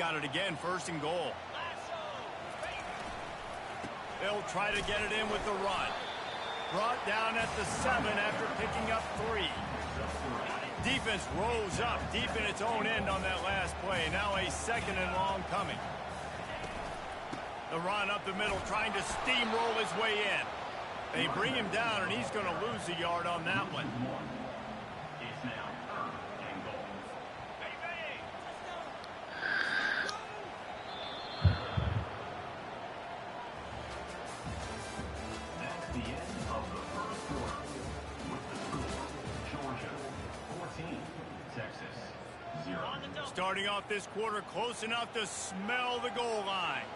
got it again, 1st and goal. They'll try to get it in with the run. Brought down at the 7 after picking up 3. Defense rose up deep in its own end on that last play. Now a 2nd and long coming. The run up the middle, trying to steamroll his way in. They bring him down, and he's going to lose a yard on that one. Starting off this quarter close enough to smell the goal line.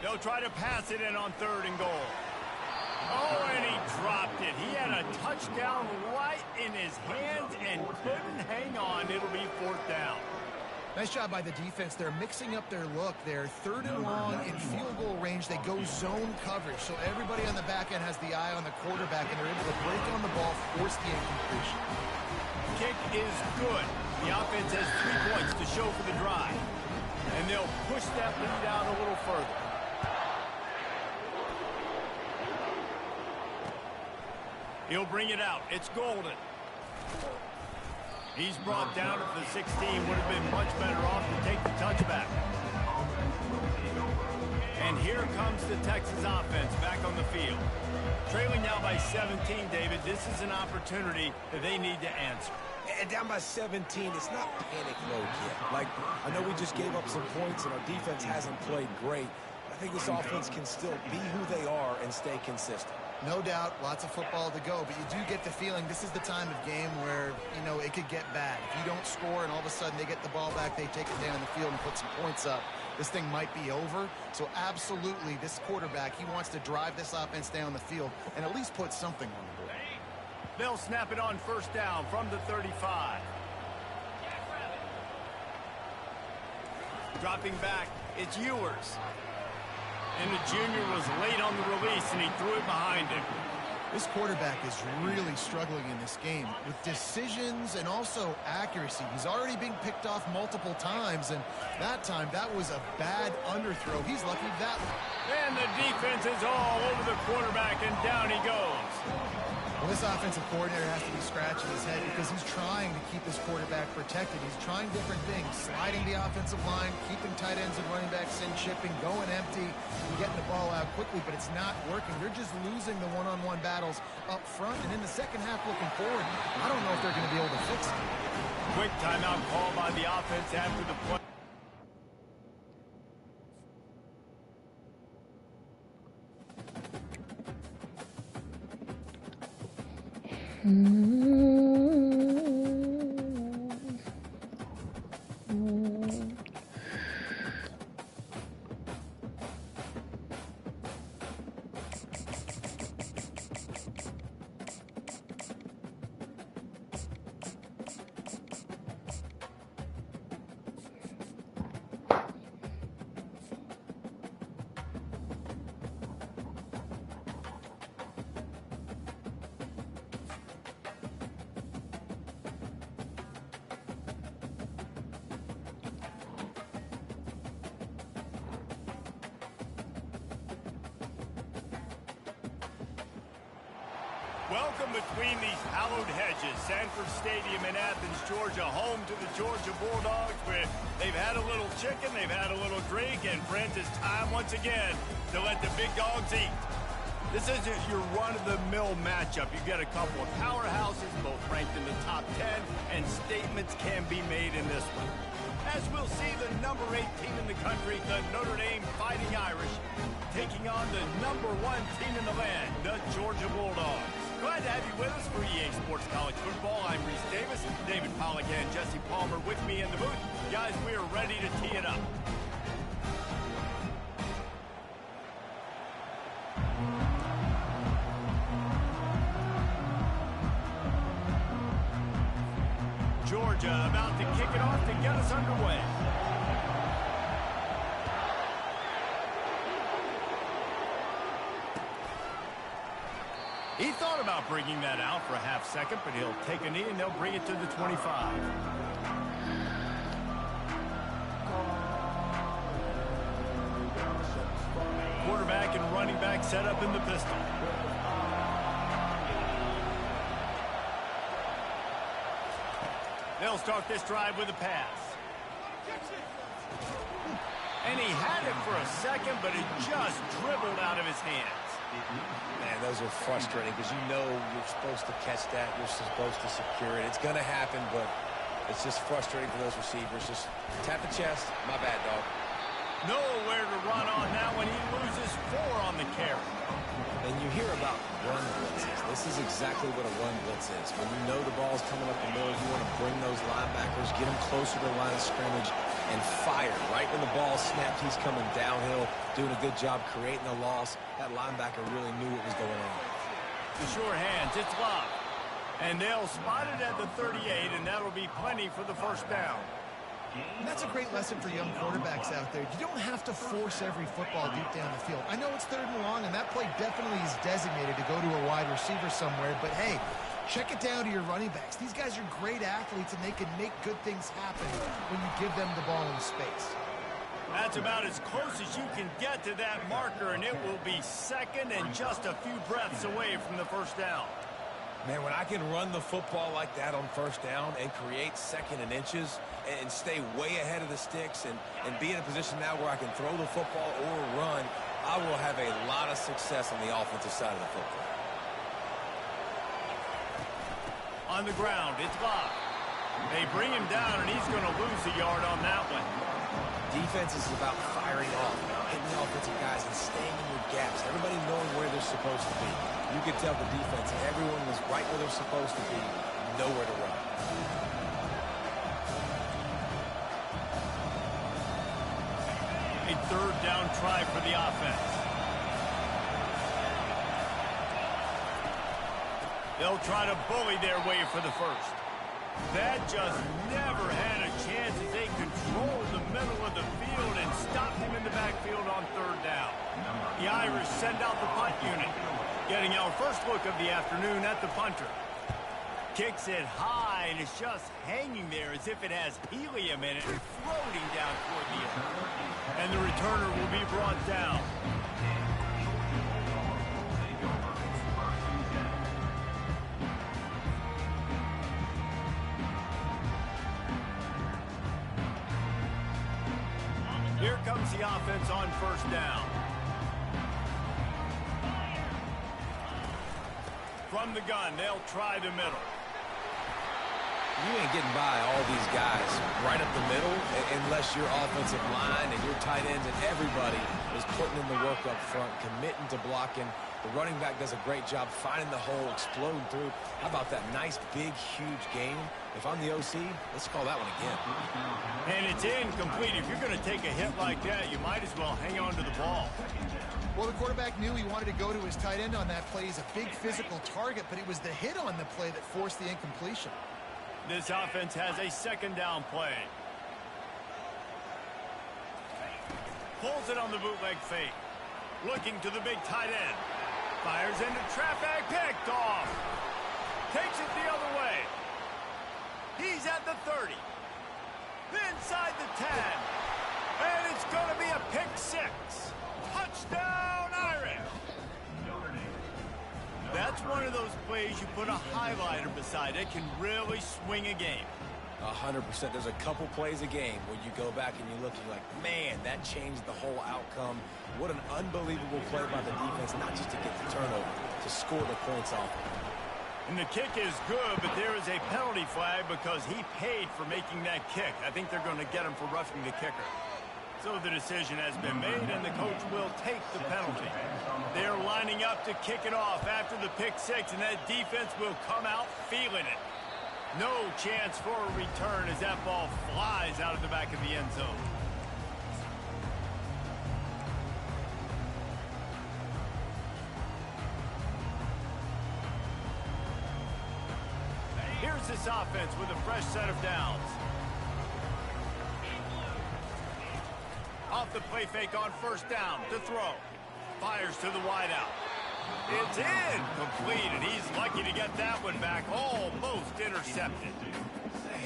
They'll try to pass it in on 3rd and goal. Oh, and he dropped it. He had a touchdown right in his hands and couldn't hang on. It'll be 4th down. Nice job by the defense. They're mixing up their look. They're 3rd and long in field goal range. They go zone coverage. So everybody on the back end has the eye on the quarterback, and they're able to break on the ball, force the incompletion. Kick is good. The offense has 3 points to show for the drive. And they'll push that lead out a little further. He'll bring it out. It's Golden. He's brought down at the 16. Would have been much better off to take the touchback. And here comes the Texas offense back on the field. Trailing now by 17, David. This is an opportunity that they need to answer. And down by 17, it's not panic mode yet. Like, I know we just gave up some points and our defense hasn't played great. I think this offense can still be who they are and stay consistent. No doubt, lots of football to go, but you do get the feeling this is the time of game where, you know, it could get bad. If you don't score and all of a sudden they get the ball back, they take it down the field and put some points up, this thing might be over. So absolutely, this quarterback, he wants to drive this offense down the field and at least put something on the board. They'll snap it on 1st down from the 35. Dropping back, it's Ewers. And the junior was late on the release, and he threw it behind him. This quarterback is really struggling in this game with decisions and also accuracy. He's already being picked off multiple times, and that time, that was a bad underthrow. He's lucky that one. And the defense is all over the quarterback, and down he goes. Well, this offensive coordinator has to be scratching his head because he's trying to keep his quarterback protected. He's trying different things, sliding the offensive line, keeping tight ends and running backs in, chipping, going empty, and getting the ball out quickly, but it's not working. They're just losing the one-on-one battles up front, and in the second half looking forward, I don't know if they're going to be able to fix it. Quick timeout call by the offense after the play. Welcome between these hallowed hedges. Sanford Stadium in Athens, Georgia, home to the Georgia Bulldogs, where they've had a little chicken, they've had a little drink, and friends, it's time once again to let the big dogs eat. This isn't your run-of-the-mill matchup. You get a couple of powerhouses, both ranked in the top 10, and statements can be made in this one. As we'll see the number 8 team in the country, the Notre Dame Fighting Irish, taking on the number 1 team in the land, the Georgia Bulldogs. Glad to have you with us for EA Sports College Football. I'm Reese Davis, David Pollack and Jesse Palmer with me in the booth. Guys, we are ready to tee it up. Georgia about to kick it off to get us underway. He thought about bringing that out for a half second, but he'll take a knee and they'll bring it to the 25. running back set up in the pistol. They'll start this drive with a pass. And he had it for a second, but it just dribbled out of his hands. Man, those are frustrating because you know you're supposed to catch that. You're supposed to secure it. It's going to happen, but it's just frustrating for those receivers. Just tap the chest. My bad, dog. Nowhere to run on that when he loses 4 on the carry. And you hear about run blitzes. This is exactly what a run blitz is. When you know the ball's coming up the middle, you want to bring those linebackers, get them closer to the line of scrimmage, and fire. Right when the ball snapped, he's coming downhill, doing a good job creating a loss. That linebacker really knew what was going on. The sure hands, it's locked. And they'll spot it at the 38, and that'll be plenty for the first down. And that's a great lesson for young quarterbacks out there. You don't have to force every football deep down the field. I know it's 3rd and long, and that play definitely is designated to go to a wide receiver somewhere, but hey, check it down to your running backs. These guys are great athletes, and they can make good things happen when you give them the ball in space. That's about as close as you can get to that marker, and it will be second and just a few breaths away from the first down. Man, when I can run the football like that on first down and create 2nd and inches and stay way ahead of the sticks and be in a position now where I can throw the football or run, I will have a lot of success on the offensive side of the football. On the ground, it's locked. They bring him down, and he's going to lose a yard on that one. Defense is about firing off, hitting the offensive guys, and staying in your gaps. Everybody knowing where they're supposed to be. You can tell the defense, everyone was right where they're supposed to be, nowhere to run. A 3rd down try for the offense. They'll try to bully their way for the first. That just never had a chance as they controlled the middle of the field and stopped him in the backfield on 3rd down. The Irish send out the punt unit, getting our first look of the afternoon at the punter. Kicks it high, and it's just hanging there as if it has helium in it, floating down toward the end. And the returner will be brought down. Here comes the offense on first down. From the gun, they'll try the middle. You ain't getting by all these guys right up the middle unless your offensive line and your tight ends and everybody is putting in the work up front, committing to blocking. The running back does a great job finding the hole, exploding through. How about that nice, big, huge game? If I'm the OC, let's call that one again. And it's incomplete. If you're going to take a hit like that, you might as well hang on to the ball. Well, the quarterback knew he wanted to go to his tight end on that play. He's a big physical target, but it was the hit on the play that forced the incompletion. This offense has a 2nd down play. Pulls it on the bootleg fake. Looking to the big tight end. Fires into traffic, picked off. Takes it the other way. He's at the 30. Inside the 10. And it's going to be a pick 6. Touchdown, Irish. That's one of those plays you put a highlighter beside. It can really swing a game. 100%. There's a couple plays a game where you go back and you look and you're like, man, that changed the whole outcome. What an unbelievable play by the defense, not just to get the turnover, to score the points off. And the kick is good, but there is a penalty flag because he paid for making that kick. I think they're going to get him for roughing the kicker. So the decision has been made, and the coach will take the penalty. They're lining up to kick it off after the pick 6, and that defense will come out feeling it. No chance for a return as that ball flies out of the back of the end zone. Here's this offense with a fresh set of downs. Off the play fake on first down to throw. Fires to the wideout. It's incomplete, and he's lucky to get that one back. Almost intercepted.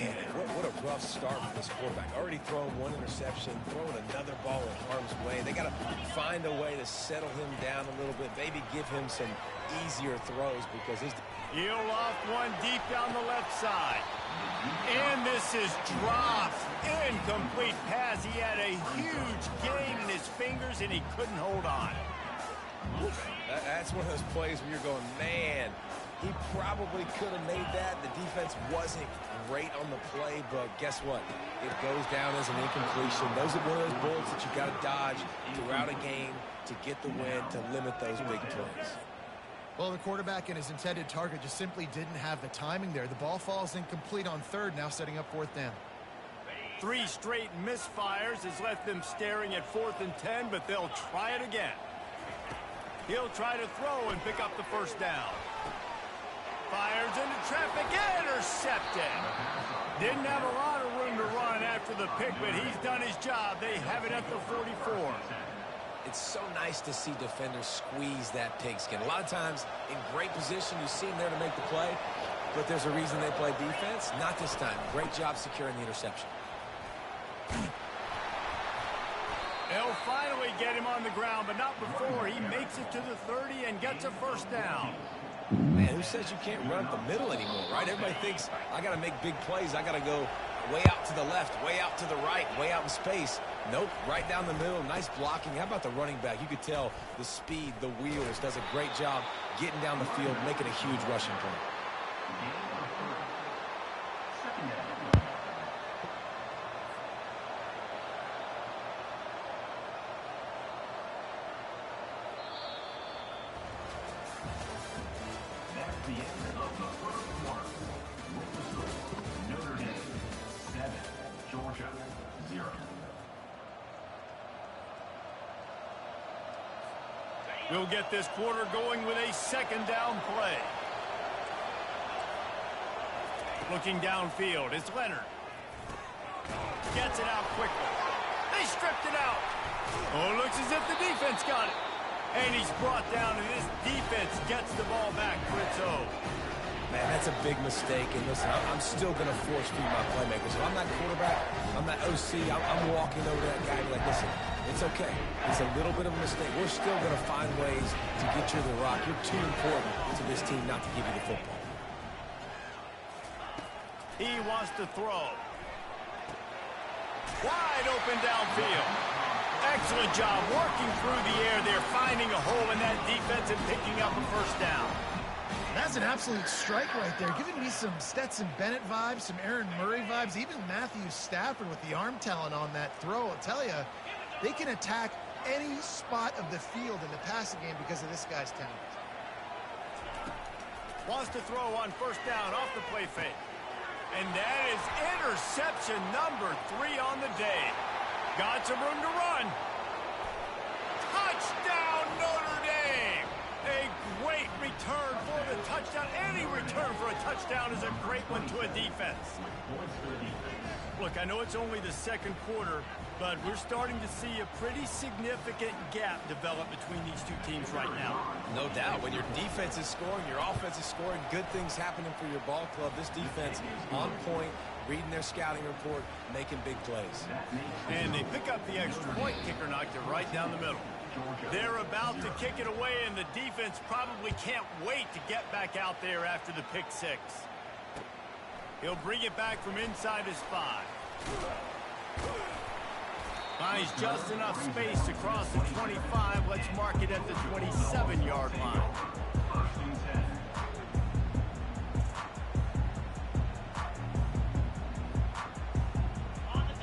Man, what a rough start for this quarterback. Already throwing one interception, throwing another ball in harm's way. They got to find a way to settle him down a little bit, maybe give him some easier throws because his... He'll loft one deep down the left side. And this is dropped. Incomplete pass. He had a huge gain in his fingers, and he couldn't hold on. That's one of those plays where you're going, man, he probably could have made that. The defense wasn't great on the play, but guess what? It goes down as an incompletion. Those are one of those bullets that you got to dodge throughout a game to get the win, to limit those big plays. Well, the quarterback and his intended target just simply didn't have the timing there. The ball falls incomplete on third, now setting up 4th down. 3 straight misfires has left them staring at 4th and 10, but they'll try it again. He'll try to throw and pick up the 1st down. Fires into traffic, intercepted. Didn't have a lot of room to run after the pick, but he's done his job. They have it at the 44. It's so nice to see defenders squeeze that pigskin. A lot of times, in great position, you see them there to make the play, but there's a reason they play defense. Not this time. Great job securing the interception. They'll finally get him on the ground, but not before he makes it to the 30 and gets a 1st down. Man, who says you can't run up the middle anymore, right? Everybody thinks, I got to make big plays. I got to go way out to the left, way out to the right, way out in space. Nope, right down the middle. Nice blocking. How about the running back? You could tell the speed, the wheels, does a great job getting down the field, making a huge rushing play. We'll get this quarter going with a 2nd down play. Looking downfield, it's Leonard. Gets it out quickly. They stripped it out. Oh, looks as if the defense got it. And he's brought down, and this defense gets the ball back for its own. Man, that's a big mistake. And listen, I'm still going to force feed my playmakers. If I'm not quarterback, I'm not OC, I'm walking over to that guy and be like, listen, it's okay. It's a little bit of a mistake. We're still going to find ways to get you the rock. You're too important to this team not to give you the football. He wants to throw. Wide open downfield. Excellent job working through the air there, finding a hole in that defense and picking up a 1st down. That's an absolute strike right there, giving me some Stetson Bennett vibes, some Aaron Murray vibes, even Matthew Stafford with the arm talent on that throw. I'll tell you, they can attack any spot of the field in the passing game because of this guy's talent. Wants to throw on 1st down off the play fake. And that is interception number 3 on the day. Got some room to run. Touchdown, Notre Dame! A great return for the touchdown. Any return for a touchdown is a great one to a defense. Look, I know it's only the 2nd quarter, but we're starting to see a pretty significant gap develop between these two teams right now. No doubt. When your defense is scoring, your offense is scoring, good things happening for your ball club. This defense on point, reading their scouting report, making big plays. And they pick up the extra point. Kicker knocked it right down the middle. They're about to kick it away, and the defense probably can't wait to get back out there after the pick 6. He'll bring it back from inside his 5. Finds just enough space to cross the 25. Let's mark it at the 27-yard line.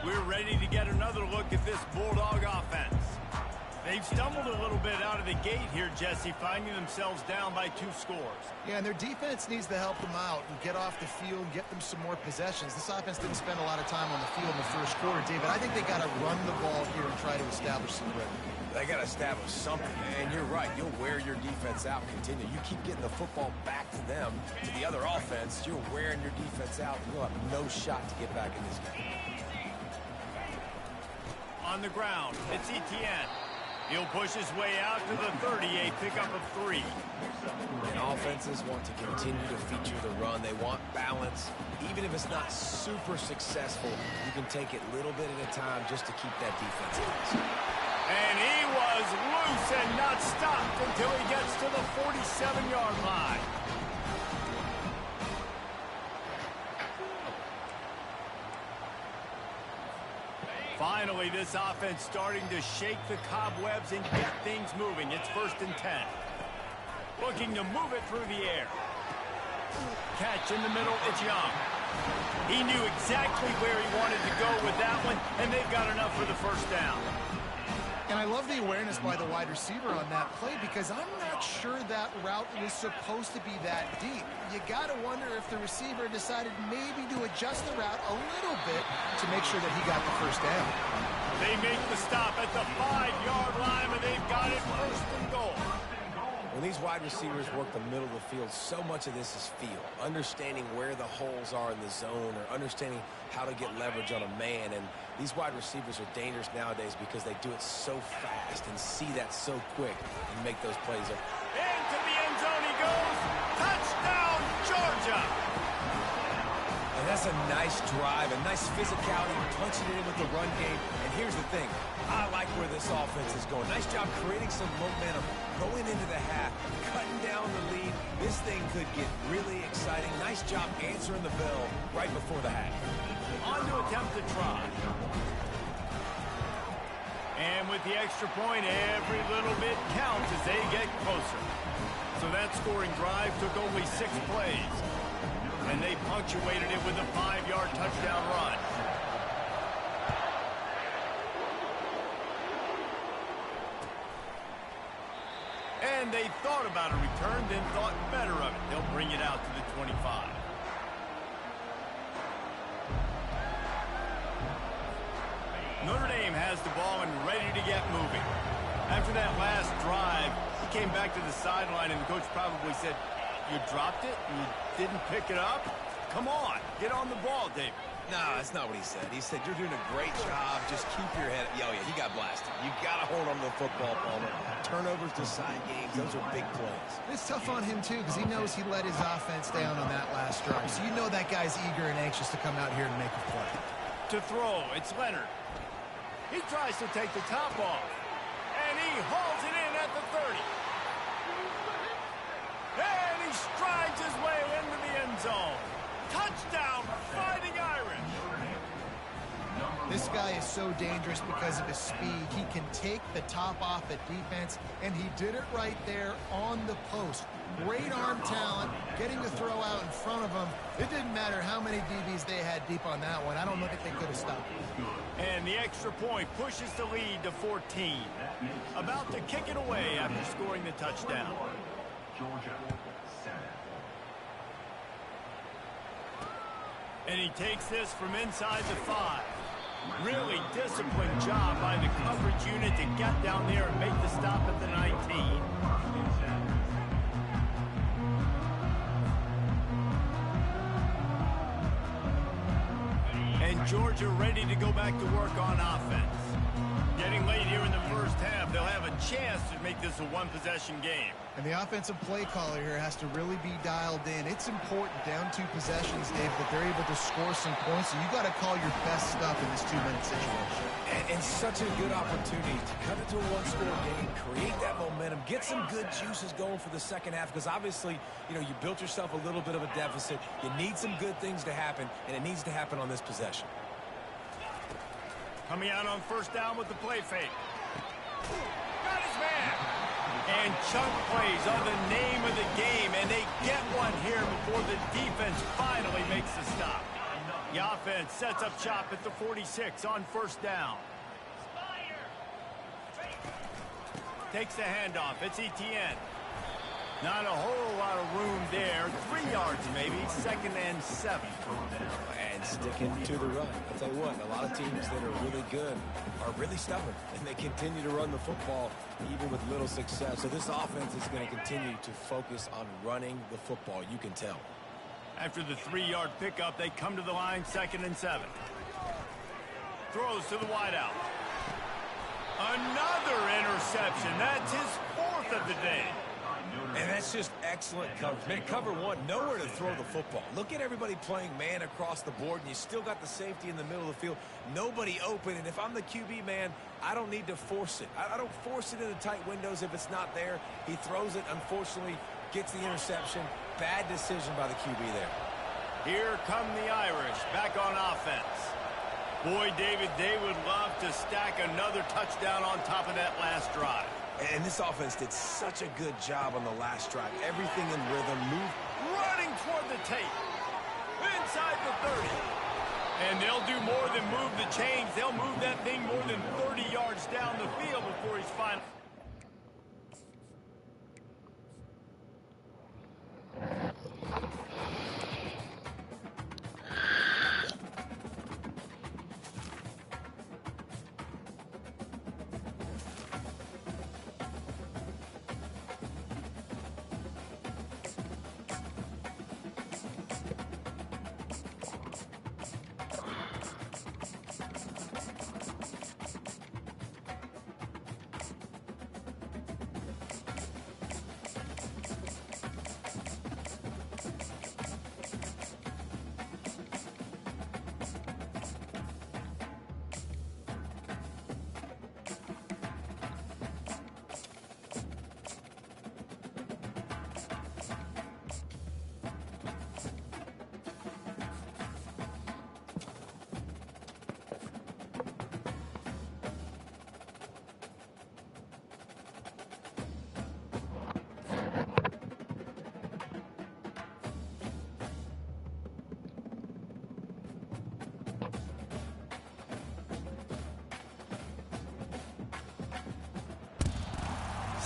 We're ready to get another look at this Bulldog offense. They've stumbled a little bit out of the gate here, Jesse, finding themselves down by 2 scores. Yeah, and their defense needs to help them out and get off the field and get them some more possessions. This offense didn't spend a lot of time on the field in the 1st quarter, David. I think they got to run the ball here and try to establish some rhythm. They got to establish something, and you're right. You'll wear your defense out, continue. You keep getting the football back to them, to the other offense, you're wearing your defense out, and you'll have no shot to get back in this game. On the ground, it's Etienne. He'll push his way out to the 38, pickup of 3. And offenses want to continue to feature the run. They want balance. Even if it's not super successful, you can take it little bit at a time just to keep that defense honest. And he was loose and not stopped until he gets to the 47-yard line. Finally, this offense starting to shake the cobwebs and get things moving. It's 1st and 10. Looking to move it through the air. Catch in the middle, it's Young. He knew exactly where he wanted to go with that one, and they've got enough for the 1st down. And I love the awareness by the wide receiver on that play because I'm not sure that route was supposed to be that deep. You got to wonder if the receiver decided maybe to adjust the route a little bit to make sure that he got the 1st down. They make the stop at the 5-yard line, and they've got it 1st and goal. When these wide receivers work the middle of the field, so much of this is feel. Understanding where the holes are in the zone or understanding how to get leverage on a man. And these wide receivers are dangerous nowadays because they do it so fast and see that so quick and make those plays. Into the end zone he goes. Touchdown, Georgia. And that's a nice drive, a nice physicality, punching it in with the run game. And here's the thing. I like where this offense is going. Nice job creating some momentum, going into the half, cutting down the lead. This thing could get really exciting. Nice job answering the bell right before the half. On to attempt to try. And with the extra point, every little bit counts as they get closer. So that scoring drive took only 6 plays. And they punctuated it with a 5-yard touchdown run. And they thought about a return, then thought better of it. They'll bring it out to the 25. Notre Dame has the ball and ready to get moving. After that last drive, he came back to the sideline, and the coach probably said, "You dropped it? You didn't pick it up? Come on, get on the ball, David." No, that's not what he said. He said, "You're doing a great job. Just keep your head." Oh, yeah, he got blasted. You got to hold on to the football, Palmer. Turnovers decide games. Those are big plays. It's tough on him, too, because he knows he let his offense down on that last drive. So you know that guy's eager and anxious to come out here and make a play. To throw, it's Leonard. He tries to take the top off. And he hauls it in at the 30. And he strides his way into the end zone. Touchdown, Fighting Irish. This guy is so dangerous because of his speed. He can take the top off at defense, and he did it right there on the post. Great arm talent, getting the throw out in front of him. It didn't matter how many DBs they had deep on that one. I don't think they could have stopped it. And the extra point pushes the lead to 14. About to kick it away after scoring the touchdown. Georgia 7. And he takes this from inside the 5. Really disciplined job by the coverage unit to get down there and make the stop at the 19. And Georgia ready to go back to work on offense. Getting late here in the first half, they'll have a chance to make this a one-possession game. And the offensive play caller here has to really be dialed in. It's important down 2 possessions, Dave, that they're able to score some points. So you got to call your best stuff in this 2-minute situation. And such a good opportunity to cut it to a one-score game, create that momentum, get some good juices going for the second half, because obviously, you know, you built yourself a little bit of a deficit. You need some good things to happen, and it needs to happen on this possession. Coming out on first down with the play fake. Got his man. And chunk plays are the name of the game, and they get one here before the defense finally makes the stop. The offense sets up shop at the 46 on first down. Takes the handoff. It's Etienne. Not a whole lot of room there. 3 yards maybe. 2nd and 7. And sticking to the run. I'll tell you what, a lot of teams that are really good are really stubborn, and they continue to run the football even with little success. So this offense is going to continue to focus on running the football. You can tell. After the 3-yard pickup, they come to the line, 2nd and 7. Throws to the wideout. Another interception. That's his fourth of the day. And that's just excellent coverage. Man, cover one, nowhere to throw the football. Look at everybody playing man across the board, and you still got the safety in the middle of the field. Nobody open, and if I'm the QB, man, I don't need to force it. I don't force it into tight windows if it's not there. He throws it, unfortunately, gets the interception. Bad decision by the QB there. Here come the Irish back on offense. Boy, David, they would love to stack another touchdown on top of that last drive. And this offense did such a good job on the last drive. Everything in rhythm, moved. Running toward the tape. Inside the 30. And they'll do more than move the chains. They'll move that thing more than 30 yards down the field before he's final.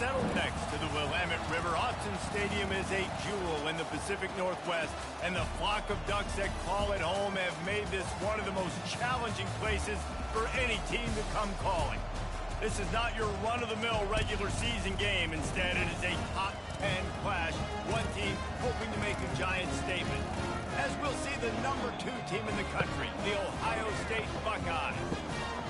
Settled next to the Willamette River, Autzen Stadium is a jewel in the Pacific Northwest, and the flock of Ducks that call it home have made this one of the most challenging places for any team to come calling. This is not your run-of-the-mill regular season game. Instead, it is a top 10 clash, one team hoping to make a giant statement. As we'll see the number 2 team in the country, the Ohio State Buckeyes,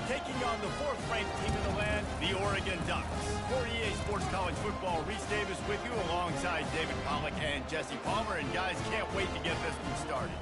taking on the 4th-ranked team in the land, the Oregon Ducks. For EA Sports College Football, Reese Davis with you alongside David Pollack and Jesse Palmer. And guys, can't wait to get this one started.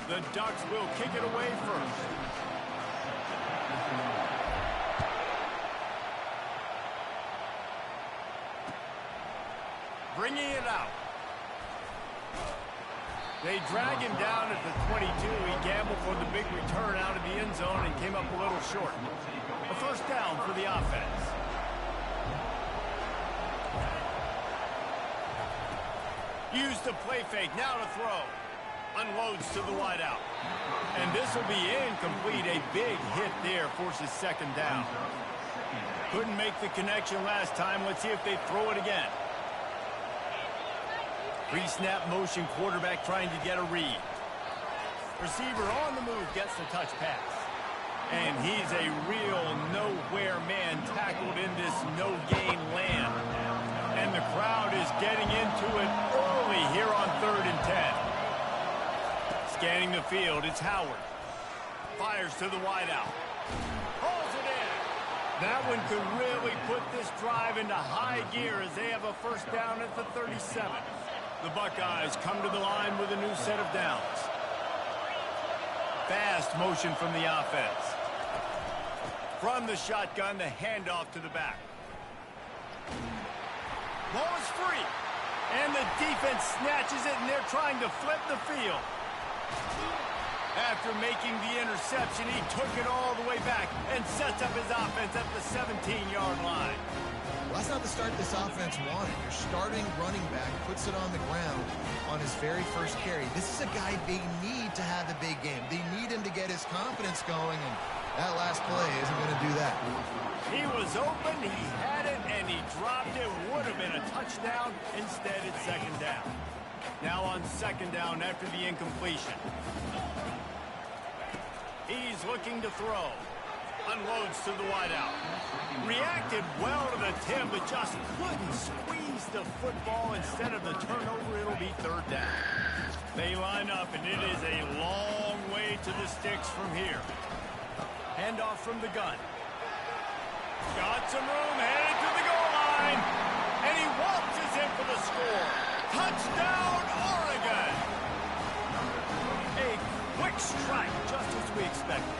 The Ducks will kick it away first. Bringing it out. They drag him down at the 22. He gambled for the big return out of the end zone and came up a little short. A first down for the offense. Used the play fake. Now to throw. Unloads to the wideout. And this will be incomplete. A big hit there forces second down. Couldn't make the connection last time. Let's see if they throw it again. Pre-snap motion, quarterback trying to get a read. Receiver on the move, gets the touch pass. And he's a real nowhere man, tackled in this no-gain land. And the crowd is getting into it early here on 3rd and 10. Scanning the field, it's Howard. Fires to the wideout. Hauls it in. That one could really put this drive into high gear as they have a first down at the 37. The Buckeyes come to the line with a new set of downs. Fast motion from the offense. From the shotgun, the handoff to the back. Ball is free. And the defense snatches it, and they're trying to flip the field. After making the interception, he took it all the way back and sets up his offense at the 17-yard line. Well, that's not the start this offense wanted. Your starting running back puts it on the ground on his very first carry. This is a guy they need to have the big game. They need him to get his confidence going, and That last play isn't going to do that. He was open, he had it, and he dropped it. Would have been a touchdown. Instead, it's second down. Now on second down after the incompletion. He's looking to throw. Unloads to the wideout. Reacted well to the tip, but just couldn't squeeze the football. Instead of the turnover, it'll be third down. They line up, and it is a long way to the sticks from here. Handoff from the gun. Got some room, headed to the goal line. And he waltzes in for the score. Touchdown, Oregon! A quick strike, just as we expected.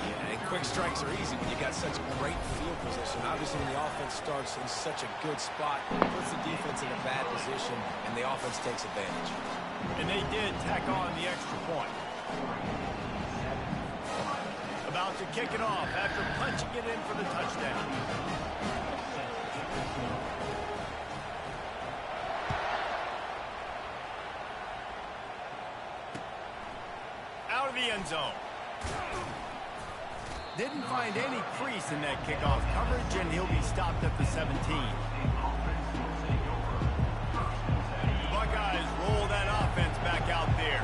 Yeah, and quick strikes are easy when you got such great field position. Obviously, when the offense starts in such a good spot, it puts the defense in a bad position, and the offense takes advantage. And they did tack on the extra point. About to kick it off after punching it in for the touchdown. Out of the end zone. Didn't find any crease in that kickoff coverage, and he'll be stopped at the 17. The Buckeyes roll that offense back out there.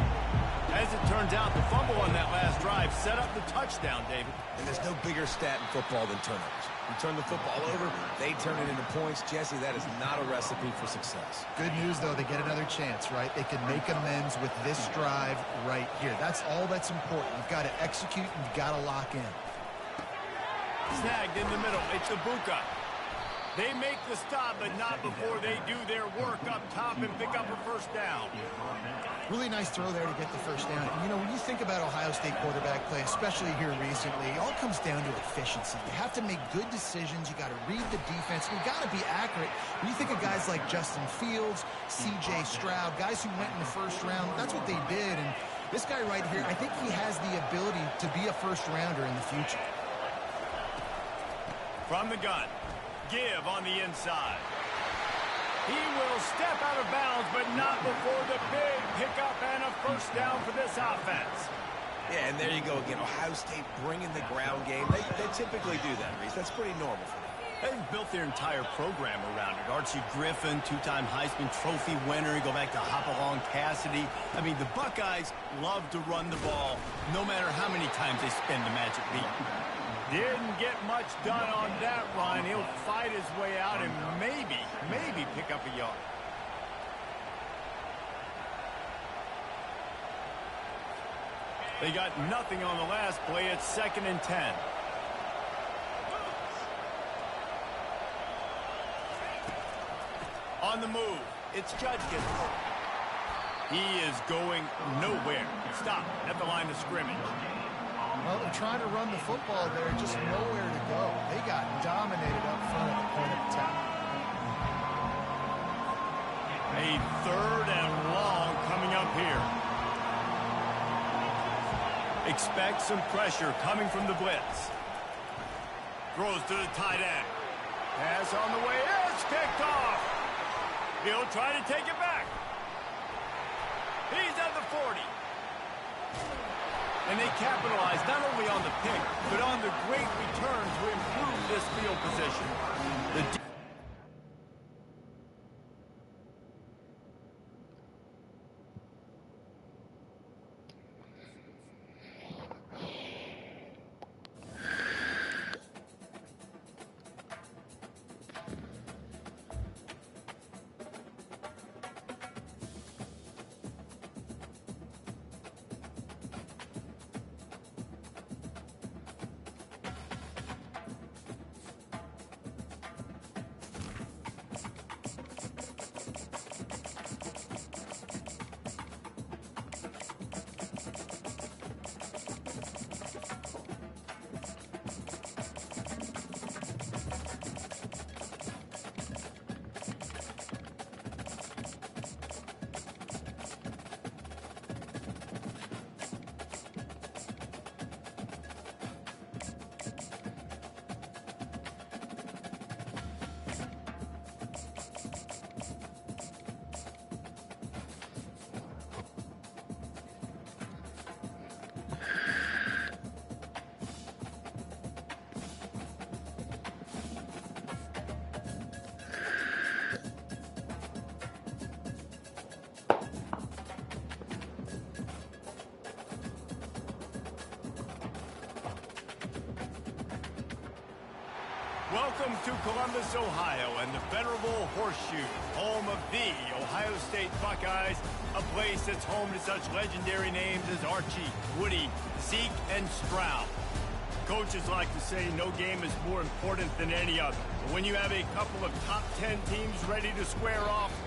As it turns out, the fumble on that last drive set up the touchdown, David. And there's no bigger stat in football than turnovers. You turn the football over, they turn it into points. Jesse, that is not a recipe for success. Good news, though, they get another chance, right? They can make amends with this drive right here. That's all that's important. You've got to execute and you've got to lock in. Snagged in the middle. It's Ibuka. They make the stop, but not before they do their work up top and pick up a first down. Really nice throw there to get the first down. And, you know, when you think about Ohio State quarterback play, especially here recently, it all comes down to efficiency. You have to make good decisions. You got to read the defense. You got to be accurate. When you think of guys like Justin Fields, C.J. Stroud, guys who went in the first round, that's what they did. And this guy right here, I think he has the ability to be a first rounder in the future. From the gun. Give on the inside. He will step out of bounds, but not before the big pickup and a first down for this offense. Yeah, and there you go again. Ohio State bringing the ground game. They typically do that, Reese. That's pretty normal for them. They've built their entire program around it. Archie Griffin, two-time Heisman Trophy winner. You go back to Hopalong Cassidy. I mean, the Buckeyes love to run the ball, no matter how many times they spin the magic beat. Didn't get much done on that run. He'll fight his way out and maybe pick up a yard. They got nothing on the last play. It's 2nd and 10. On the move, it's Judkins. He is going nowhere. Stop at the line of scrimmage. Well, they're trying to run the football there, just nowhere to go. They got dominated up front at the point of attack. A 3rd and long coming up here. Expect some pressure coming from the blitz. Throws to the tight end. Pass on the way. It's kicked off. He'll try to take it back. He's at the 40. And they capitalize not only on the pick, but on the great return to improve this field position. Welcome to Columbus, Ohio, and the venerable Horseshoe, home of the Ohio State Buckeyes, a place that's home to such legendary names as Archie, Woody, Zeke, and Stroud. Coaches like to say no game is more important than any other. But when you have a couple of top 10 teams ready to square off,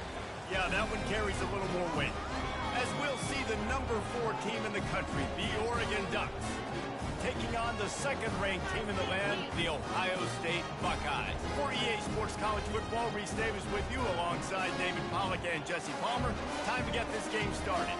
yeah, that one carries a little more weight. As we'll see the number 4 team in the country, the Oregon Ducks, taking on the second-ranked team in the land, the Ohio State Buckeyes. For EA Sports College Football, Reese Davis with you alongside David Pollack and Jesse Palmer. Time to get this game started.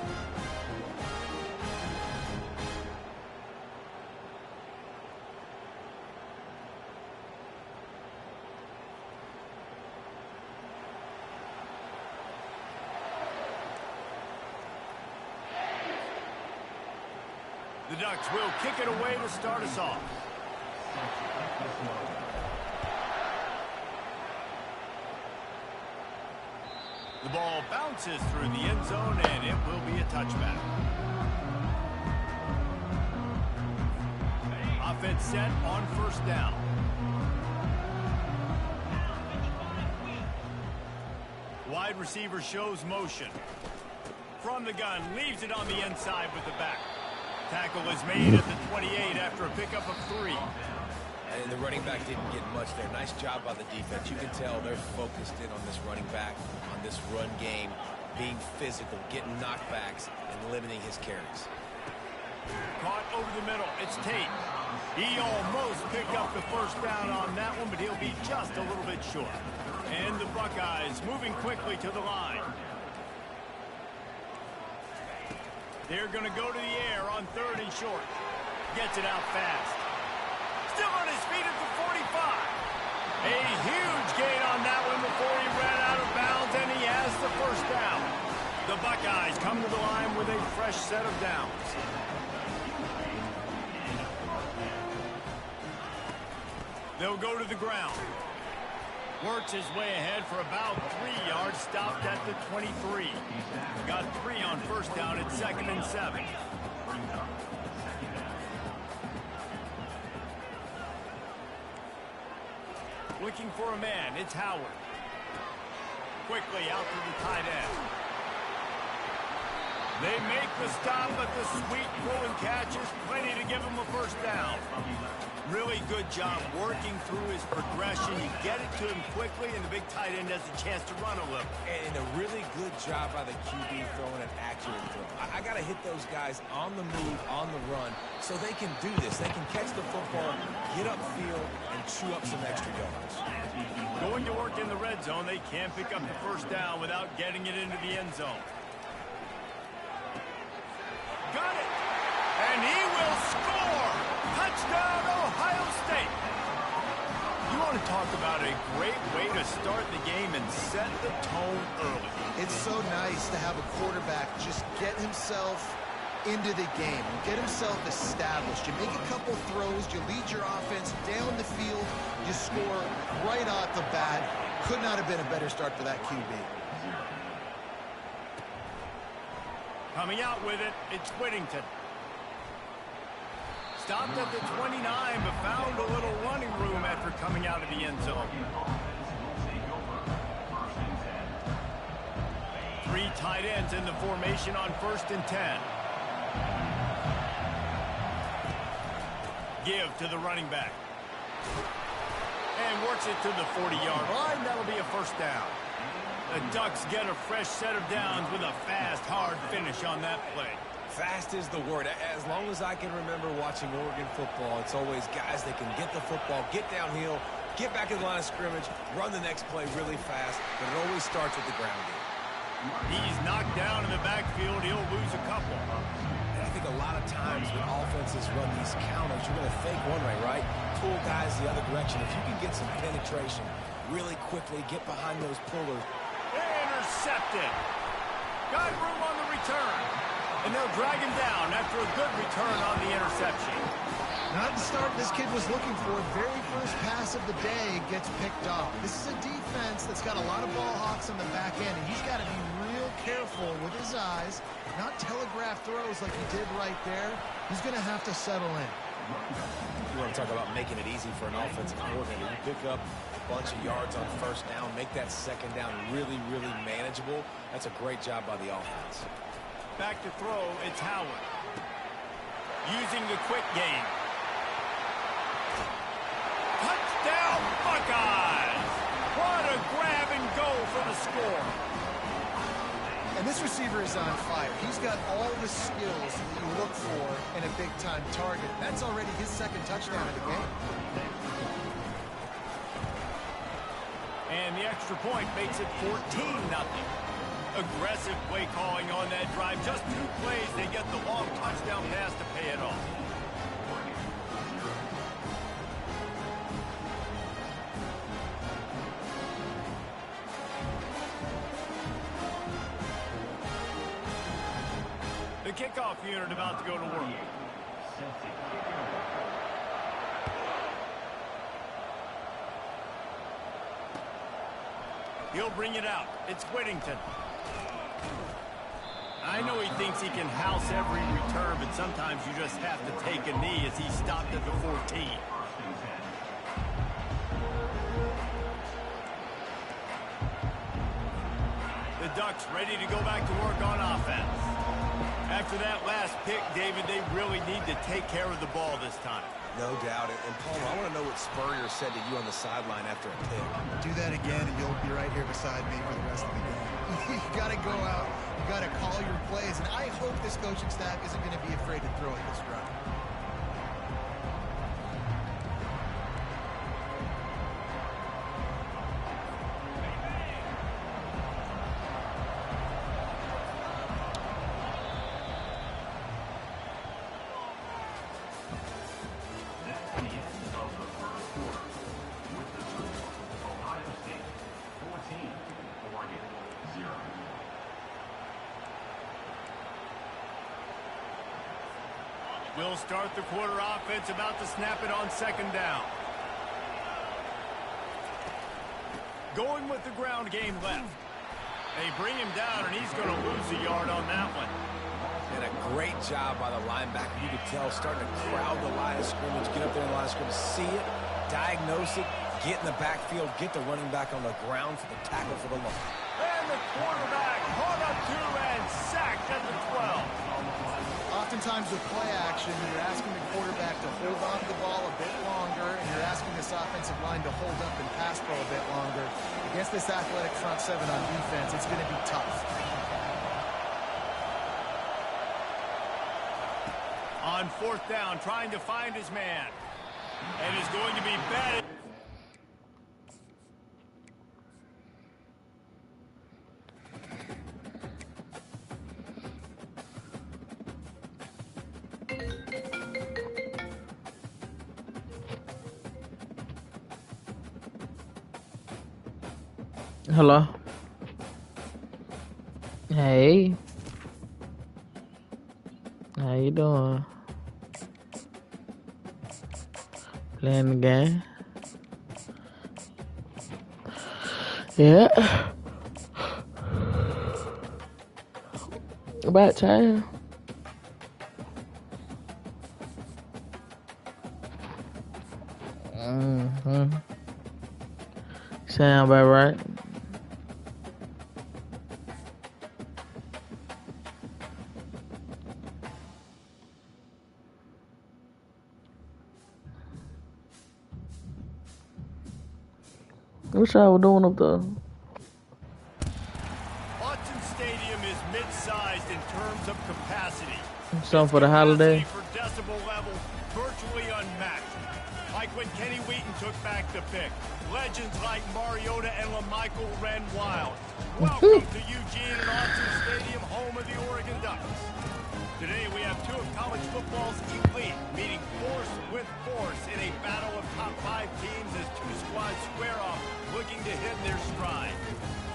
The Ducks will kick it away to start us off. The ball bounces through the end zone, and it will be a touchback. Offense set on first down. Wide receiver shows motion. From the gun, leaves it on the inside with the back. Tackle is made at the 28 after a pickup of 3. And the running back didn't get much there. Nice job by the defense. You can tell they're focused in on this running back, on this run game, being physical, getting knockbacks, and limiting his carries. Caught over the middle. It's Tate. He almost picked up the first down on that one, but he'll be just a little bit short. And the Buckeyes moving quickly to the line. They're going to go to the air on 3rd and short. Gets it out fast. Still on his feet at the 45. A huge gain on that one before he ran out of bounds, and he has the first down. The Buckeyes come to the line with a fresh set of downs. They'll go to the ground. Works his way ahead for about 3 yards, stopped at the 23. Got 3 on first down at 2nd and 7. Looking for a man, it's Howard. Quickly out to the tight end. They make the stop, but the sweet throw and catch is plenty to give him a first down. Really good job working through his progression. You get it to him quickly, and the big tight end has a chance to run a little. And a really good job by the QB throwing an accurate throw. I got to hit those guys on the move, on the run, so they can do this. They can catch the football, get upfield, and chew up some extra yards. Going to work in the red zone, they can't pick up the first down without getting it into the end zone. Got it! And he will score! Touchdown, Ohio State! You want to talk about a great way to start the game and set the tone early. It's so nice to have a quarterback just get himself into the game, get himself established. You make a couple throws, you lead your offense down the field, you score right off the bat. Could not have been a better start for that QB. Coming out with it, it's Whittington. Stopped at the 29, but found a little running room after coming out of the end zone. 3 tight ends in the formation on 1st and 10. Give to the running back. And works it to the 40-yard line. That'll be a first down. The Ducks get a fresh set of downs with a fast, hard finish on that play. Fast is the word. As long as I can remember watching Oregon football, it's always guys that can get the football, get downhill, get back in the line of scrimmage, run the next play really fast, but it always starts with the ground game. He's knocked down in the backfield. He'll lose a couple. And I think a lot of times when offenses run these counters, you're going to fake one way, right? Pull guys the other direction. If you can get some penetration really quickly, get behind those pullers. Intercepted. Got room on the return. And they'll drag him down after a good return on the interception. Not the start this kid was looking for. Very first pass of the day gets picked off. This is a defense that's got a lot of ball hawks on the back end, and he's got to be real careful with his eyes, not telegraph throws like he did right there. He's going to have to settle in. You want to talk about making it easy for an offensive coordinator. You pick up a bunch of yards on first down, make that second down really, really manageable. That's a great job by the offense. Back to throw, it's Howard. Using the quick game. Touchdown, Buckeyes! What a grab and go for the score. And this receiver is on fire. He's got all the skills that you look for in a big-time target. That's already his second touchdown of the game. And the extra point makes it 14-0. Aggressive play calling on that drive. Just 2 plays, they get the long touchdown pass to pay it off. The kickoff unit about to go to work. He'll bring it out. It's Whittington. I know he thinks he can house every return, but sometimes you just have to take a knee as he stopped at the 14. The Ducks ready to go back to work on offense. After that last pick, David, they really need to take care of the ball this time. No doubt. And Palmer, I want to know what Spurrier said to you on the sideline after a pick. Do that again, and you'll be right here beside me for the rest of the game. You got to go out. You got to call your plays. And I hope this coaching staff isn't going to be afraid to throw at this run. We'll start the quarter offense, about to snap it on second down. Going with the ground game left. They bring him down, and he's going to lose a yard on that one. And a great job by the linebacker. You could tell, starting to crowd the line of scrimmage, get up there in the line of scrimmage, see it, diagnose it, get in the backfield, get the running back on the ground for the tackle for the loss. And the quarterback caught up to and sacked at the 12. Oftentimes with play action, you're asking the quarterback to hold on to the ball a bit longer, and you're asking this offensive line to hold up and pass pro a bit longer. Against this athletic front seven on defense, it's going to be tough. On fourth down, trying to find his man. And is going to be batted. Hello. Hey. How you doing? Playing the game? Yeah. About time. Sound about right. What y'all doing up there? Autzen Stadium is mid-sized in terms of capacity. Something for the holiday? For decibel level, virtually unmatched. Like when Kenny Wheaton took back the pick. Legends like Mariota and LaMichael ran wild. Welcome to Eugene and Autzen Stadium, home of the Oregon Ducks. Today we have two of college football's elite meeting force with force in a battle of top 5 teams as two squads square off, looking to hit their stride.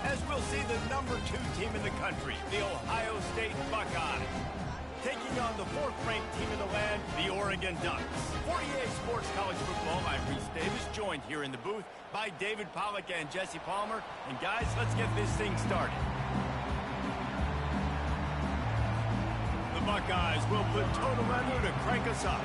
As we'll see the number 2 team in the country, the Ohio State Buckeyes, taking on the 4th-ranked team in the land, the Oregon Ducks. For EA Sports College Football, I'm Reese Davis, joined here in the booth by David Pollack and Jesse Palmer. And guys, let's get this thing started. The Buckeyes will put total menu to crank us up.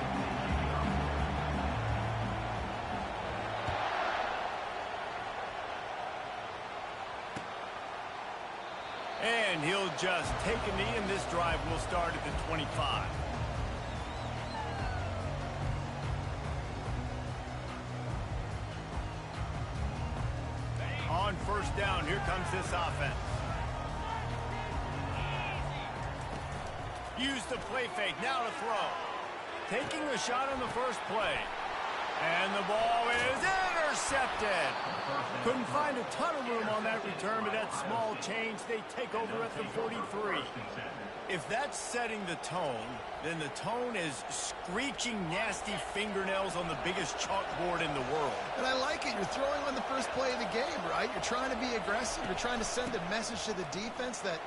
And he'll just take a knee, and this drive will start at the 25. On first down, here comes this offense. Use the play fake, now to throw. Taking the shot on the first play. And the ball is intercepted. Couldn't find a ton of room on that return, but that small change, they take over at the 43. If that's setting the tone, then the tone is screeching nasty fingernails on the biggest chalkboard in the world. And I like it. You're throwing on the first play of the game, right? You're trying to be aggressive. You're trying to send a message to the defense that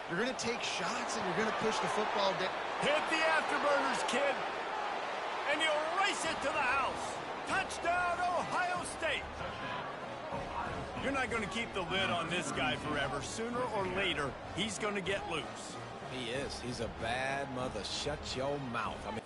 you're going to take shots and you're going to push the football down. Hit the afterburners, kid. And you'll race it to the house. Touchdown, Ohio State. You're not going to keep the lid on this guy forever. Sooner or later, he's going to get loose. He is. He's a bad mother. Shut your mouth. I mean,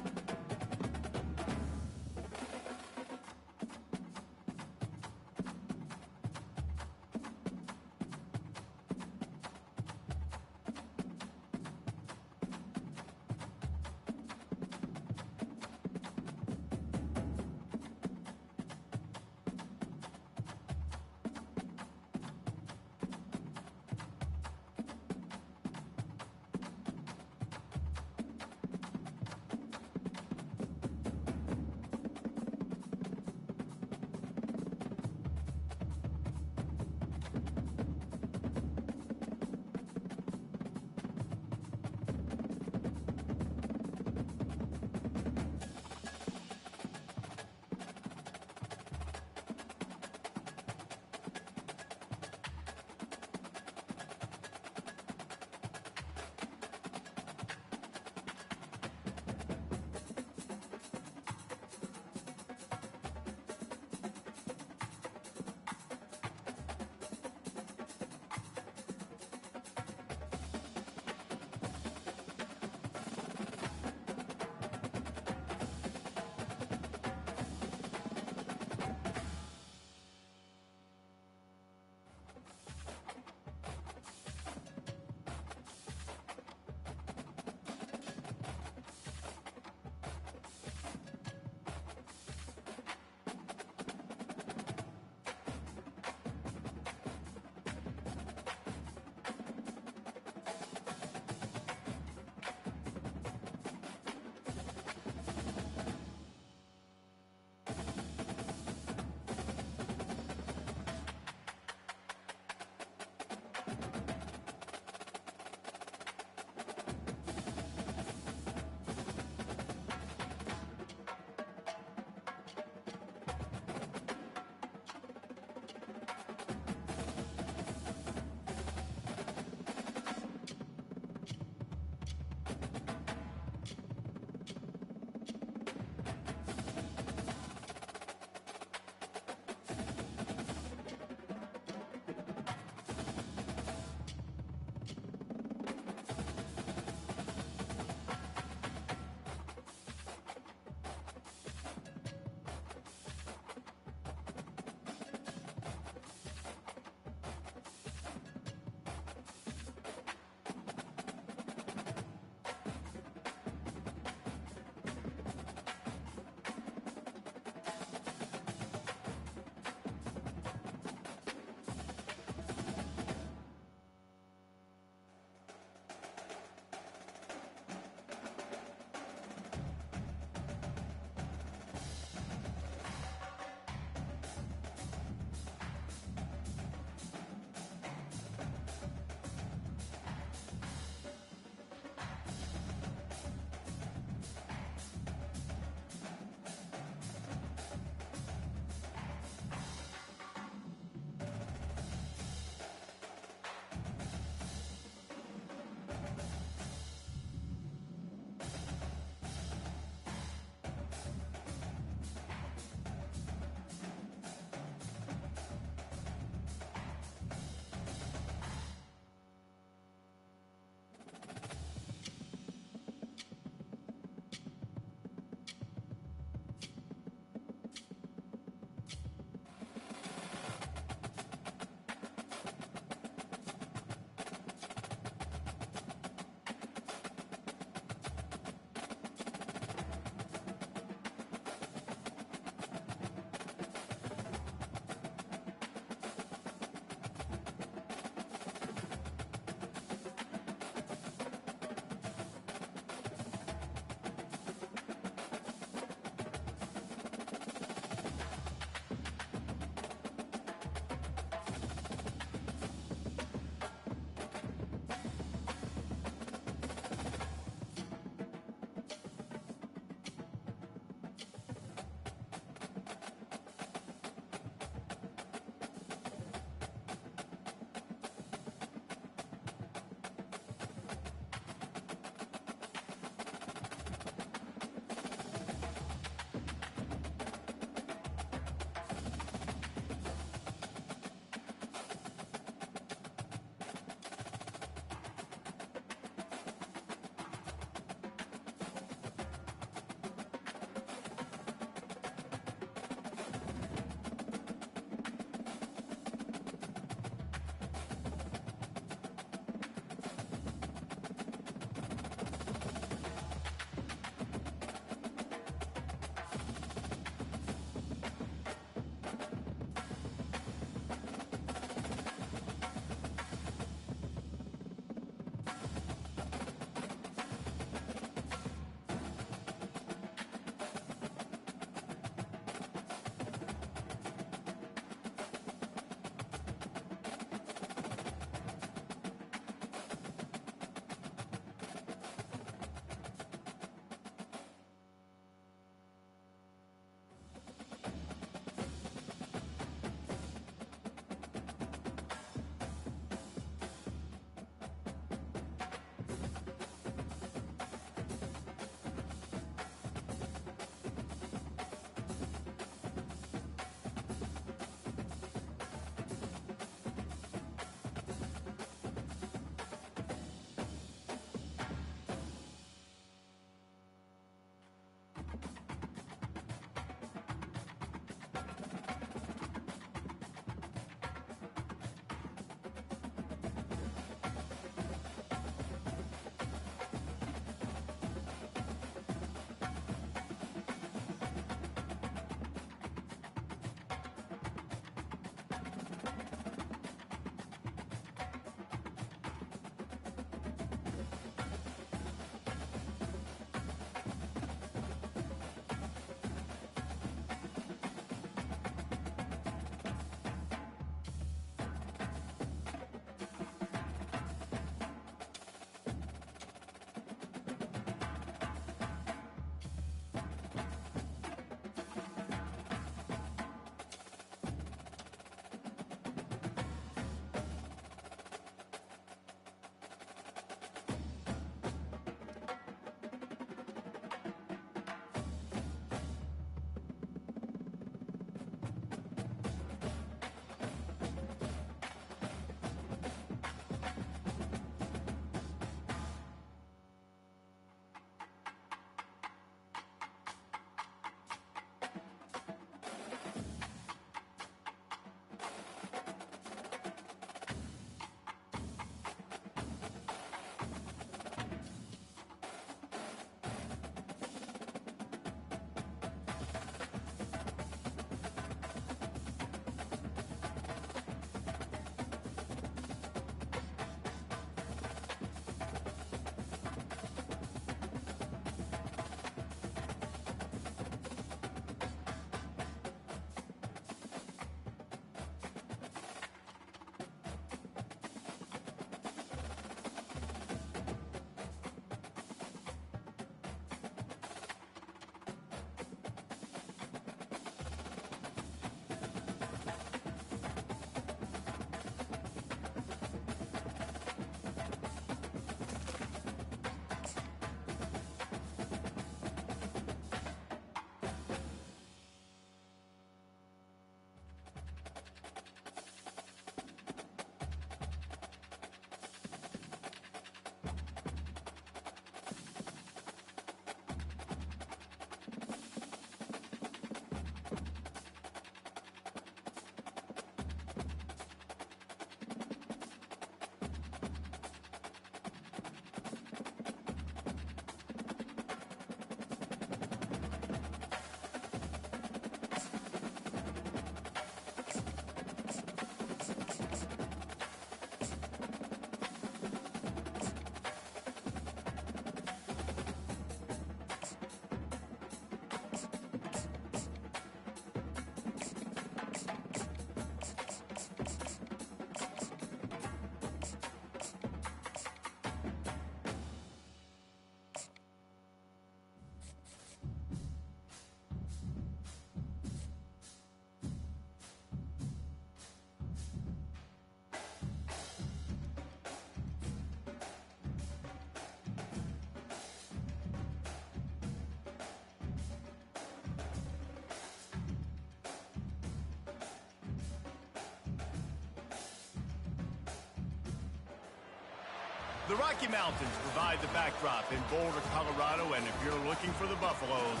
The Rocky Mountains provide the backdrop in Boulder, Colorado, and if you're looking for the Buffaloes,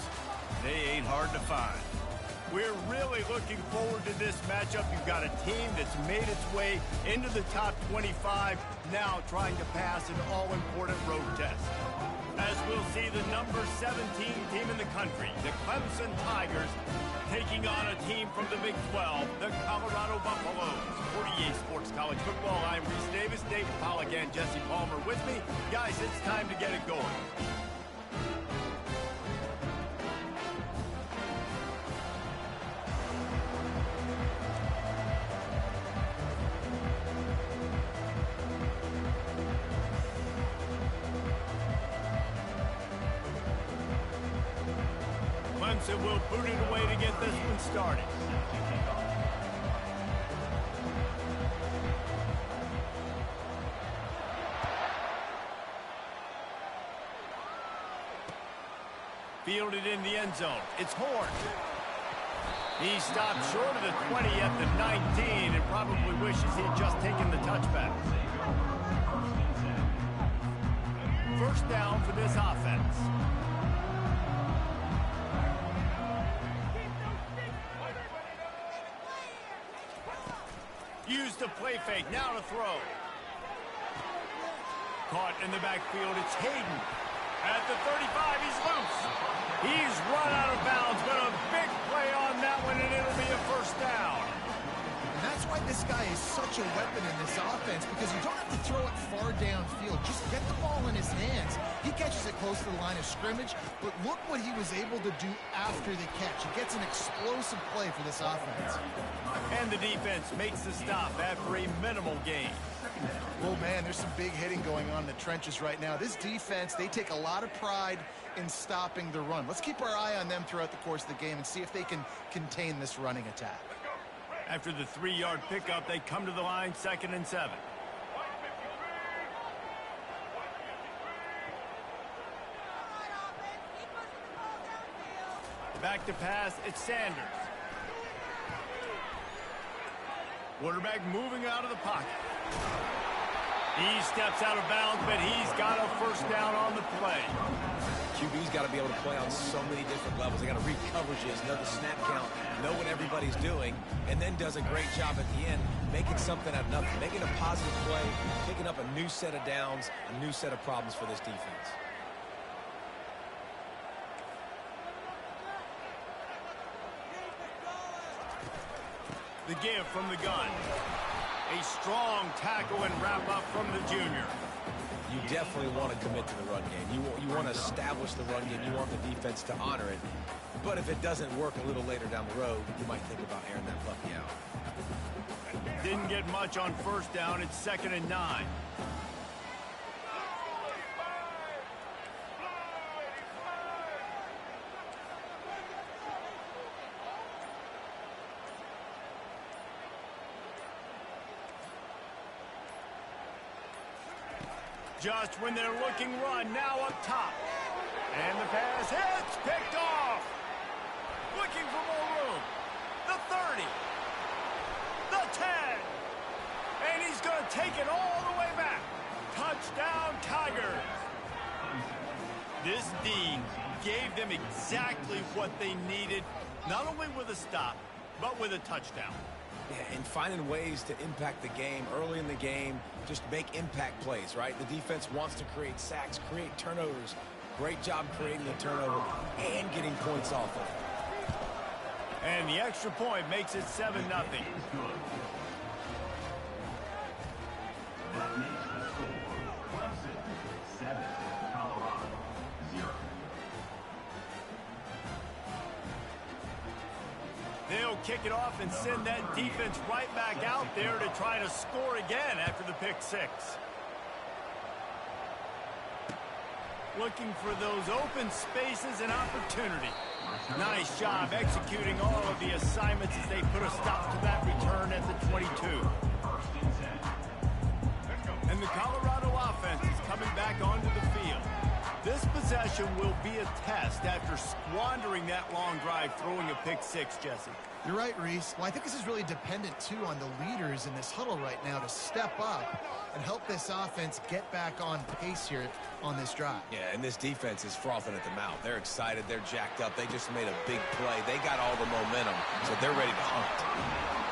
they ain't hard to find. We're really looking forward to this matchup. You've got a team that's made its way into the top 25, now trying to pass an all-important road test. As we'll see the number 17 team in the country, the Clemson Tigers, taking on a team from the Big 12, the Colorado Buffaloes. 48 Sports College Football, I'm Reese Davis, Dave Pollack and Jesse Palmer with me. Guys, it's time to get it going. Clemson will boot it away to get this one started. Fielded in the end zone. It's Horn. He stopped short of the 20 at the 19 and probably wishes he'd just taken the touchback. First down for this offense. Used the play fake, now to throw. Caught in the backfield, it's Hayden. At the 35, he's loose. He's run out of bounds, but a big play on that one, and it'll be a first down. And that's why this guy is such a weapon in this offense, because you don't have to throw it far downfield. Just get the ball in his hands. He catches it close to the line of scrimmage, but look what he was able to do after the catch. He gets an explosive play for this offense. And the defense makes the stop after a minimal gain. Well, man, there's some big hitting going on in the trenches right now. This defense, they take a lot of pride in stopping the run. Let's keep our eye on them throughout the course of the game and see if they can contain this running attack. After the 3-yard pickup, they come to the line, 2nd and 7. Back to pass, it's Sanders. Quarterback moving out of the pocket. He steps out of bounds, but he's got a first down on the play. QB's got to be able to play on so many different levels. They got to read coverages, know the snap count, know what everybody's doing, and then does a great job at the end making something out of nothing, making a positive play, picking up a new set of downs, a new set of problems for this defense. The give from the gun. A strong tackle and wrap up from the junior. You definitely want to commit to the run game. You want to establish the run game. You want the defense to honor it. But if it doesn't work a little later down the road, you might think about airing that puppy out. Didn't get much on first down. It's 2nd and 9. Just when they're looking run, now up top. And the pass hits, picked off. Looking for more room. The 30. The 10. And he's going to take it all the way back. Touchdown, Tigers. This D gave them exactly what they needed, not only with a stop, but with a touchdown. Yeah, and finding ways to impact the game early in the game, just make impact plays, right? The defense wants to create sacks, create turnovers. Great job creating the turnover and getting points off of it. And the extra point makes it 7-0. That makes the score Clemson 7, Colorado 0. They'll kick it off and send that defense right back out there to try to score again after the pick 6. Looking for those open spaces and opportunity. Nice job executing all of the assignments as they put a stop to that return at the 22. And the Colorado offense is coming back onto the field. This possession will be a test after squandering that long drive throwing a pick six, Jesse. You're right, Reese. Well, I think this is really dependent, too, on the leaders in this huddle right now to step up and help this offense get back on pace here on this drive. Yeah, and this defense is frothing at the mouth. They're excited. They're jacked up. They just made a big play. They got all the momentum, so they're ready to hunt.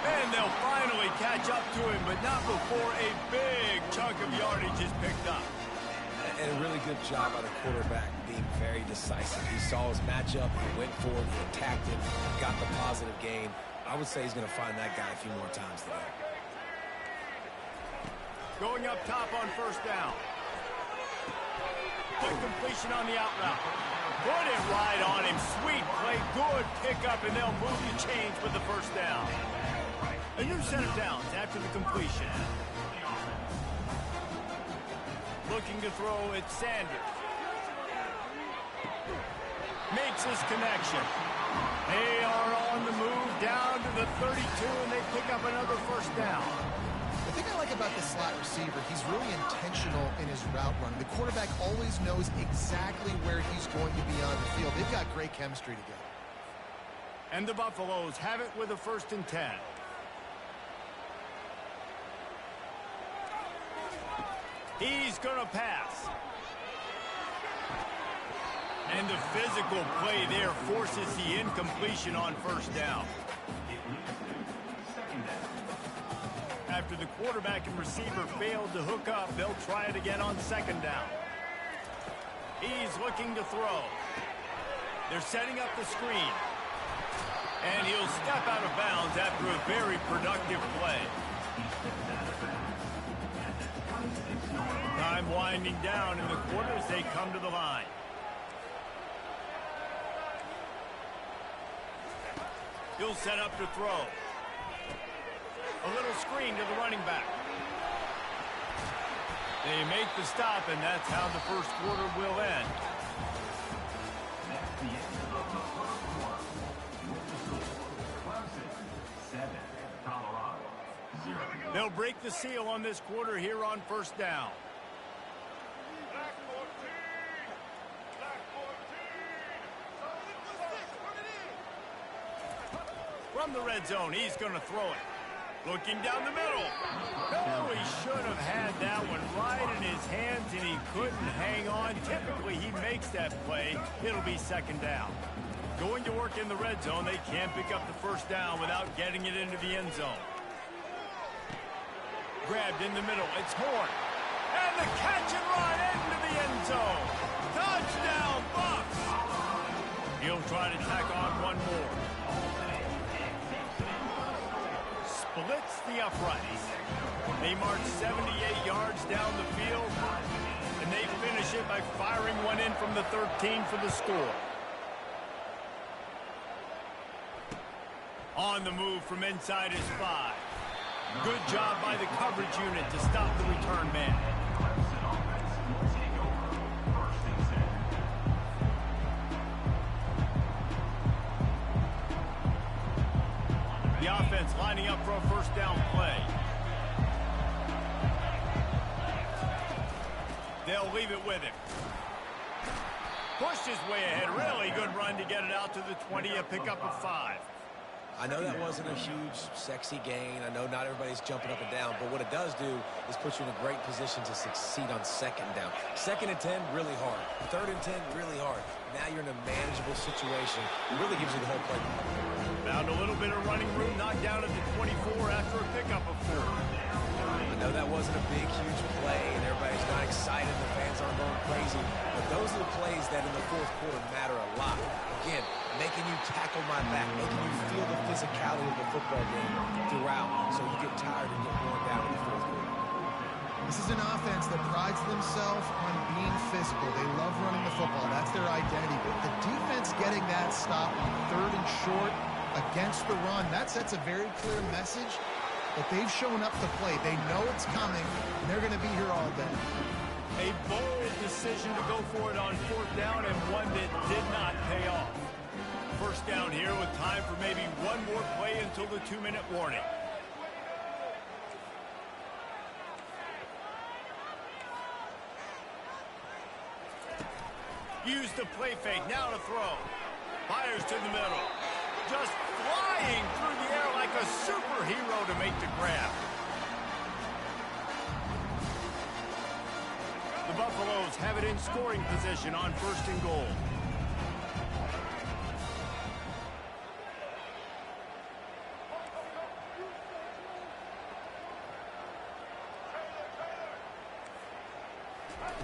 And they'll finally catch up to him, but not before a big chunk of yardage is picked up. And a really good job by the quarterback being very decisive. He saw his matchup, he went for it, he attacked it, got the positive gain. I would say he's going to find that guy a few more times today. Going up top on first down. Quick completion on the out route. Put it right on him. Sweet play, good pickup, and they'll move the chains with the first down. A new set of downs after the completion. Looking to throw it, Sanders. Makes his connection. They are on the move down to the 32, and they pick up another first down. The thing I like about the slot receiver, he's really intentional in his route run. The quarterback always knows exactly where he's going to be on the field. They've got great chemistry together. And the Buffaloes have it with a 1st and 10. He's going to pass. And the physical play there forces the incompletion on first down. After the quarterback and receiver failed to hook up, they'll try it again on 2nd down. He's looking to throw. They're setting up the screen. And he'll step out of bounds after a very productive play. Time winding down in the quarter as they come to the line. He'll set up to throw. A little screen to the running back. They make the stop, and that's how the first quarter will end. That's the end of the first quarter. Clemson 7, Colorado 0. They'll break the seal on this quarter here on first down. From the red zone, he's going to throw it. Looking down the middle. Oh, he should have had that one right in his hands, and he couldn't hang on. Typically, he makes that play. It'll be 2nd down. Going to work in the red zone, they can't pick up the first down without getting it into the end zone. Grabbed in the middle. It's Horn. And the catch and run into the end zone. Touchdown, Bucs! He'll try to tack on one more. Splits the uprights. They march 78 yards down the field, and they finish it by firing one in from the 13 for the score. On the move from inside his 5. Good job by the coverage unit to stop the return man. Clemson offense will take over 1st and 10. The offense lining up for a first down play. They'll leave it with him. Pushed his way ahead. Really good run to get it out to the 20, a pickup of 5. I know that wasn't a huge, sexy gain. I know not everybody's jumping up and down, but what it does do is put you in a great position to succeed on 2nd down. 2nd and 10, really hard. 3rd and 10, really hard. Now you're in a manageable situation. It really gives you the whole play. Found a little bit of running room, knocked down at the 24 after a pickup of 4. I know that wasn't a big, huge play, and everybody's not excited. The fans aren't going crazy. But those are the plays that in the 4th quarter matter a lot. Again, making you tackle my back, making you feel the physicality of the football game throughout, so you get tired and get worn down in the 4th quarter. This is an offense that prides themselves on being physical. They love running the football. That's their identity. But the defense getting that stop on 3rd and short against the run, that sets a very clear message that they've shown up to play. They know it's coming, and they're going to be here all day. A bold decision to go for it on 4th down, and one that did not pay off. First down here with time for maybe one more play until the 2-minute warning. Use the play fake, now to throw. Fires to the middle. Just flying through the air like a superhero to make the grab. The Buffaloes have it in scoring position on 1st and goal.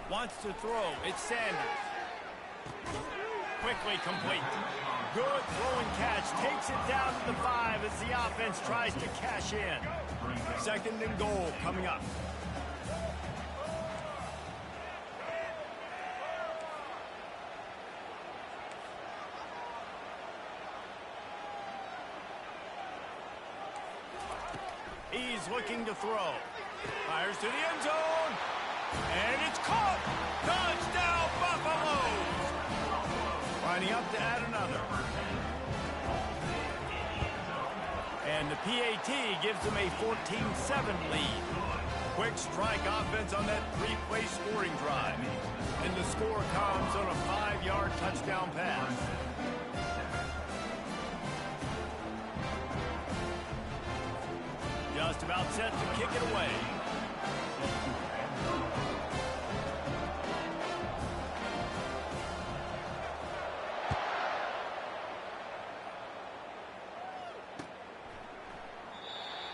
Wants to throw. It's Sanders. Quickly complete. Good throw and catch. Takes it down to the 5 as the offense tries to cash in. 2nd and goal coming up. He's looking to throw. Fires to the end zone. And it's caught! Touchdown, Buffaloes! Lining up to add another. And the PAT gives them a 14-7 lead. Quick strike offense on that 3-play scoring drive. And the score comes on a 5-yard touchdown pass. Just about set to kick it away.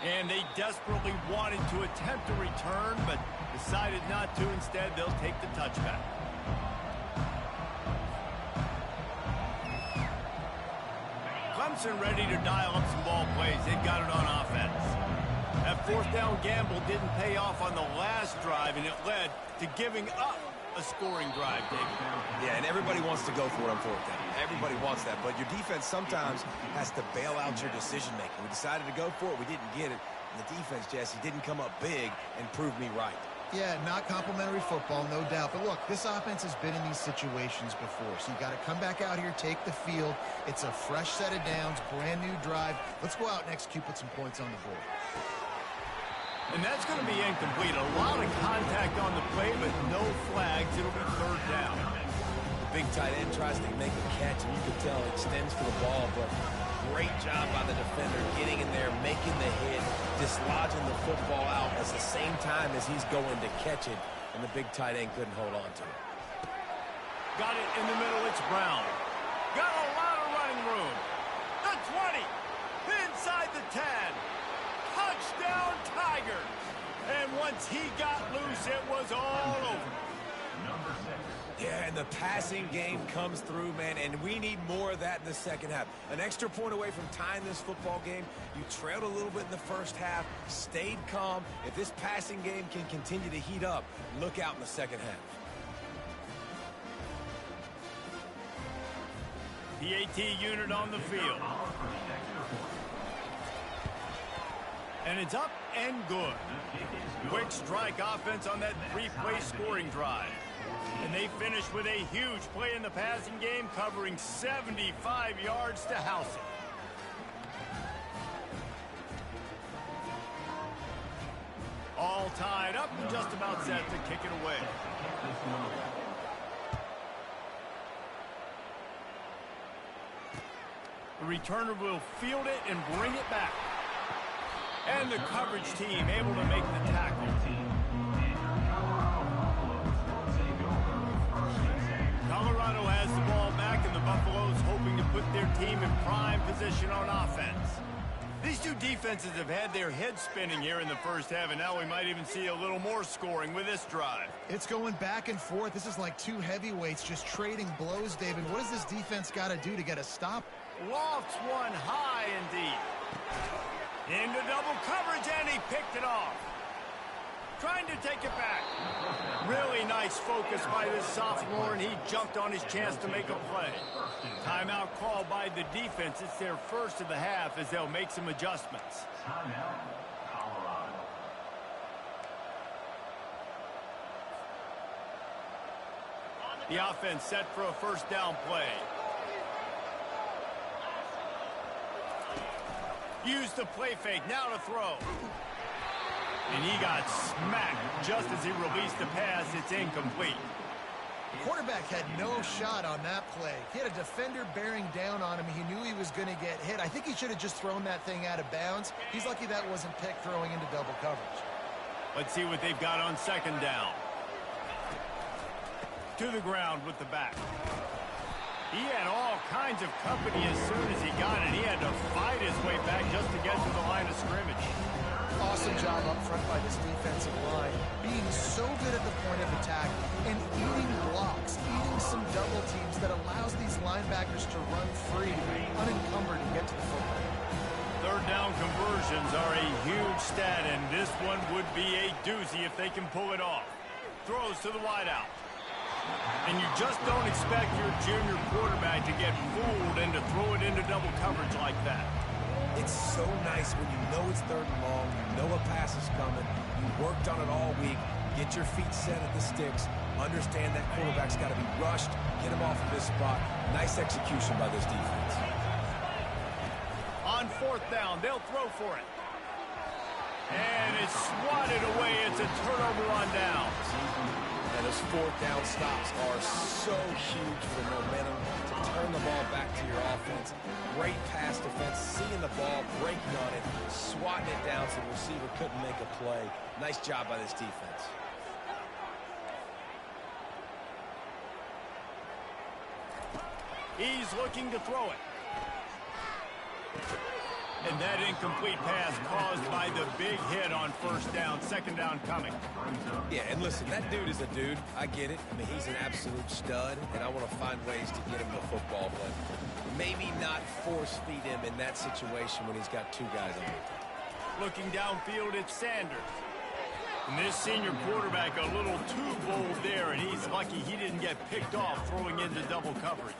And they desperately wanted to attempt a return, but decided not to. Instead, they'll take the touchback. Clemson ready to dial up some ball plays. They've got it on offense. That 4th down gamble didn't pay off on the last drive, and it led to giving up a scoring drive, David. Yeah, and everybody wants to go for it on 4th down. Everybody wants that, but your defense sometimes has to bail out your decision-making. We decided to go for it. We didn't get it. And the defense, Jesse, didn't come up big and prove me right. Yeah, not complimentary football, no doubt. But look, this offense has been in these situations before, so you got to come back out here, take the field. It's a fresh set of downs, brand new drive. Let's go out and execute, put some points on the board. And that's going to be incomplete. A lot of contact on the play, but no flags. It'll be 3rd down. The big tight end tries to make a catch, and you can tell it extends for the ball, but great job by the defender getting in there, making the hit, dislodging the football out at the same time as he's going to catch it, and the big tight end couldn't hold on to it. Got it in the middle. It's Brown. Got a lot of running room. The 20. Inside the 10. Touchdown, Tigers. And once he got loose, it was all over. Yeah, and the passing game comes through, man, and we need more of that in the second half. An extra point away from tying this football game. You trailed a little bit in the first half, stayed calm. If this passing game can continue to heat up, look out in the second half. PAT unit on the field. And it's up and good. Quick strike offense on that 3-play scoring drive. And they finish with a huge play in the passing game, covering 75 yards to house it. All tied up and just about set to kick it away. The returner will field it and bring it back. And the coverage team able to make the tackle. Colorado has the ball back, and the Buffaloes hoping to put their team in prime position on offense. These two defenses have had their heads spinning here in the first half, and now we might even see a little more scoring with this drive. It's going back and forth. This is like two heavyweights just trading blows, David. What does this defense got to do to get a stop? Lofts one high and deep. Into double coverage, and he picked it off. Trying to take it back. Really nice focus by this sophomore, and he jumped on his chance to make a play. Timeout called by the defense. It's their first of the half as they'll make some adjustments. Timeout, Colorado. The offense set for a first down play. Use the play fake, now to throw. And he got smacked just as he released the pass. It's incomplete. Quarterback had no shot on that play. He had a defender bearing down on him. He knew he was going to get hit. I think he should have just thrown that thing out of bounds. He's lucky that wasn't picked throwing into double coverage. Let's see what they've got on second down. To the ground with the back. He had all kinds of company as soon as he got it. He had to fight his way back just to get to the line of scrimmage. Awesome job up front by this defensive line, being so good at the point of attack and eating blocks, eating some double teams that allows these linebackers to run free, unencumbered, and get to the football. Third down conversions are a huge stat, and this one would be a doozy if they can pull it off. Throws to the wideout. And you just don't expect your junior quarterback to get fooled and to throw it into double coverage like that. It's so nice when you know it's third and long, you know a pass is coming, you worked on it all week, get your feet set at the sticks, understand that quarterback's got to be rushed, get him off of this spot. Nice execution by this defense. On fourth down, they'll throw for it. And it's swatted away. It's a turnover on downs. And those fourth down stops are so huge for momentum to turn the ball back to your offense. Great pass defense, seeing the ball, breaking on it, swatting it down so the receiver couldn't make a play. Nice job by this defense. He's looking to throw it. And that incomplete pass caused by the big hit on first down. Second down coming. Yeah, and listen, that dude is a dude. I get it. I mean, he's an absolute stud, and I want to find ways to get him the football, but maybe not force feed him in that situation when he's got two guys on him. Looking downfield, it's Sanders. And this senior quarterback a little too bold there, and he's lucky he didn't get picked off throwing into double coverage.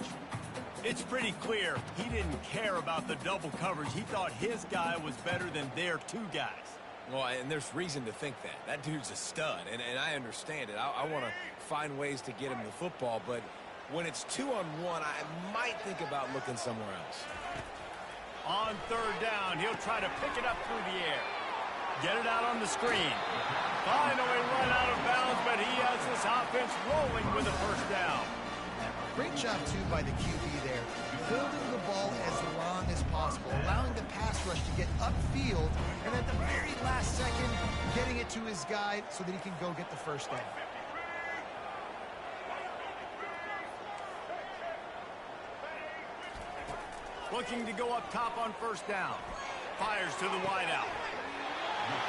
It's pretty clear he didn't care about the double coverage. He thought his guy was better than their two guys. Well, and there's reason to think that. That dude's a stud, and I understand it. I want to find ways to get him the football, but when it's 2-on-1, I might think about looking somewhere else. On third down, he'll try to pick it up through the air. Get it out on the screen. Finally run out of bounds, but he has this offense rolling with a first down. Great job, too, by the QB there, holding the ball as long as possible, allowing the pass rush to get upfield, and at the very last second, getting it to his guy so that he can go get the first down. Looking to go up top on first down. Fires to the wideout.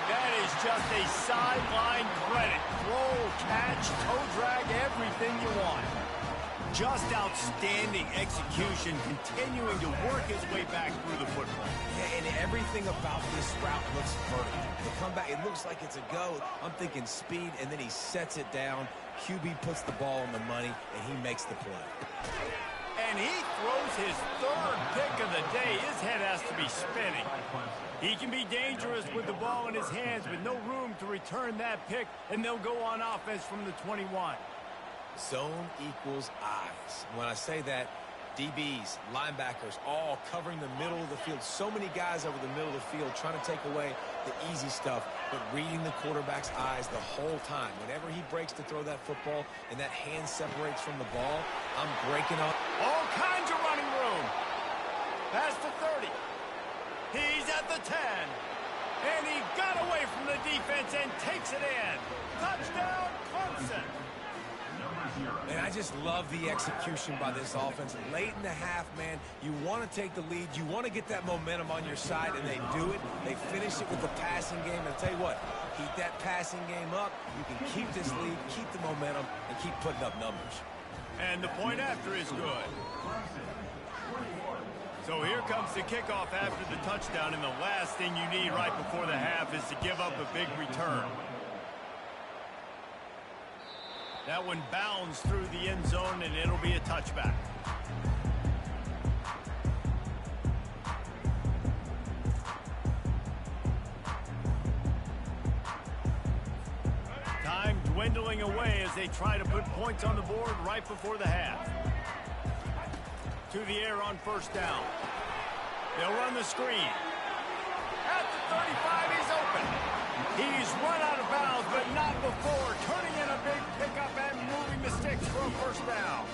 That is just a sideline credit. Roll, catch, toe drag, everything you want. Just outstanding execution, continuing to work his way back through the football. Yeah, and everything about this route looks vertical. The comeback, it looks like it's a go. I'm thinking speed, and then he sets it down. QB puts the ball on the money, and he makes the play. And he throws his third pick of the day. His head has to be spinning. He can be dangerous with the ball in his hands with no room to return that pick, and they'll go on offense from the 21. Zone equals eyes. When I say that, DBs, linebackers, all covering the middle of the field. So many guys over the middle of the field trying to take away the easy stuff, but reading the quarterback's eyes the whole time. Whenever he breaks to throw that football and that hand separates from the ball, I'm breaking up. All kinds of running room. Past the 30. He's at the 10. And he got away from the defense and takes it in. Touchdown, Clemson. And I just love the execution by this offense. Late in the half, man, you want to take the lead. You want to get that momentum on your side, and they do it. They finish it with the passing game. And I'll tell you what, keep that passing game up. You can keep this lead, keep the momentum, and keep putting up numbers. And the point after is good. So here comes the kickoff after the touchdown, and the last thing you need right before the half is to give up a big return. That one bounds through the end zone, and it'll be a touchback. Time dwindling away as they try to put points on the board right before the half. To the air on first down. They'll run the screen. At the 35, he's open. He's run out of bounds, but not before turning in a big pickup and moving the sticks for a first down.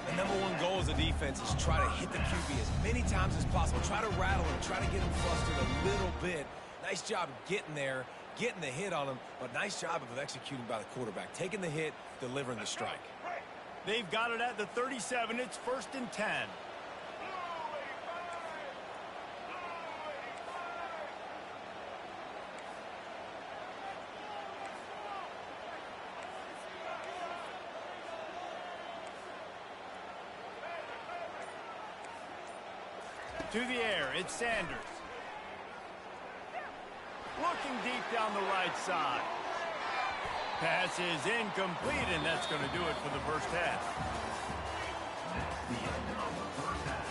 The number one goal as a defense is try to hit the QB as many times as possible. Try to rattle him, try to get him flustered a little bit. Nice job getting there, getting the hit on him, but nice job of executing by the quarterback. Taking the hit, delivering the strike. They've got it at the 37. It's 1st and 10. To the air, it's Sanders. Looking deep down the right side. Pass is incomplete, and that's going to do it for the first half. The end of the first half.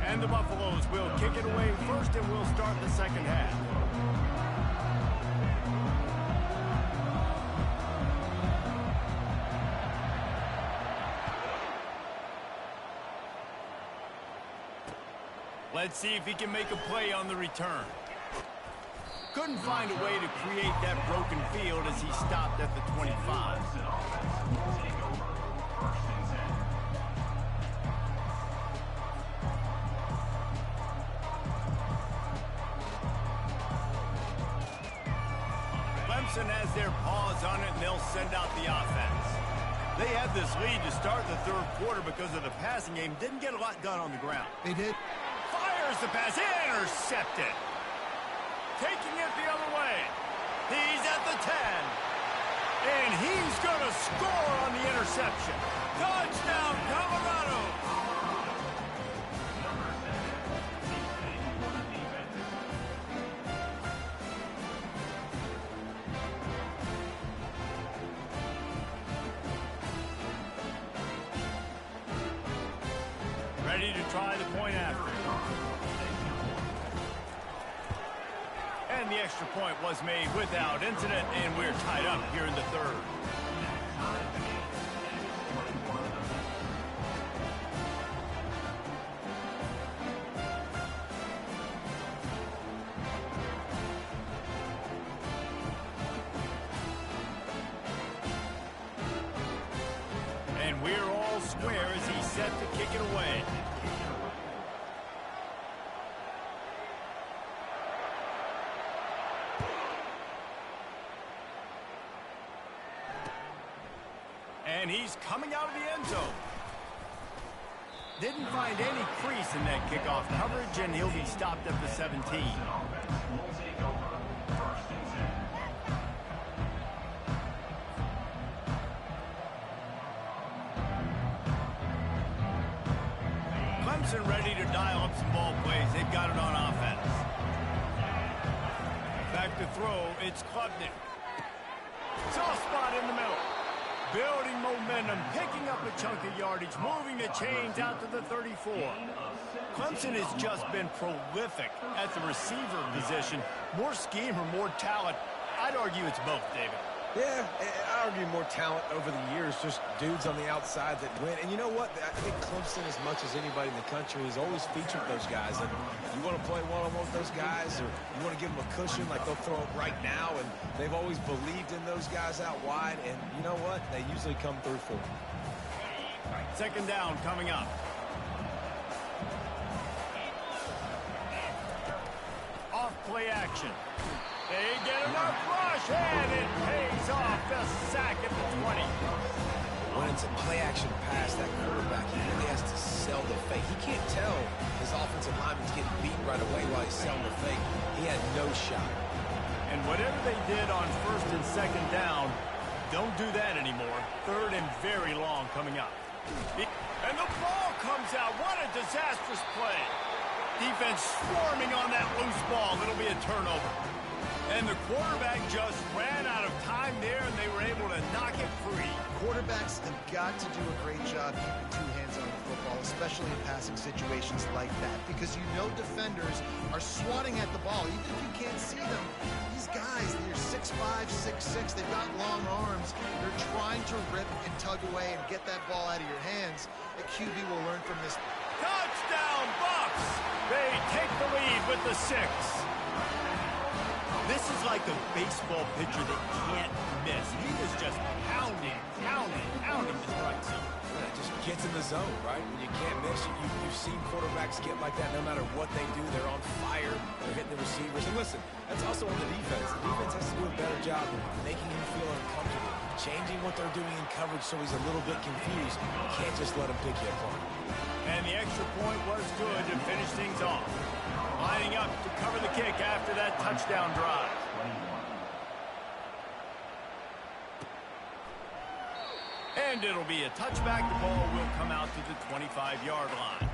And the Buffaloes will kick it away first, and we'll start the second half. Let's see if he can make a play on the return. Couldn't find a way to create that broken field as he stopped at the 25. Clemson has their paws on it, and they'll send out the offense. They had this lead to start the third quarter because of the passing game. Didn't get a lot done on the ground. They did. Fires the pass, intercepted. Taking it the other way. He's at the 10. And he's going to score on the interception. Touchdown, Colorado. Ready to try the point after. And the extra point was made without incident, and we're tied up here in the third. And we're all square as he's set to kick it away. And he's coming out of the end zone. Didn't find any crease in that kickoff coverage, and he'll be stopped at the 17. Clemson ready to dial up some ball plays. They've got it on offense. Back to throw, it's Klubnik. Soft spot in the middle. Building momentum, picking up a chunk of yardage, moving the chains out to the 34. Clemson has just been prolific at the receiver position. More scheme or more talent? I'd argue it's both, David. Yeah, I argue more talent over the years, just dudes on the outside that win. And you know what? I think Clemson, as much as anybody in the country, has always featured those guys. And you want to play one-on-one with those guys, or you want to give them a cushion like they'll throw it right now. And they've always believed in those guys out wide. And you know what? They usually come through for them. Second down coming up. Off play action. They get enough rush, and it pays off. The sack at the 20. When it's a play-action pass, that quarterback, he really has to sell the fake. He can't tell his offensive lineman's getting beat right away while he's selling the fake. He had no shot. And whatever they did on first and second down, don't do that anymore. Third and very long coming up. And the ball comes out. What a disastrous play. Defense swarming on that loose ball. It'll be a turnover. And the quarterback just ran out of time. time there, and they were able to knock it free. Quarterbacks have got to do a great job keeping two hands on the football, especially in passing situations like that, because you know defenders are swatting at the ball. Even if you can't see them, these guys, they're 6'5", 6'6", they've got long arms. They're trying to rip and tug away and get that ball out of your hands. The QB will learn from this. Touchdown, Bucks! They take the lead with the 6. This is like a baseball pitcher that can't miss. He is just pounding the strike zone. It just gets in the zone, right? When you can't miss, you've seen quarterbacks get like that no matter what they do. They're on fire. They're hitting the receivers. And listen, that's also on the defense. The defense has to do a better job of making him feel uncomfortable, changing what they're doing in coverage so he's a little bit confused. You can't just let him pick you apart. And the extra point was good to finish things off. Lining up to cover the kick after that touchdown drive. And it'll be a touchback. The ball will come out to the 25-yard line.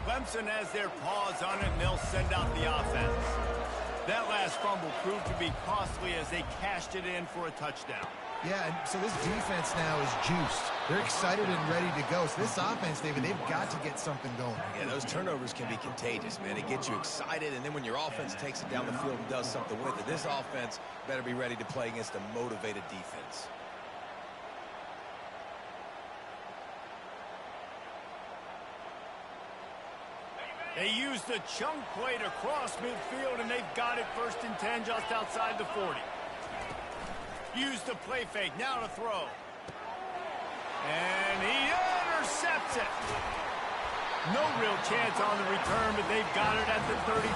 Clemson has their paws on it, and they'll send out the offense. That last fumble proved to be costly as they cashed it in for a touchdown. Yeah, and so this defense now is juiced. They're excited and ready to go. So this offense, David, they've got to get something going. Yeah, those turnovers can be contagious, man. It gets you excited, and then when your offense takes it down the field and does something with it, this offense better be ready to play against a motivated defense. They use the chunk play to cross midfield, and they've got it 1st and 10 just outside the 40. Use the play fake, now to throw. And he intercepts it. No real chance on the return, but they've got it at the 34.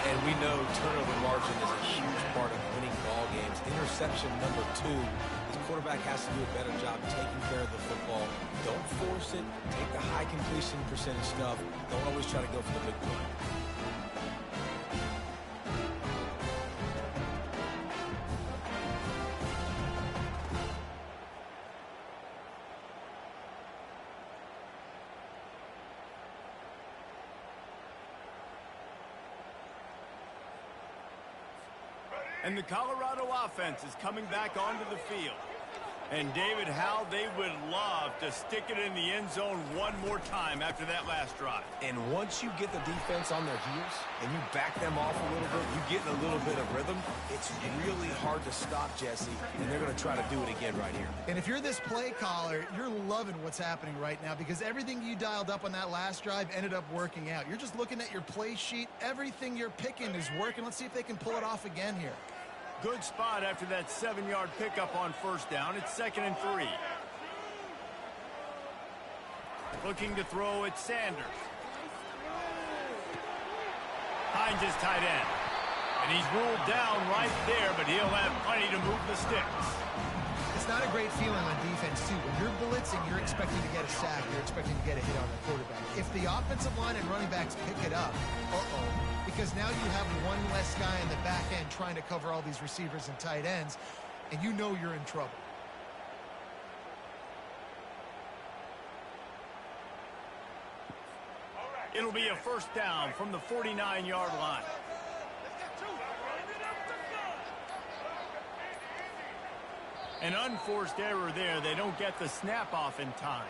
And we know turnover margin is a huge part of winning ball games. Interception number 2. This quarterback has to do a better job taking care of the football. Don't force it. Take the high completion percentage stuff. Don't always try to go for the big play. And the Colorado offense is coming back onto the field. And David, how they would love to stick it in the end zone one more time after that last drive. And once you get the defense on their heels and you back them off a little bit, you get in a little bit of rhythm, it's really hard to stop, Jesse, and they're going to try to do it again right here. And if you're this play caller, you're loving what's happening right now because everything you dialed up on that last drive ended up working out. You're just looking at your play sheet. Everything you're picking is working. Let's see if they can pull it off again here. Good spot after that 7-yard pickup on 1st down. It's 2nd and 3. Looking to throw at Sanders. Hines is tight end. And he's ruled down right there, but he'll have plenty to move the sticks. It's not a great feeling on defense, too. When you're blitzing, you're expecting to get a sack. You're expecting to get a hit on the quarterback. If the offensive line and running backs pick it up, because now you have one less guy in the back end trying to cover all these receivers and tight ends, and you know you're in trouble. It'll be a 1st down from the 49-yard line. An unforced error there. They don't get the snap off in time.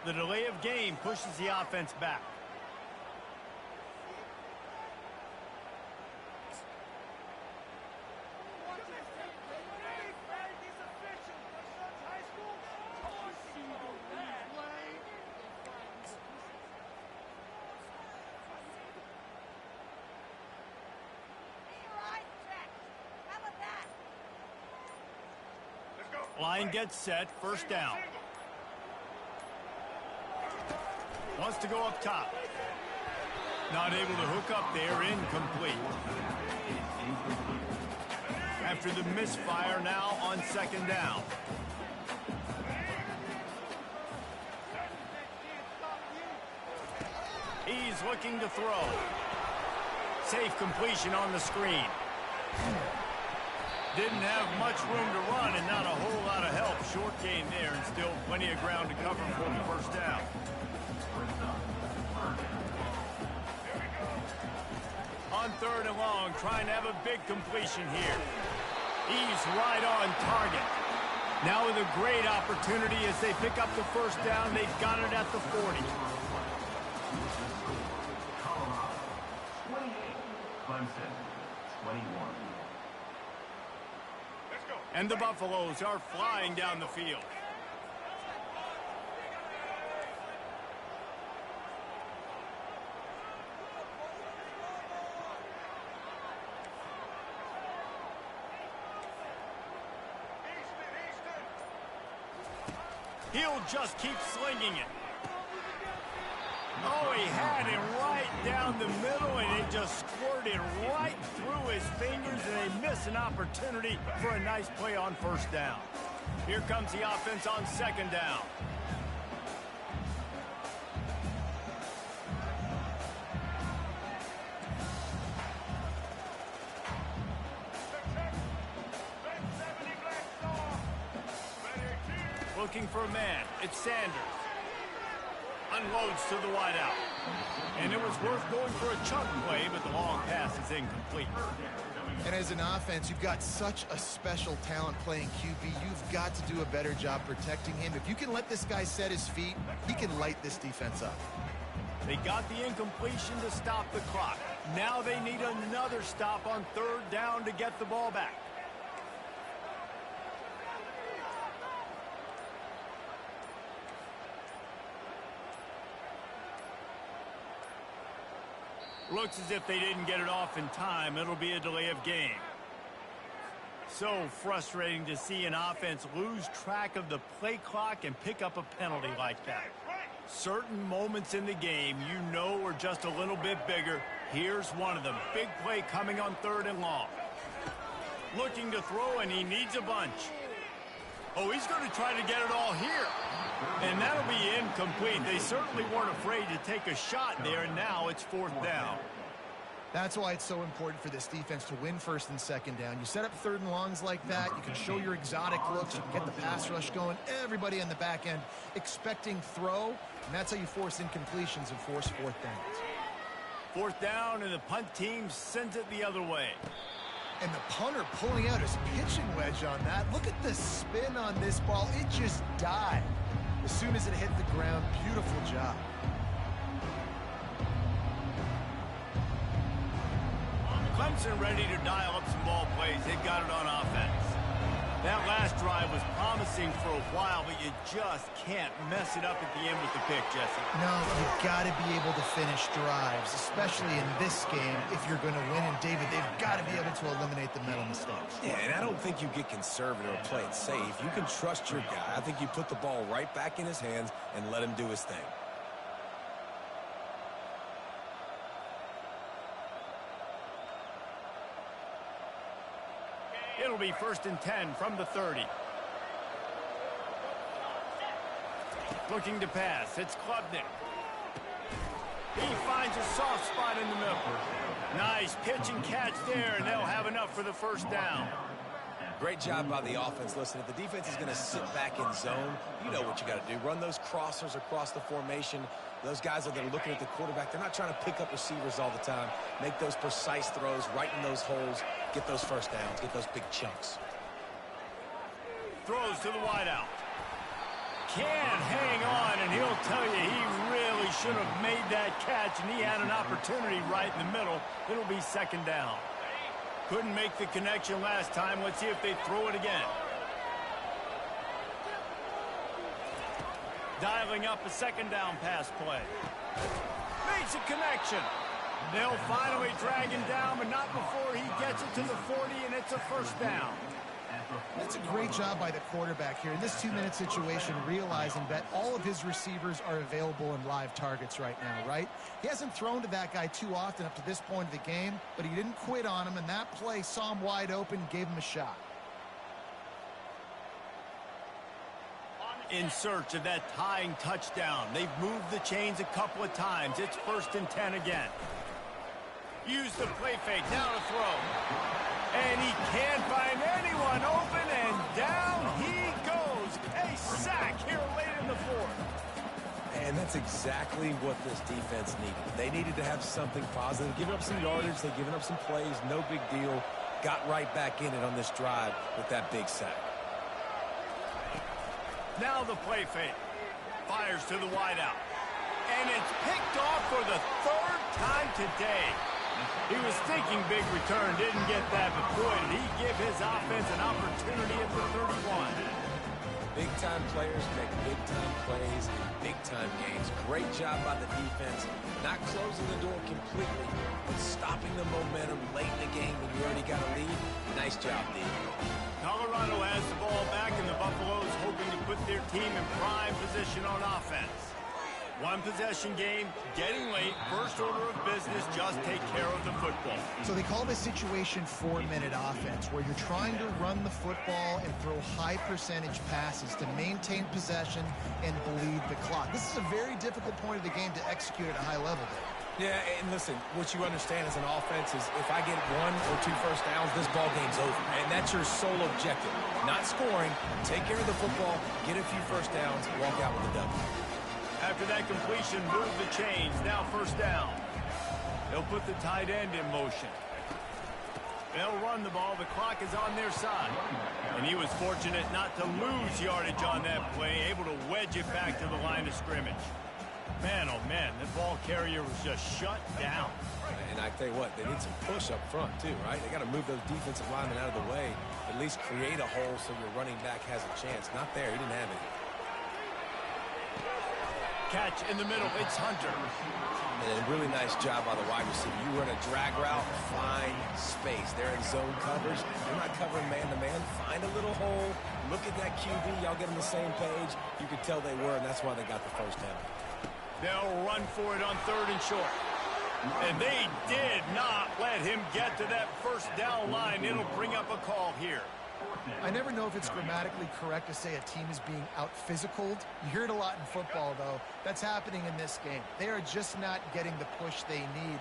The delay of game pushes the offense back. Line gets set, 1st down. Wants to go up top. Not able to hook up there, incomplete. After the misfire, now on 2nd down. He's looking to throw. safe completion on the screen. Didn't have much room to run and not a whole lot of help. Short gain there and still plenty of ground to cover for the first down. On 3rd and long, trying to have a big completion here. He's right on target. Now with a great opportunity as they pick up the first down. They've got it at the 40. 28, Clemson, 21. And the Buffaloes are flying down the field. He'll just keep slinging it. Oh, he had it right down the middle, and it just squirted right through his fingers, and they miss an opportunity for a nice play on first down. Here comes the offense on 2nd down. Looking for a man. It's Sanders. Unloads to the wideout. And it was worth going for a chunk play, but the long pass is incomplete. And as an offense, you've got such a special talent playing QB. You've got to do a better job protecting him. If you can let this guy set his feet, he can light this defense up. They got the incompletion to stop the clock. Now they need another stop on 3rd down to get the ball back. Looks as if they didn't get it off in time. It'll be a delay of game. So frustrating to see an offense lose track of the play clock and pick up a penalty like that. Certain moments in the game you know are just a little bit bigger. Here's one of them. Big play coming on 3rd and long. Looking to throw, and he needs a bunch. Oh, he's going to try to get it all here. And that'll be incomplete. They certainly weren't afraid to take a shot there, and now it's 4th down. That's why it's so important for this defense to win 1st and 2nd down. You set up 3rd and longs like that. You can show your exotic looks. You can get the pass rush going. Everybody on the back end expecting throw, and that's how you force incompletions and force 4th downs. 4th down, and the punt team sends it the other way. And the punter pulling out his pitching wedge on that. Look at the spin on this ball. It just died as soon as it hit the ground. Beautiful job. Clemson ready to dial up some ball plays. They've got it on offense. That last drive was promising for a while, but you just can't mess it up at the end with the pick, Jesse. No, you've got to be able to finish drives, especially in this game if you're going to win. And, David, they've got to be able to eliminate the mental mistakes. Yeah, and I don't think you get conservative or play it safe. You can trust your guy. I think you put the ball right back in his hands and let him do his thing. It'll be 1st and 10 from the 30. Looking to pass. It's Klubnik. He finds a soft spot in the middle. Nice pitch and catch there, and they'll have enough for the first down. Great job by the offense. Listen, if the defense is going to sit back in zone, you know what you got to do. Run those crossers across the formation. Those guys that are looking at the quarterback, they're not trying to pick up receivers all the time. Make those precise throws right in those holes. Get those first downs. Get those big chunks. Throws to the wideout. Can't hang on, and he'll tell you he really should have made that catch, and he had an opportunity right in the middle. It'll be 2nd down. Couldn't make the connection last time. Let's see if they throw it again. Dialing up a 2nd down pass play. Makes a connection. They'll finally drag him down, but not before he gets it to the 40, and it's a 1st down. That's a great job by the quarterback here in this 2-minute situation, realizing that all of his receivers are available and live targets right now, right? He hasn't thrown to that guy too often up to this point of the game, but he didn't quit on him, and that play saw him wide open, gave him a shot. In search of that tying touchdown. They've moved the chains a couple of times. It's 1st and 10 again. Use the play fake, now to throw. And he can't find anyone open, and down he goes. A sack here late in the fourth. And that's exactly what this defense needed. They needed to have something positive. Giving up some yardage, they've given up some plays, no big deal. Got right back in it on this drive with that big sack. Now the play fake. Fires to the wideout. And it's picked off for the third time today. He was thinking big return, didn't get that, but boy, did he give his offense an opportunity at the 31. Big-time players make big-time plays in big-time games. Great job by the defense. Not closing the door completely, but stopping the momentum late in the game when you already got a lead. Nice job, D. Colorado has the ball back, and the Buffaloes hoping to put their team in prime position on offense. One possession game, getting late, first order of business, just take care of the football. So they call this situation 4-minute offense, where you're trying to run the football and throw high percentage passes to maintain possession and bleed the clock. This is a very difficult point of the game to execute at a high level there. Yeah, and listen, what you understand as an offense is if I get 1 or 2 first downs, this ball game's over. And that's your sole objective. Not scoring, take care of the football, get a few first downs, walk out with a W. After that completion, move the chains. Now first down. They'll put the tight end in motion. They'll run the ball. The clock is on their side. And he was fortunate not to lose yardage on that play, able to wedge it back to the line of scrimmage. Man, oh man, the ball carrier was just shut down. And I tell you what, they need some push up front too, right? They got to move those defensive linemen out of the way, at least create a hole so your running back has a chance. Not there. He didn't have any. Catch in the middle. It's Hunter. And a really nice job by the wide receiver. You run a drag route, find space. They're in zone coverage. They're not covering man-to-man. Find a little hole. Look at that QB. Y'all get on the same page. You could tell they were, and that's why they got the first down. They'll run for it on 3rd and short. And they did not let him get to that first down line. It'll bring up a call here. I never know if it's grammatically correct to say a team is being out-physicaled. You hear it a lot in football, though. That's happening in this game. They are just not getting the push they need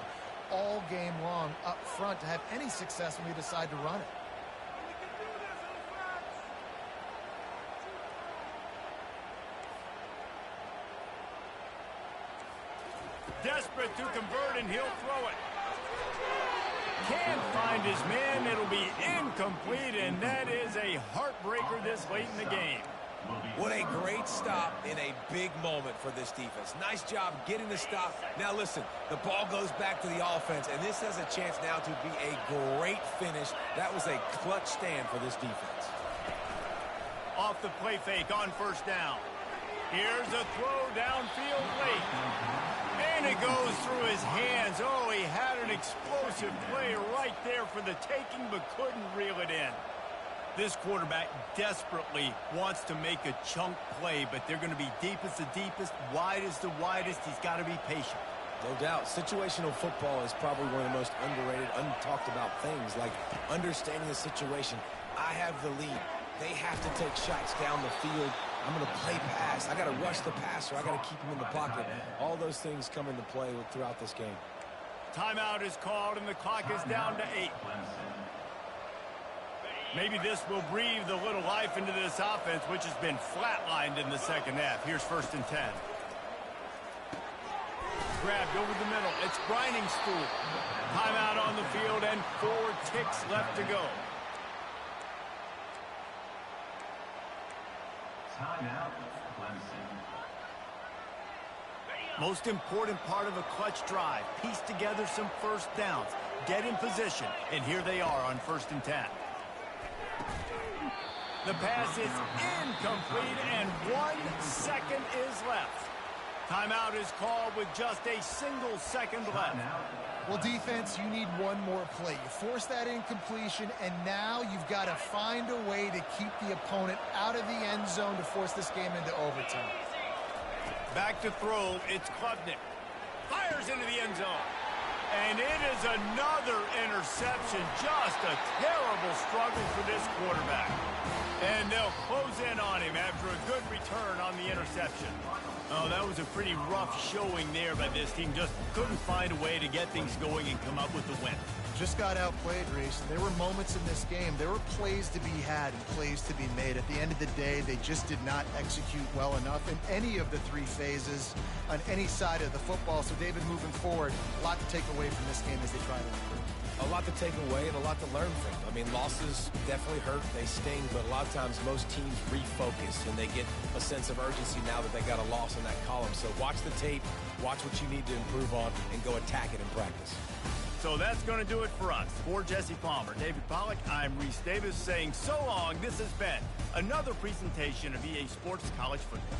all game long up front to have any success when they decide to run it. Desperate to convert, and he'll throw it. Can't find his man. It'll be incomplete, and that is a heartbreaker this late in the game. What a great stop in a big moment for this defense. Nice job getting the stop. Now listen, the ball goes back to the offense, and this has a chance now to be a great finish. That was a clutch stand for this defense. Off the play fake on first down. Here's a throw downfield late. And it goes through his hands. Oh, he had an explosive play right there for the taking, but couldn't reel it in. This quarterback desperately wants to make a chunk play, but they're going to be deepest the deepest, widest the widest. He's got to be patient. No doubt. Situational football is probably one of the most underrated, untalked about things, like understanding the situation. I have the lead. They have to take shots down the field. I'm going to play pass. I got to rush the passer. I got to keep him in the pocket. All those things come into play throughout this game. Timeout is called, and the clock is down to 8. Maybe this will breathe a little life into this offense, which has been flatlined in the second half. Here's 1st and 10. Grabbed over the middle. It's Grinding Spool. Timeout on the field, and 4 ticks left to go. Timeout, Clemson. Most important part of a clutch drive. Piece together some first downs. Get in position. And here they are on 1st and 10. The pass is incomplete, and 1 second is left. Timeout is called with just a single second left. Well, defense, you need one more play. You force that incompletion, and now you've got to find a way to keep the opponent out of the end zone to force this game into overtime. Back to throw, it's Klubnik. Fires into the end zone. And it is another interception. Just a terrible struggle for this quarterback. And they'll close in on him after a good return on the interception. Oh, that was a pretty rough showing there by this team. Just couldn't find a way to get things going and come up with the win. Just got outplayed, Reese. There were moments in this game. There were plays to be had and plays to be made. At the end of the day, they just did not execute well enough in any of the three phases on any side of the football. So, David, moving forward, a lot to take away from this game as they try to improve. A lot to take away and a lot to learn from. I mean, losses definitely hurt, they sting, but a lot of times most teams refocus and they get a sense of urgency now that they got a loss in that column. So watch the tape, watch what you need to improve on, and go attack it in practice. So that's going to do it for us. For Jesse Palmer, David Pollack, I'm Reese Davis saying so long. This has been another presentation of EA Sports College Football.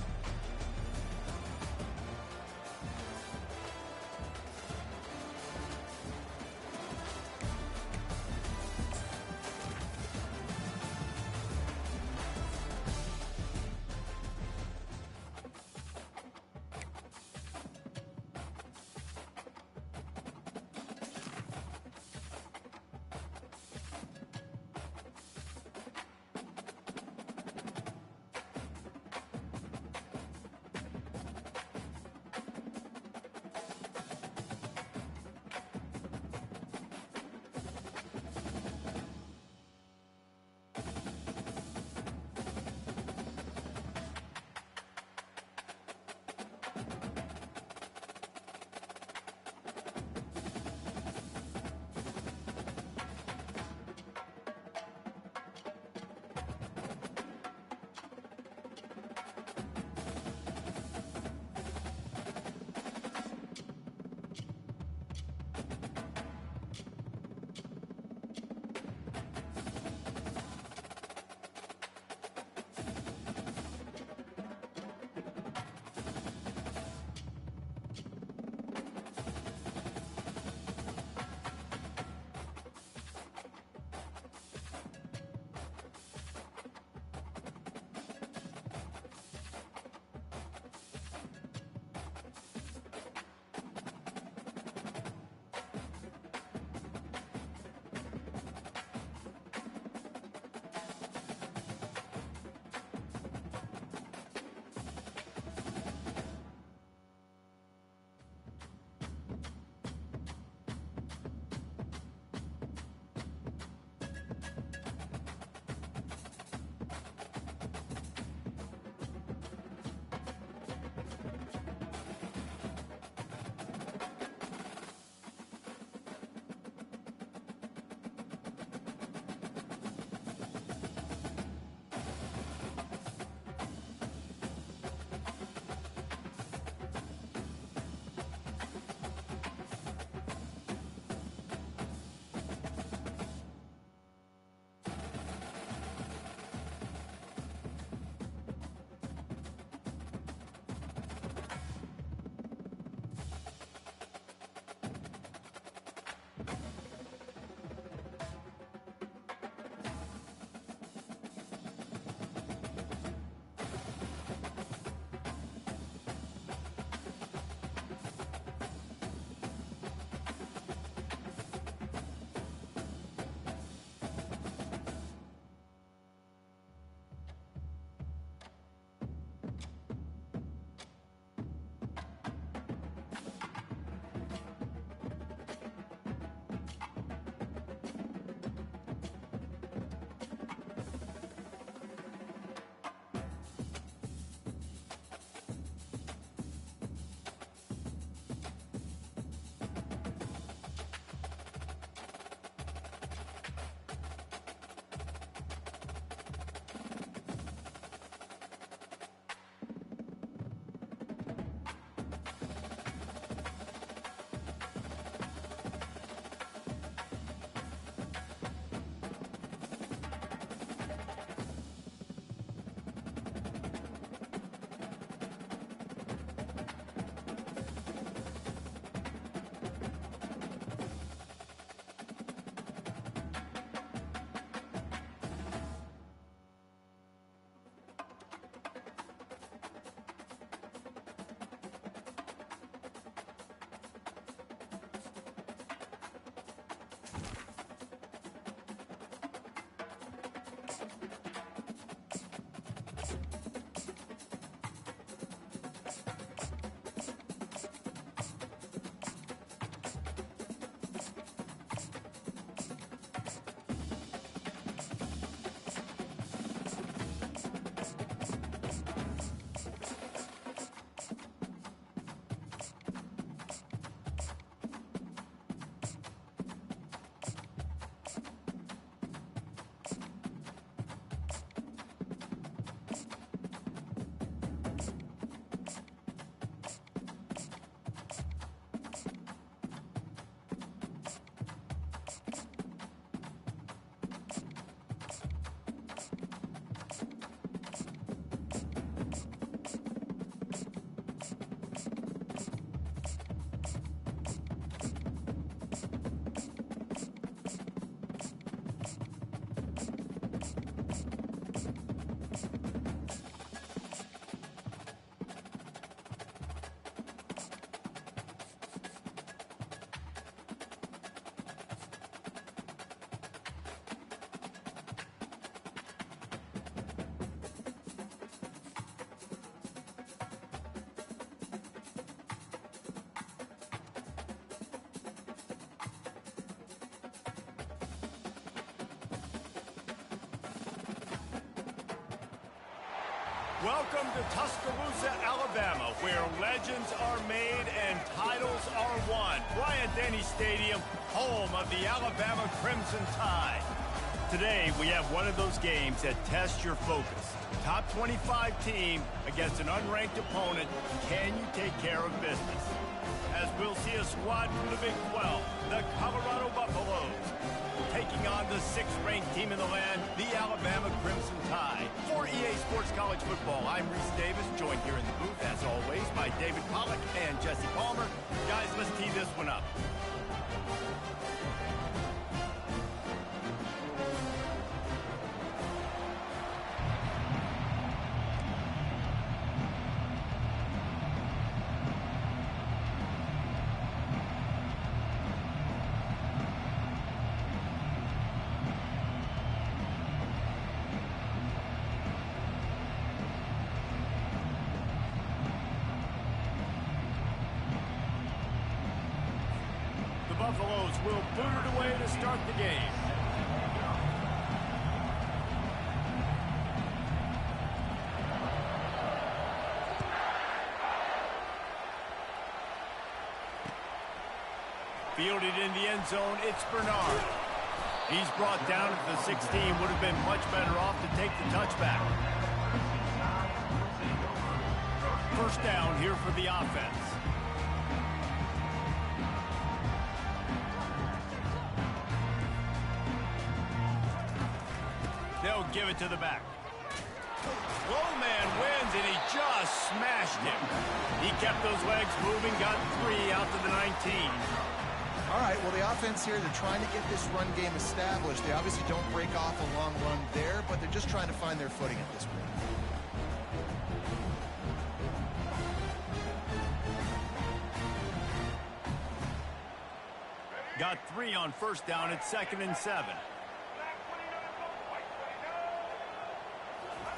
Welcome to Tuscaloosa, Alabama, where legends are made and titles are won. Bryant-Denny Stadium, home of the Alabama Crimson Tide. Today, we have one of those games that tests your focus. Top 25 team against an unranked opponent. Can you take care of business? As we'll see a squad from the Big 12, the Colorado Buffaloes, taking on the 6th-ranked team in the land, the Alabama Crimson Tide. For EA Sports College Football, I'm Reese Davis, joined here in the booth, as always, by David Pollack and Jesse Palmer. Guys, let's tee this one up. Buffaloes will boot it away to start the game. Fielded in the end zone, it's Bernard. He's brought down at the 16, would have been much better off to take the touchback. First down here for the offense. They'll give it to the back. Low man wins, and he just smashed him. He kept those legs moving, got 3 out to the 19. All right, well, the offense here, they're trying to get this run game established. They obviously don't break off a long run there, but they're just trying to find their footing at this point. Got 3 on first down at 2nd and 7.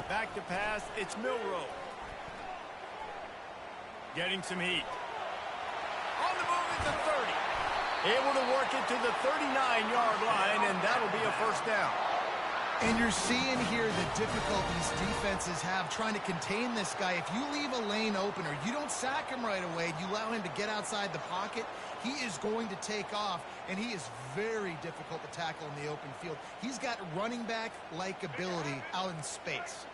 Back to pass, it's Milroe. Getting some heat. On the move at the 30. Able to work it to the 39-yard line, and that'll be a first down. And you're seeing here the difficulties defenses have trying to contain this guy. If you leave a lane open or you don't sack him right away, you allow him to get outside the pocket, he is going to take off, and he is very difficult to tackle in the open field. He's got running back-like ability out in space.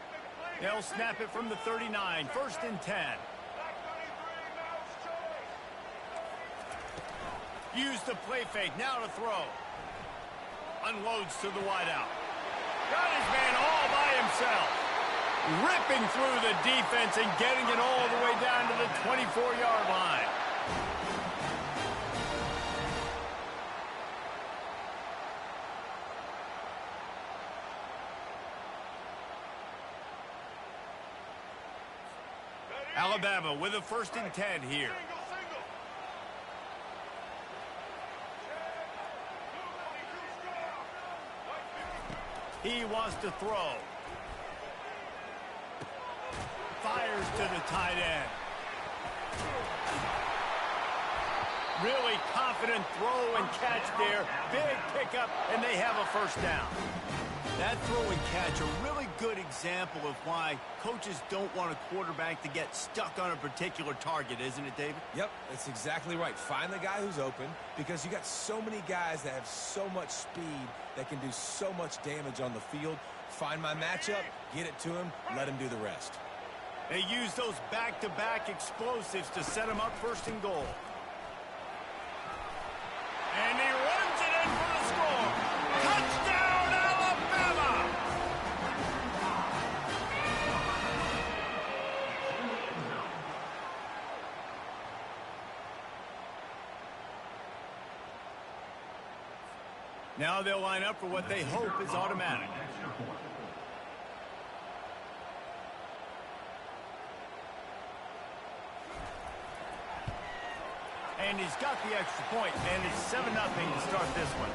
They'll snap it from the 39, 1st and 10. Use the play fake, now to throw. Unloads to the wideout. Got his man all by himself. Ripping through the defense and getting it all the way down to the 24-yard line. Alabama with a 1st and 10 here. He wants to throw. Fires to the tight end. Really confident throw and catch there. Big pickup, and they have a first down. That throw and catch, a really good example of why coaches don't want a quarterback to get stuck on a particular target, isn't it, David? Yep, that's exactly right. Find the guy who's open, because you got so many guys that have so much speed that can do so much damage on the field. Find my matchup, get it to him, let him do the rest. They use those back-to-back explosives to set him up 1st and goal. And he runs it in for the score. Touchdown, Alabama! Now they'll line up for what they hope is automatic. And he's got the extra point, and it's 7-0 to start this one.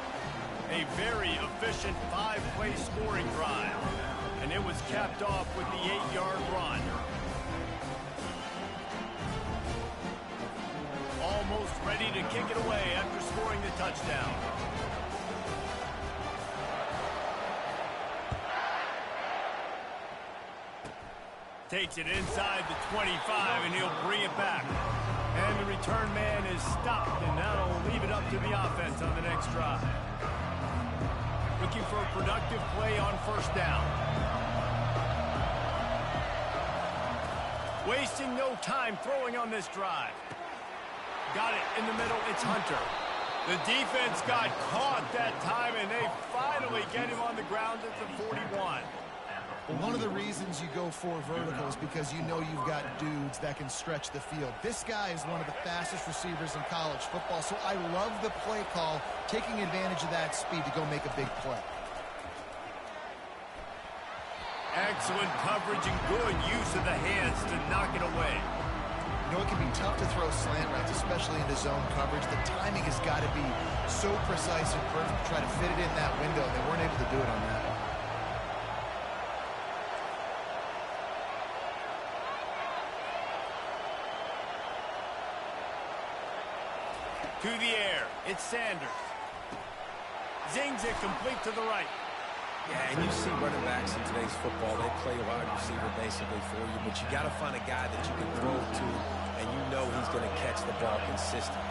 A very efficient 5-play scoring drive. And it was capped off with the 8-yard run. Almost ready to kick it away after scoring the touchdown. takes it inside the 25, and he'll bring it back. And the return man is stopped, and that'll leave it up to the offense on the next drive. Looking for a productive play on first down. Wasting no time throwing on this drive. Got it in the middle. It's Hunter. The defense got caught that time, and they finally get him on the ground at the 41. Well, one of the reasons you go for vertical is because you know you've got dudes that can stretch the field. This guy is one of the fastest receivers in college football, so I love the play call, taking advantage of that speed to go make a big play. Excellent coverage and good use of the hands to knock it away. You know, it can be tough to throw slant routes, especially into zone coverage. The timing has got to be so precise and perfect to try to fit it in that window. They weren't able to do it on that. To the air, it's Sanders. Zings it complete to the right. Yeah, and you see running backs in today's football, they play a wide receiver basically for you, but you got to find a guy that you can throw to, and you know he's going to catch the ball consistently.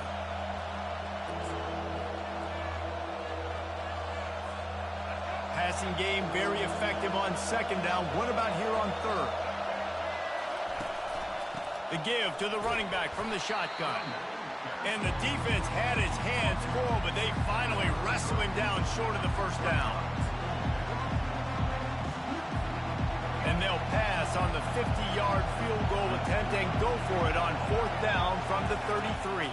Passing game very effective on second down. What about here on third? The give to the running back from the shotgun. And the defense had his hands full, but they finally wrestle him down short of the first down. And they'll pass on the 50-yard field goal attempt and go for it on fourth down from the 33.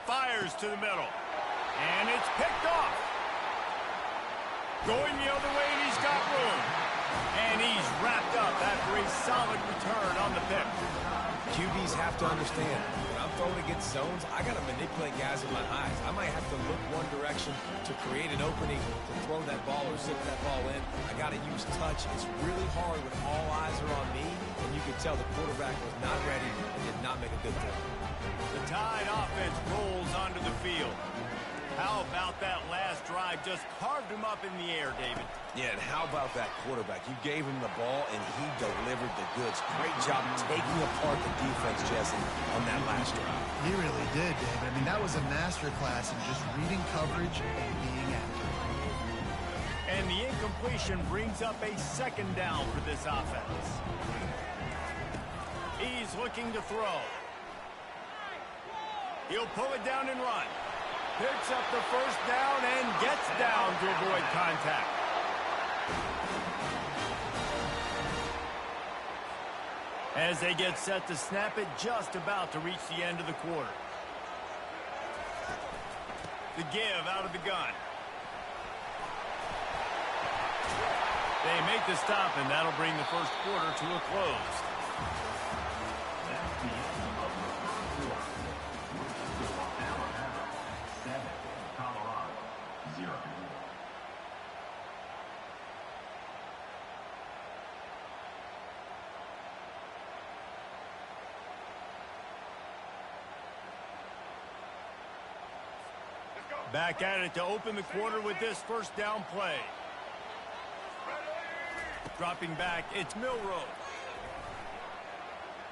Fires to the middle. And it's picked off. Going the other way, and he's got room. And he's wrapped up after a solid return on the pick. QBs have to understand, when I'm throwing against zones, I got to manipulate guys with my eyes. I might have to look one direction to create an opening to throw that ball or zip that ball in. I got to use touch. It's really hard when all eyes are on me, and you can tell the quarterback was not ready and did not make a good throw. The Tide offense rolls onto the field. How about that last drive? Just carved him up in the air, David. Yeah, and how about that quarterback? You gave him the ball, and he delivered the goods. Great job taking apart the defense, Jesse, on that last drive. He really did, David. I mean, that was a masterclass in just reading coverage and being accurate. And the incompletion brings up a second down for this offense. He's looking to throw. He'll pull it down and run. Picks up the first down and gets down to avoid contact. As they get set to snap it, just about to reach the end of the quarter. The give out of the gun. They make the stop, and that'll bring the first quarter to a close. Back at it to open the quarter with this first down play. Dropping back, it's Milroe.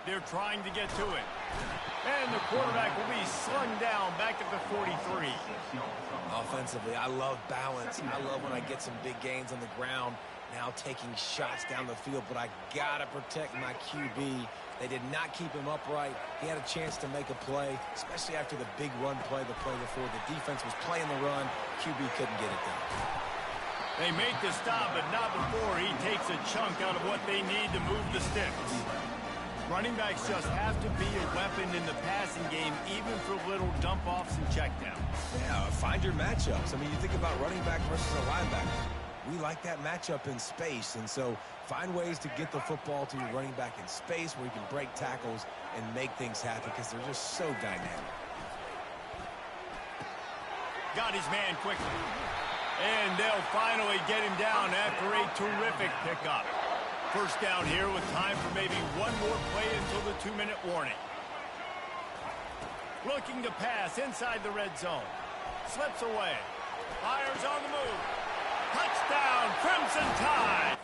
They're trying to get to it. And the quarterback will be slung down back at the 43. Offensively, I love balance. I love when I get some big gains on the ground, now taking shots down the field, but I got to protect my QB. They did not keep him upright. He had a chance to make a play, especially after the big run play the play before. The defense was playing the run. QB couldn't get it done. They make the stop, but not before he takes a chunk out of what they need to move the sticks. Running backs just have to be a weapon in the passing game, even for little dump-offs and checkdowns. Yeah, find your matchups. I mean, you think about running back versus a linebacker. We like that matchup in space, and so find ways to get the football to your running back in space where you can break tackles and make things happen because they're just so dynamic. Got his man quickly. And they'll finally get him down after a terrific pickup. First down here with time for maybe one more play until the 2-minute warning. Looking to pass inside the red zone. Slips away. Fires on the move. Touchdown, Crimson Tide!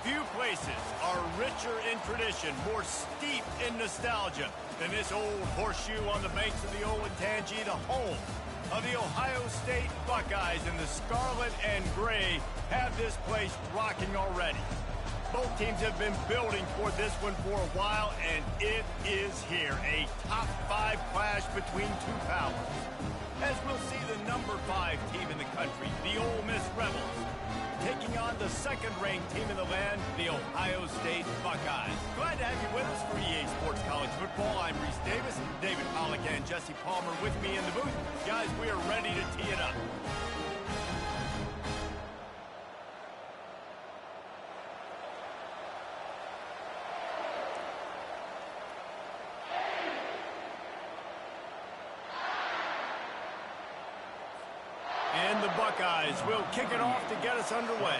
Few places are richer in tradition, more steeped in nostalgia than this old horseshoe on the banks of the Olentangy, the home of the Ohio State Buckeyes. And the scarlet and gray have this place rocking already. Both teams have been building toward this one for a while, and it is here. A top 5 clash between two powers. As we'll see the number 5 team in the country, the Ole Miss Rebels, taking on the second-ranked team in the land, the Ohio State Buckeyes. Glad to have you with us for EA Sports College Football. I'm Reese Davis, David Pollack and Jesse Palmer with me in the booth. Guys, we are ready to tee it up. And the Buckeyes will kick it off to get us underway.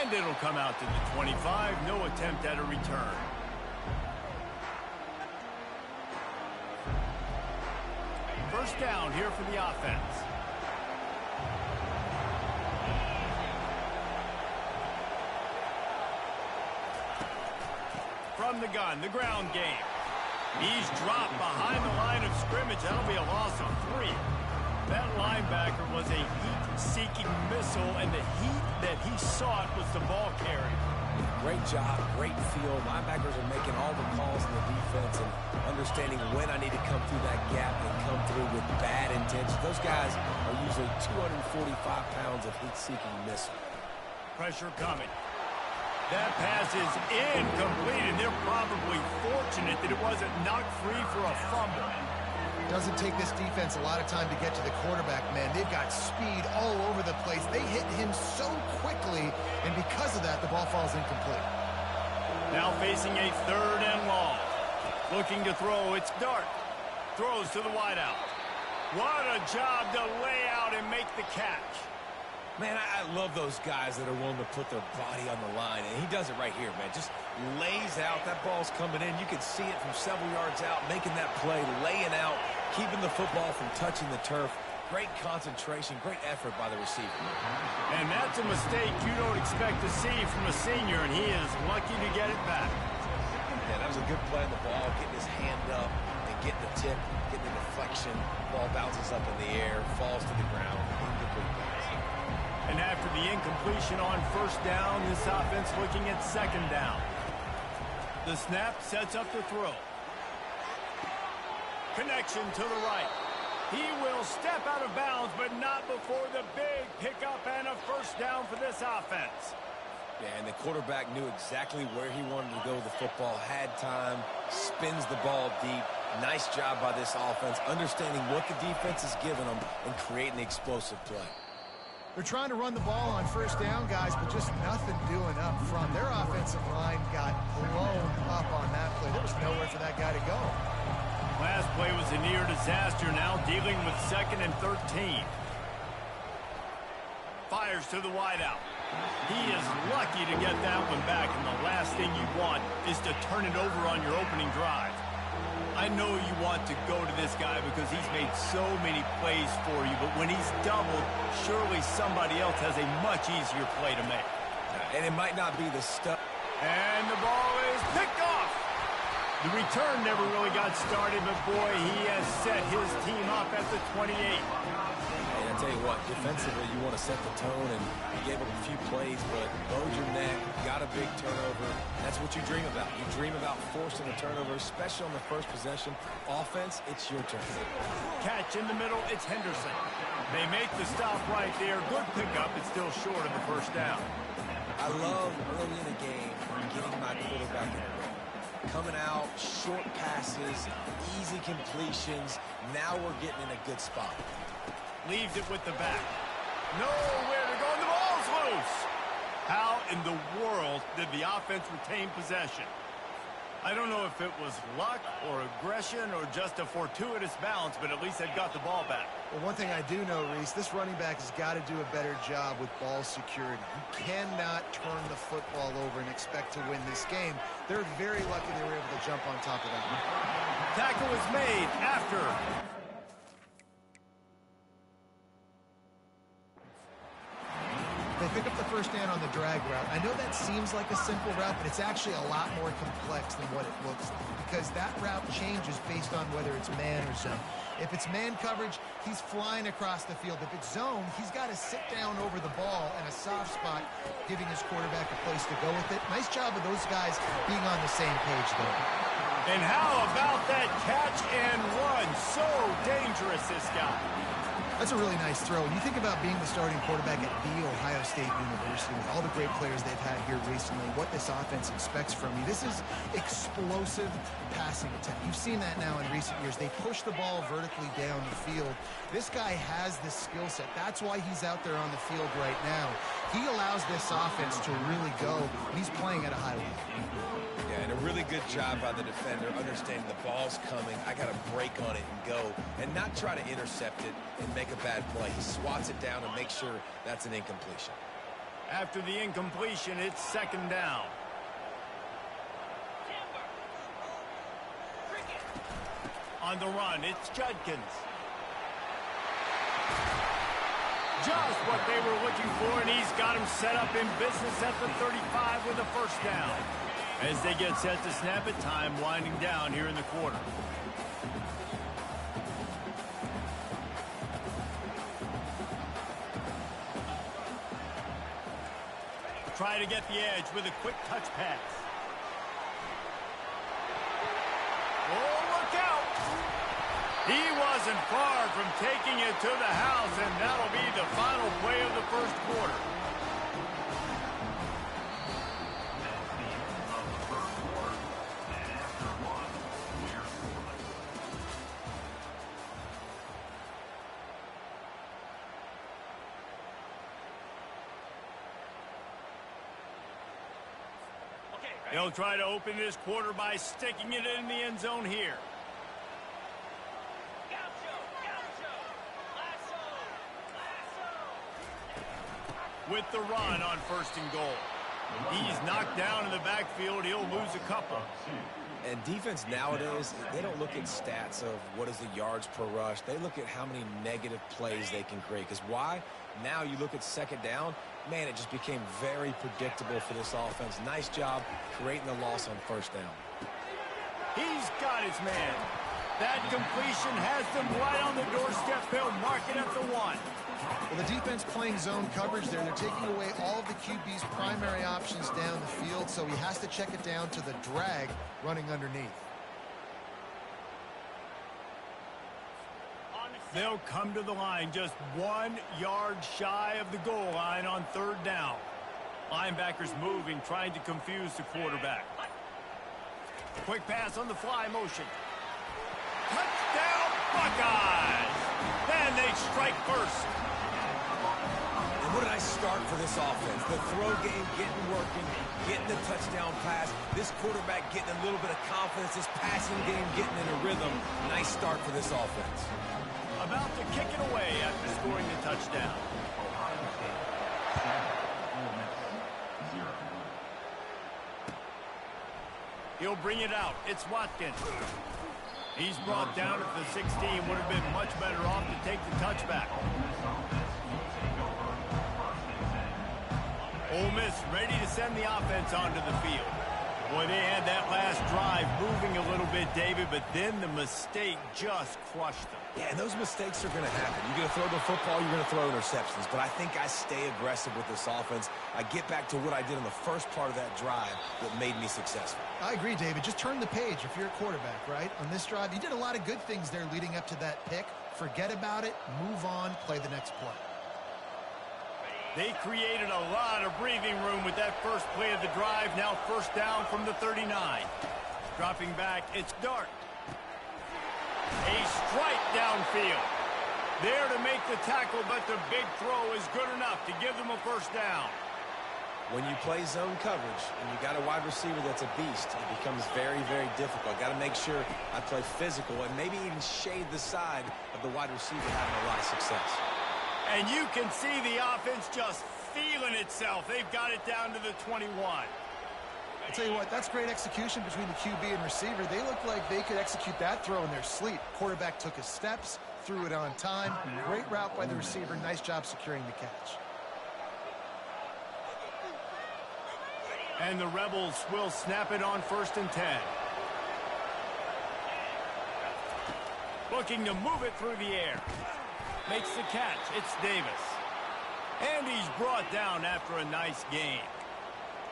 And it'll come out to the 25. No attempt at a return. First down here for the offense. From the gun, the ground game. He's dropped behind the line of scrimmage. That'll be a loss of 3. That linebacker was a heat-seeking missile, and the heat that he sought was the ball carrier. Great job, great feel. Linebackers are making all the calls in the defense and understanding when I need to come through that gap and come through with bad intentions. Those guys are usually 245 pounds of heat-seeking missile. Pressure coming. That pass is incomplete, and they're probably fortunate that it wasn't knocked free for a fumble. Doesn't take this defense a lot of time to get to the quarterback, man. They've got speed all over the place. They hit him so quickly, and because of that, the ball falls incomplete. Now facing a 3rd and long. Looking to throw, it's Dart. Throws to the wideout. What a job to lay out and make the catch. Man, I love those guys that are willing to put their body on the line, and he does it right here, man. Just lays out. That ball's coming in. You can see it from several yards out, making that play, laying out, keeping the football from touching the turf. Great concentration, great effort by the receiver. And that's a mistake you don't expect to see from a senior, and he is lucky to get it back. Yeah, that was a good play on the ball, getting his hand up and getting the tip, getting the deflection. Ball bounces up in the air, falls to the ground, incomplete pass. And after the incompletion on first down, this offense looking at second down. The snap sets up the throw. Connection to the right. He will step out of bounds, but not before the big pickup and a first down for this offense. Yeah, and the quarterback knew exactly where he wanted to go with the football, had time, spins the ball deep. Nice job by this offense, understanding what the defense is giving them and creating the explosive play. They're trying to run the ball on first down, guys, but just nothing doing up front. Their offensive line got blown up on that play. There was nowhere for that guy to go. Last play was a near disaster, now dealing with 2nd and 13. Fires to the wideout. He is lucky to get that one back, and the last thing you want is to turn it over on your opening drive. I know you want to go to this guy because he's made so many plays for you, but when he's doubled, surely somebody else has a much easier play to make. And it might not be the stuff. And the ball is picked off. The return never really got started, but boy, he has set his team up at the 28. And I tell you what, defensively, you want to set the tone, and you gave up a few plays, but bowed your neck, got a big turnover. That's what you dream about. You dream about forcing a turnover, especially on the first possession. Offense, it's your turn. Catch in the middle, it's Henderson. They make the stop right there. Good pickup, it's still short of the first down. I love early in the game getting my quarterback in the rhythm. Coming out, short passes, easy completions. Now we're getting in a good spot. Leaves it with the back. Nowhere to go, and the ball's loose. How in the world did the offense retain possession? I don't know if it was luck or aggression or just a fortuitous bounce, but at least they've got the ball back. Well, one thing I do know, Reese, this running back has got to do a better job with ball security. You cannot turn the football over and expect to win this game. They're very lucky they were able to jump on top of that. Tackle is made after They pick up the first down on the drag route. I know that seems like a simple route, but it's actually a lot more complex than what it looks like because that route changes based on whether it's man or zone. If it's man coverage, he's flying across the field. If it's zone, he's got to sit down over the ball in a soft spot, giving his quarterback a place to go with it. Nice job of those guys being on the same page there. And how about that catch and run? So dangerous, this guy. That's a really nice throw. When you think about being the starting quarterback at The Ohio State University, with all the great players they've had here recently, what this offense expects from you, this is explosive passing attack. You've seen that now in recent years. They push the ball vertically down the field. This guy has this skill set. That's why he's out there on the field right now. He allows this offense to really go. He's playing at a high level. Yeah, and a really good job by the defender, understanding the ball's coming. I got to break on it and go, and not try to intercept it and make a bad play. He swats it down and makes sure that's an incompletion. After the incompletion, it's second down. On the run, it's Judkins. Just what they were looking for, and he's got him set up in business at the 35 with a first down. As they get set to snap it, time winding down here in the quarter. Try to get the edge with a quick touch pass. Oh, look out! He wasn't far from taking it to the house, and that'll be the final play of the first quarter. They'll try to open this quarter by sticking it in the end zone here. With the run on first and goal. He's knocked down in the backfield. He'll lose a couple. And defense nowadays, they don't look at stats of what is the yards per rush. They look at how many negative plays they can create. Because why? Now you look at second down, man, it just became very predictable for this offense. Nice job creating the loss on first down. He's got his man. That completion has them right on the doorstep. They'll mark it at the 1. Well, the defense playing zone coverage there. They're taking away all of the QB's primary options down the field, so he has to check it down to the drag running underneath. They'll come to the line just 1 yard shy of the goal line on third down. Linebackers moving, trying to confuse the quarterback. Quick pass on the fly motion. Touchdown, Buckeyes! Then they strike first. And what a nice start for this offense. The throw game getting working, getting the touchdown pass. This quarterback getting a little bit of confidence. This passing game getting in a rhythm. Nice start for this offense. About to kick it away after scoring the touchdown. He'll bring it out. It's Watkins. He's brought down at the 16. Would have been much better off to take the touchback. Ole Miss ready to send the offense onto the field. Boy, they had that last drive moving a little bit, David, but then the mistake just crushed them. Yeah, and those mistakes are going to happen. You're going to throw the football, you're going to throw interceptions. But I think I stay aggressive with this offense. I get back to what I did in the first part of that drive that made me successful. I agree, David. Just turn the page if you're a quarterback, right? On this drive, you did a lot of good things there leading up to that pick. Forget about it, move on, play the next play. They created a lot of breathing room with that first play of the drive. Now first down from the 39. Dropping back, it's Dart. A strike downfield. There to make the tackle, but the big throw is good enough to give them a first down. When you play zone coverage and you got a wide receiver that's a beast, it becomes very, very difficult. Got to make sure I play physical and maybe even shade the side of the wide receiver having a lot of success. And you can see the offense just feeling itself. They've got it down to the 21. I'll tell you what, that's great execution between the QB and receiver. They look like they could execute that throw in their sleep. Quarterback took his steps, threw it on time. Great route by the receiver. Nice job securing the catch. And the Rebels will snap it on 1st and 10. Looking to move it through the air. Makes the catch. It's Davis. And he's brought down after a nice gain.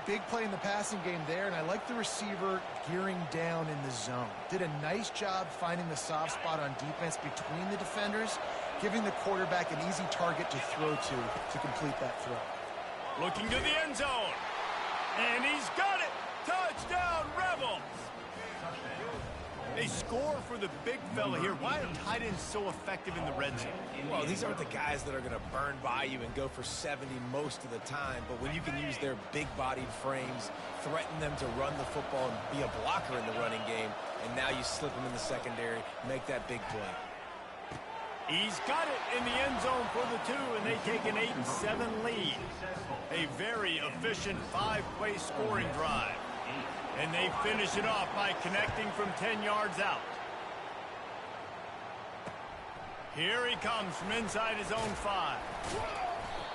Big play in the passing game there, and I like the receiver gearing down in the zone. Did a nice job finding the soft spot on defense between the defenders, giving the quarterback an easy target to throw to complete that throw. Looking to the end zone. And he's got it! Touchdown, Rebels! They score for the big fella here. Why are tight ends so effective in the red zone? Well, these aren't the guys that are going to burn by you and go for 70 most of the time, but when you can use their big-bodied frames, threaten them to run the football and be a blocker in the running game, and now you slip them in the secondary, make that big play. He's got it in the end zone for the 2, and they take an 8-7 lead. A very efficient 5-play scoring drive. And they finish it off by connecting from 10 yards out. Here he comes from inside his own 5.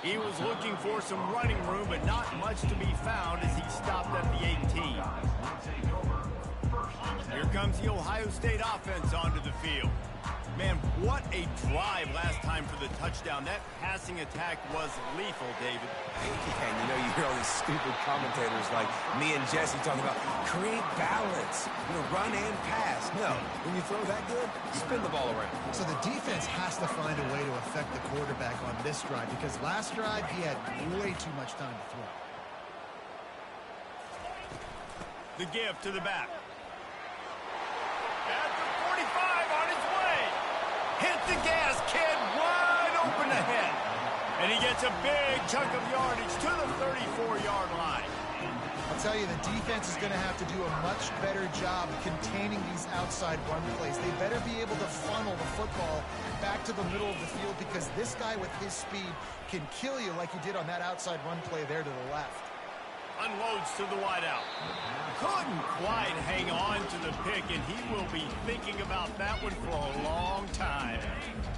He was looking for some running room, but not much to be found as he stopped at the 18. Here comes the Ohio State offense onto the field. Man, what a drive last time for the touchdown. That passing attack was lethal, David. And you know, you hear all these stupid commentators like me and Jesse talking about create balance, run and pass. No, when you throw that good, spin the ball around. So the defense has to find a way to affect the quarterback on this drive, because last drive he had way too much time to throw. The give to the back. At the 45 on his way. Hit the gas, kid, wide open ahead. And he gets a big chunk of yardage to the 34-yard line. I'll tell you, the defense is going to have to do a much better job containing these outside run plays. They better be able to funnel the football back to the middle of the field, because this guy with his speed can kill you like he did on that outside run play there to the left. Unloads to the wideout. Couldn't quite hang on to the pick, and he will be thinking about that one for a long time.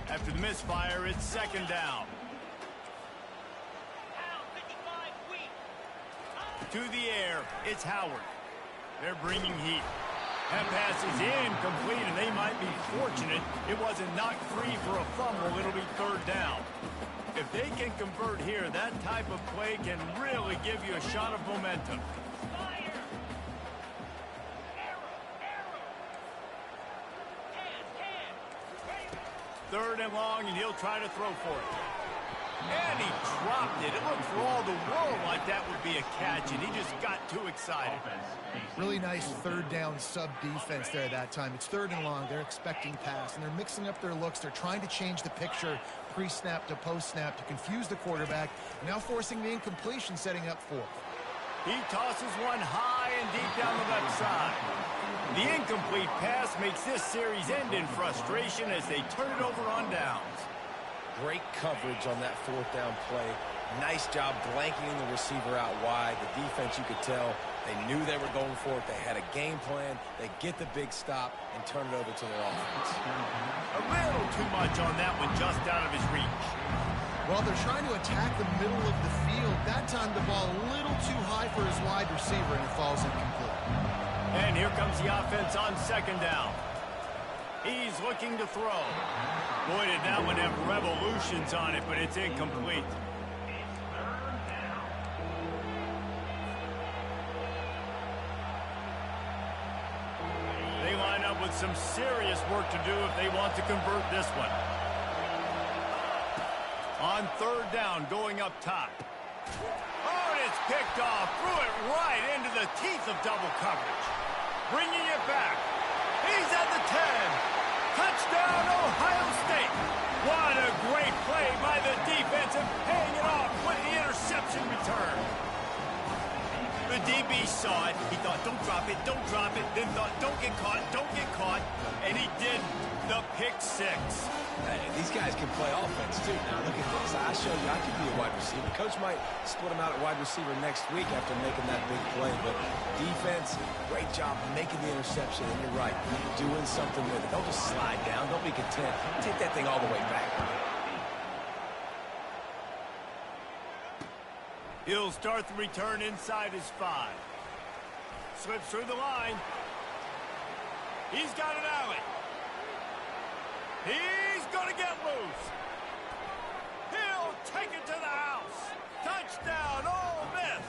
After the misfire, it's 2nd down. To the air, it's Howard. They're bringing heat. That pass is incomplete, and they might be fortunate it wasn't knocked free for a fumble. It'll be 3rd down. If they can convert here, that type of play can really give you a shot of momentum. Third and long, and he'll try to throw for it. And he dropped it. It looked for all the world like that would be a catch, and he just got too excited. Really nice 3rd down sub-defense there at that time. It's 3rd and long. They're expecting pass, and they're mixing up their looks. They're trying to change the picture pre-snap to post-snap to confuse the quarterback, now forcing the incompletion, setting up 4th. He tosses one high and deep down the left side. The incomplete pass makes this series end in frustration as they turn it over on downs. Great coverage on that 4th down play. Nice job blanketing the receiver out wide. The defense, you could tell, they knew they were going for it. They had a game plan. They get the big stop and turn it over to their offense. A little too much on that one, just out of his reach. Well, they're trying to attack the middle of the field. That time the ball a little too high for his wide receiver, and it falls incomplete. And here comes the offense on 2nd down. He's looking to throw. Boy, did that one have revolutions on it, but it's incomplete. They line up with some serious work to do if they want to convert this one. On 3rd down, going up top. Oh, and it's picked off. Threw it right into the teeth of double coverage. Bringing it back. He's at the 10. Touchdown, Ohio State. What a great play by the defense, and paying it off with the interception return. The DB saw it. He thought, don't drop it, then thought, don't get caught, and he did the pick 6. Hey, these guys can play offense, too. Now, look at this. I showed you I could be a wide receiver. Coach might split him out at wide receiver next week after making that big play. But defense, great job making the interception. And you're right, doing something with it. Don't just slide down. Don't be content. Take that thing all the way back. He'll start the return inside his 5. Slips through the line. He's got an alley. He's going to get loose. He'll take it to the house. Touchdown, Ole Miss.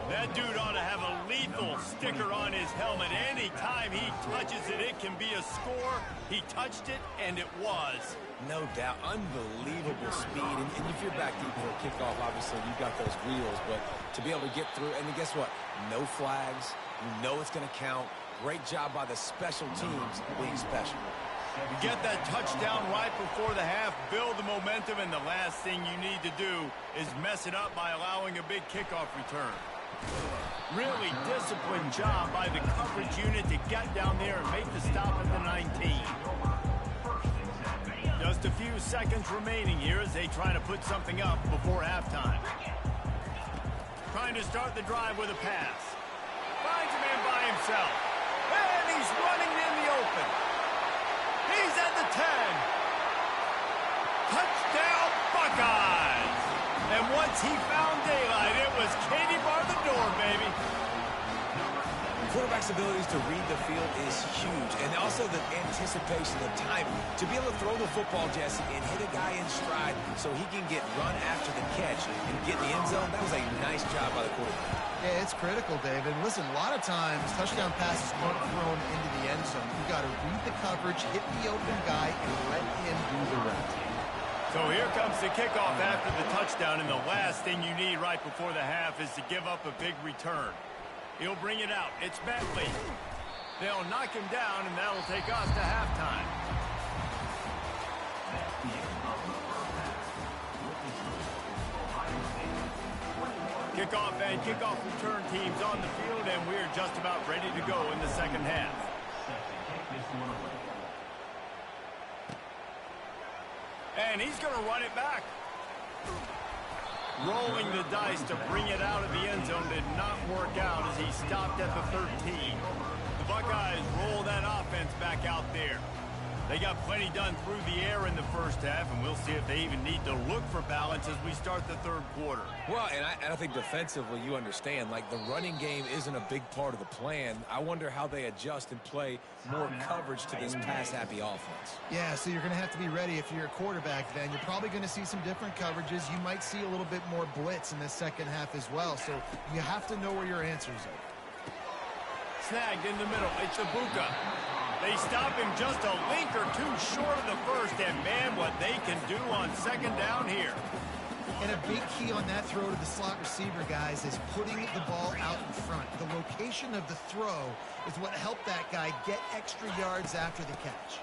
That dude ought to have a lethal sticker on his helmet. Anytime he touches it, it can be a score. He touched it, and it was. No doubt. Unbelievable speed. And if you're back deep for a kickoff, obviously, you've got those wheels. But to be able to get through, and then guess what? No flags. You know it's going to count. Great job by the special teams being special. You get that touchdown right before the half, build the momentum, and the last thing you need to do is mess it up by allowing a big kickoff return. Really disciplined job by the coverage unit to get down there and make the stop at the 19. Just a few seconds remaining here as they try to put something up before halftime. Trying to start the drive with a pass. Finds a man by himself. And he's running in the open. He's at the 10. Touchdown, Buckeyes. And once he found daylight, it was Katie bar the door, baby. Quarterback's abilities to read the field is huge, and also the anticipation, the timing. To be able to throw the football, Jesse, and hit a guy in stride so he can get run after the catch and get in the end zone, that was a nice job by the quarterback. Yeah, it's critical, David. Listen, a lot of times, touchdown passes aren't thrown into the end zone. You've got to read the coverage, hit the open guy, and let him do the rest. So here comes the kickoff after the touchdown, and the last thing you need right before the half is to give up a big return. He'll bring it out. It's Bentley. They'll knock him down, and that'll take us to halftime. Kickoff and kickoff return teams on the field, and we're just about ready to go in the second half. And he's going to run it back. Rolling the dice to bring it out of the end zone did not work out as he stopped at the 13. The Buckeyes roll that offense back out there. They got plenty done through the air in the first half, and we'll see if they even need to look for balance as we start the third quarter. Well, and I think defensively, you understand, like the running game isn't a big part of the plan. I wonder how they adjust and play more coverage to this pass-happy offense. Yeah, so you're going to have to be ready if you're a quarterback then. You're probably going to see some different coverages. You might see a little bit more blitz in the second half as well, so you have to know where your answers are. Snagged in the middle. It's Ibuka. They stop him just a link or two short of the first, and man, what they can do on second down here. And a big key on that throw to the slot receiver, guys, is putting the ball out in front. The location of the throw is what helped that guy get extra yards after the catch.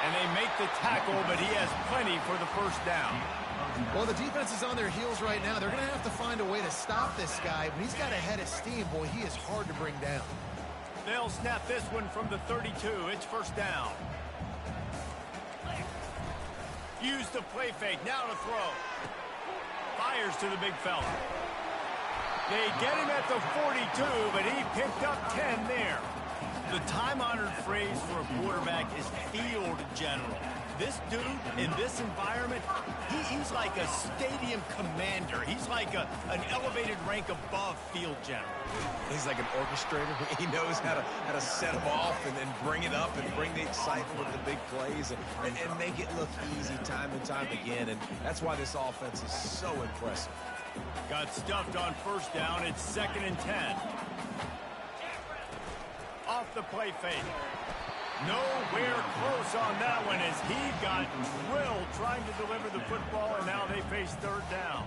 And they make the tackle, but he has plenty for the first down. Well, the defense is on their heels right now. They're going to have to find a way to stop this guy. When he's got a head of steam, boy, he is hard to bring down. They'll snap this one from the 32. It's first down. Use the play fake. Now to throw. Fires to the big fella. They get him at the 42, but he picked up 10 there. The time-honored phrase for a quarterback is field general. This dude, in this environment, he's like a stadium commander. He's like an elevated rank above field general. He's like an orchestrator. He knows how to set them off and then bring it up and bring the excitement with the big plays and make it look easy time and time again. And that's why this offense is so impressive. Got stuffed on first down. It's 2nd and 10. Off the play fake. Nowhere close on that one as he got drilled trying to deliver the football, and now they face third down.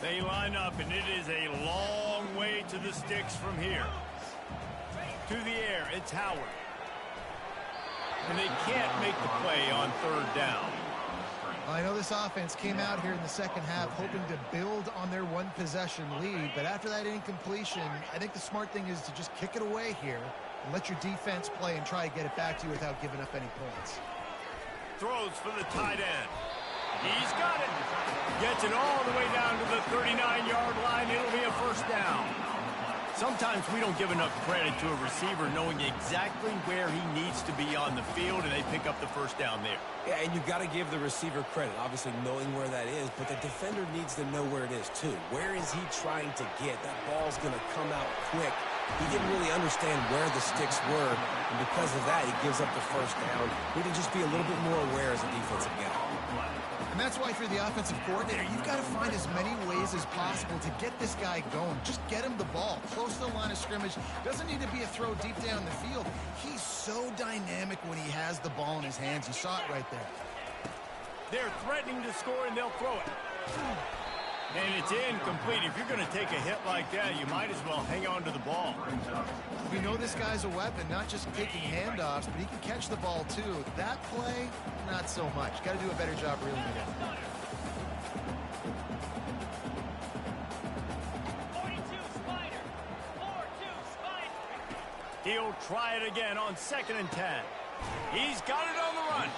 They line up, and it is a long way to the sticks from here. To the air, it's Howard. And they can't make the play on third down. I know this offense came out here in the second half hoping to build on their one-possession lead, but after that incompletion, I think the smart thing is to just kick it away here and let your defense play and try to get it back to you without giving up any points. Throws for the tight end. He's got it. Gets it all the way down to the 39-yard line. It'll be a first down. Sometimes we don't give enough credit to a receiver knowing exactly where he needs to be on the field, and they pick up the first down there. Yeah, and you've got to give the receiver credit, obviously knowing where that is, but the defender needs to know where it is too. Where is he trying to get? That ball's going to come out quick. He didn't really understand where the sticks were, and because of that, he gives up the first down. We need to just be a little bit more aware as a defensive guy. And that's why if you're the offensive coordinator, you've got to find as many ways as possible to get this guy going. Just get him the ball close to the line of scrimmage. Doesn't need to be a throw deep down the field. He's so dynamic when he has the ball in his hands. You saw it right there. They're threatening to score, and they'll throw it. And it's incomplete. If you're going to take a hit like that, you might as well hang on to the ball. We know this guy's a weapon, not just taking handoffs, but he can catch the ball too. That play, not so much. Got to do a better job reeling it in. 42 Spider. 4-2 Spider. He'll try it again on 2nd and 10. He's got it on the run.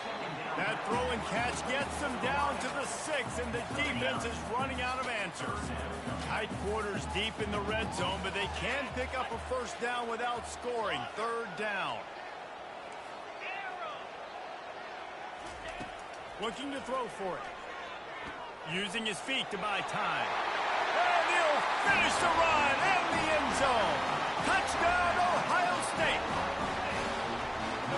That throw and catch gets them down to the 6, and the defense is running out of answers. Tight quarters deep in the red zone, but they can pick up a first down without scoring. 3rd down. Looking to throw for it. Using his feet to buy time. And he'll finish the run in the end zone. Touchdown, Ohio State.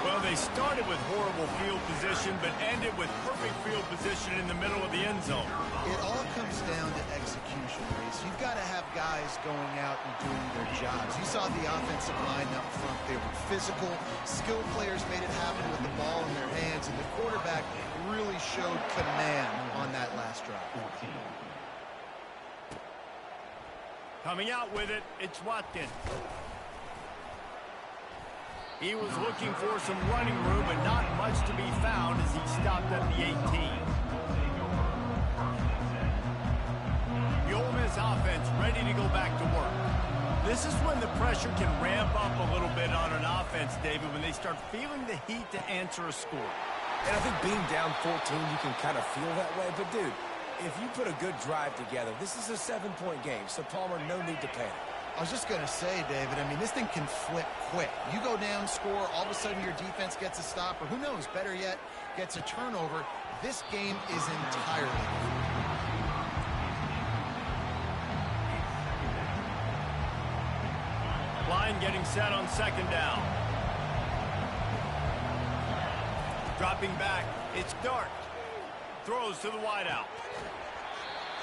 Well, they started with horrible field position, but ended with perfect field position in the middle of the end zone. It all comes down to execution, Reese. You've got to have guys going out and doing their jobs. You saw the offensive line up front. They were physical. Skilled players made it happen with the ball in their hands, and the quarterback really showed command on that last drive. Coming out with it, it's Watkins. He was looking for some running room, but not much to be found as he stopped at the 18. The Ole Miss offense ready to go back to work. This is when the pressure can ramp up a little bit on an offense, David, when they start feeling the heat to answer a score. And I think being down 14, you can kind of feel that way. But, dude, if you put a good drive together, this is a 7-point game, so Palmer, no need to panic. I was just going to say, David, I mean, this thing can flip quick. You go down, score, all of a sudden your defense gets a stop, or who knows, better yet, gets a turnover. This game is entirely different. Line getting set on 2nd down. Dropping back, it's Dart. Throws to the wideout.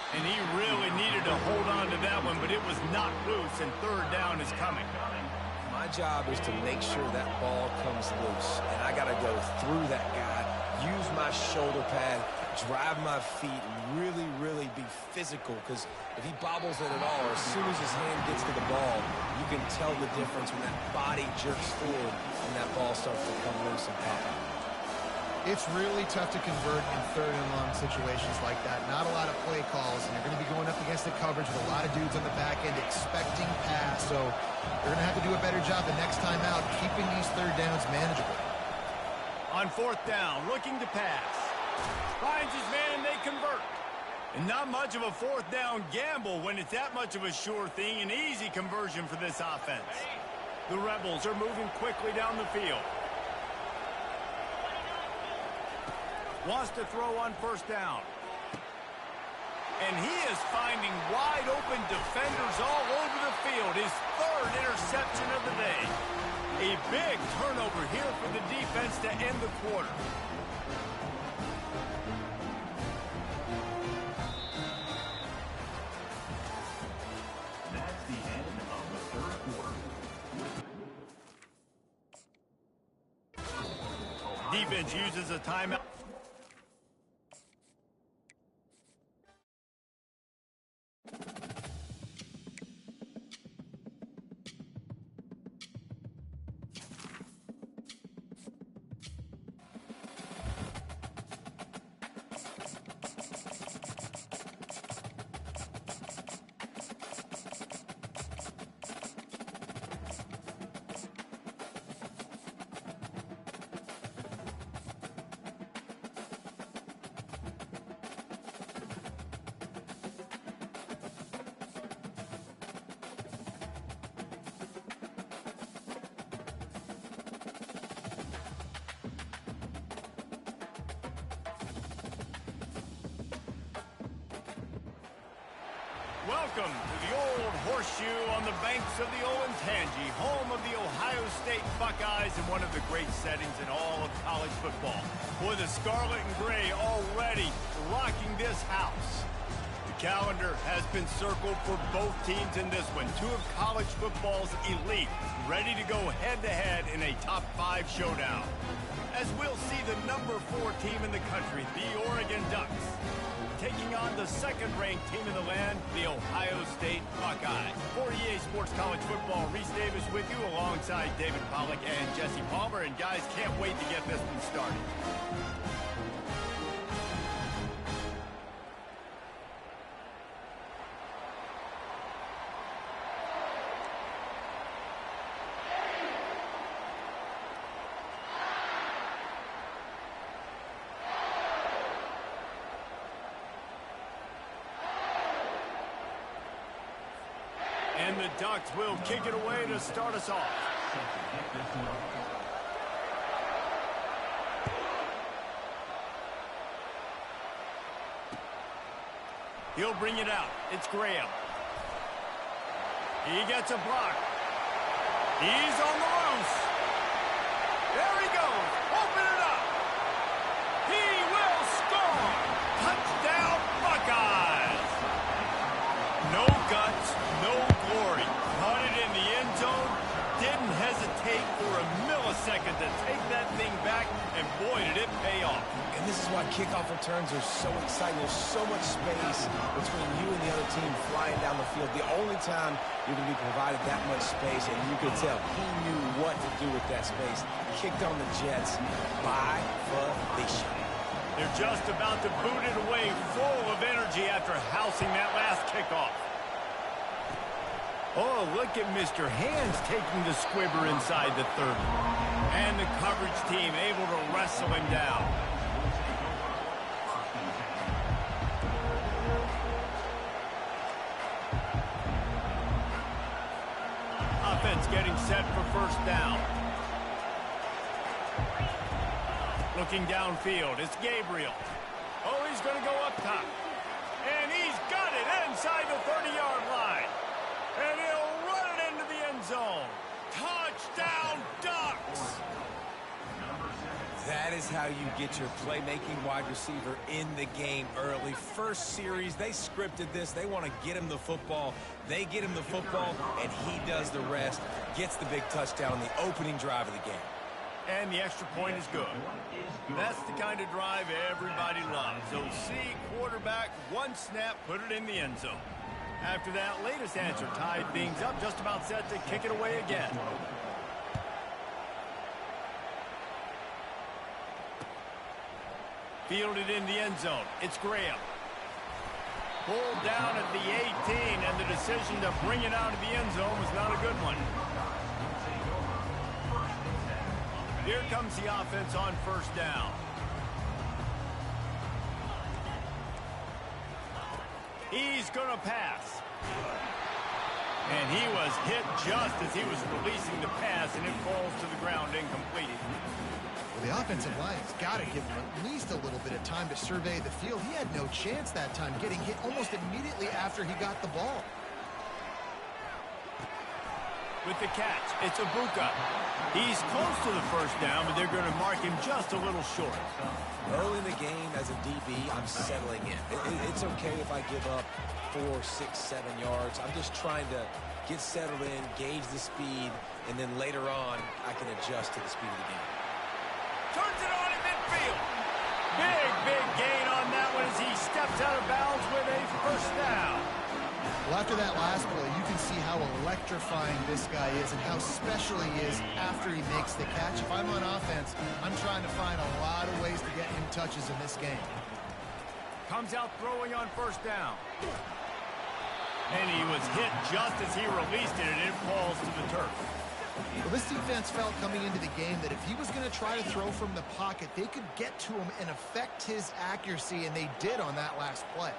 And he really needed to hold on to that one, but it was not loose, and 3rd down is coming. My job is to make sure that ball comes loose, and I got to go through that guy, use my shoulder pad, drive my feet, and really, really be physical, because if he bobbles it at all, or as soon as his hand gets to the ball, you can tell the difference when that body jerks forward and that ball starts to come loose and pop out. It's really tough to convert in 3rd and long situations like that. Not a lot of play calls, and you're going to be going up against the coverage with a lot of dudes on the back end expecting pass. So they're going to have to do a better job the next time out keeping these 3rd downs manageable. On 4th down, looking to pass. Finds his man, they convert. And not much of a 4th down gamble when it's that much of a sure thing. An easy conversion for this offense. The Rebels are moving quickly down the field. Wants to throw on 1st down. And he is finding wide open defenders all over the field. His 3rd interception of the day. A big turnover here for the defense to end the quarter. That's the end of the 3rd quarter. Defense uses a timeout. Welcome to the old horseshoe on the banks of the Olentangy, home of the Ohio State Buckeyes and one of the great settings in all of college football. Boy, the scarlet and gray already rocking this house. The calendar has been circled for both teams in this one. Two of college football's elite, ready to go head-to-head in a top-5 showdown. As we'll see the number 4 team in the country, the Oregon Ducks, taking on the second-ranked team in the land, the Ohio State Buckeyes. For EA Sports College Football, Reese Davis with you alongside David Pollack and Jesse Palmer. And guys, can't wait to get this one started. And the Ducks will kick it away to start us off. He'll bring it out. It's Graham. He gets a block. He's on the loose. There he goes. Open it up. He will score. Touchdown, Buckeyes. No guts, no glory. Caught it in the end zone. Didn't hesitate for a millisecond to take that thing back, and boy, did it pay off. And this is why kickoff returns are so exciting. There's so much space between you and the other team flying down the field. The only time you're going to be provided that much space, and you could tell he knew what to do with that space. Kicked on the Jets by Felicia. They're just about to boot it away, full of energy after housing that last kickoff. Oh, look at Mr. Hands taking the squibber inside the 30. And the coverage team able to wrestle him down. Offense getting set for first down. Looking downfield, it's Gabriel. Oh, he's going to go up top. And he's got it inside the 30-yard line. And he'll run it into the end zone. Touchdown, Ducks! That is how you get your playmaking wide receiver in the game early. First series, they scripted this. They want to get him the football. They get him the football, and he does the rest. Gets the big touchdown on the opening drive of the game. And the extra point is good. That's the kind of drive everybody loves. OC, quarterback, one snap, put it in the end zone. After that latest answer tied things up, just about set to kick it away again. Fielded in the end zone. It's Graham. Pulled down at the 18, and the decision to bring it out of the end zone was not a good one. Here comes the offense on first down. He's going to pass. And he was hit just as he was releasing the pass, and it falls to the ground incomplete. Well, the offensive line's got to give him at least a little bit of time to survey the field. He had no chance that time, getting hit almost immediately after he got the ball. With the catch, it's Ibuka. He's close to the first down, but they're going to mark him just a little short. Early in the game, as a DB, I'm settling in. It's okay if I give up 4, 6, 7 yards. I'm just trying to get settled in, gauge the speed, and then later on, I can adjust to the speed of the game. Turns it on in midfield. Big gain on that one as he steps out of bounds with a first down. Well, after that last play, you can see how electrifying this guy is and how special he is after he makes the catch. If I'm on offense, I'm trying to find a lot of ways to get him touches in this game. Comes out throwing on first down. And he was hit just as he released it, and it falls to the turf. Well, this defense felt coming into the game that if he was going to try to throw from the pocket, they could get to him and affect his accuracy, and they did on that last play.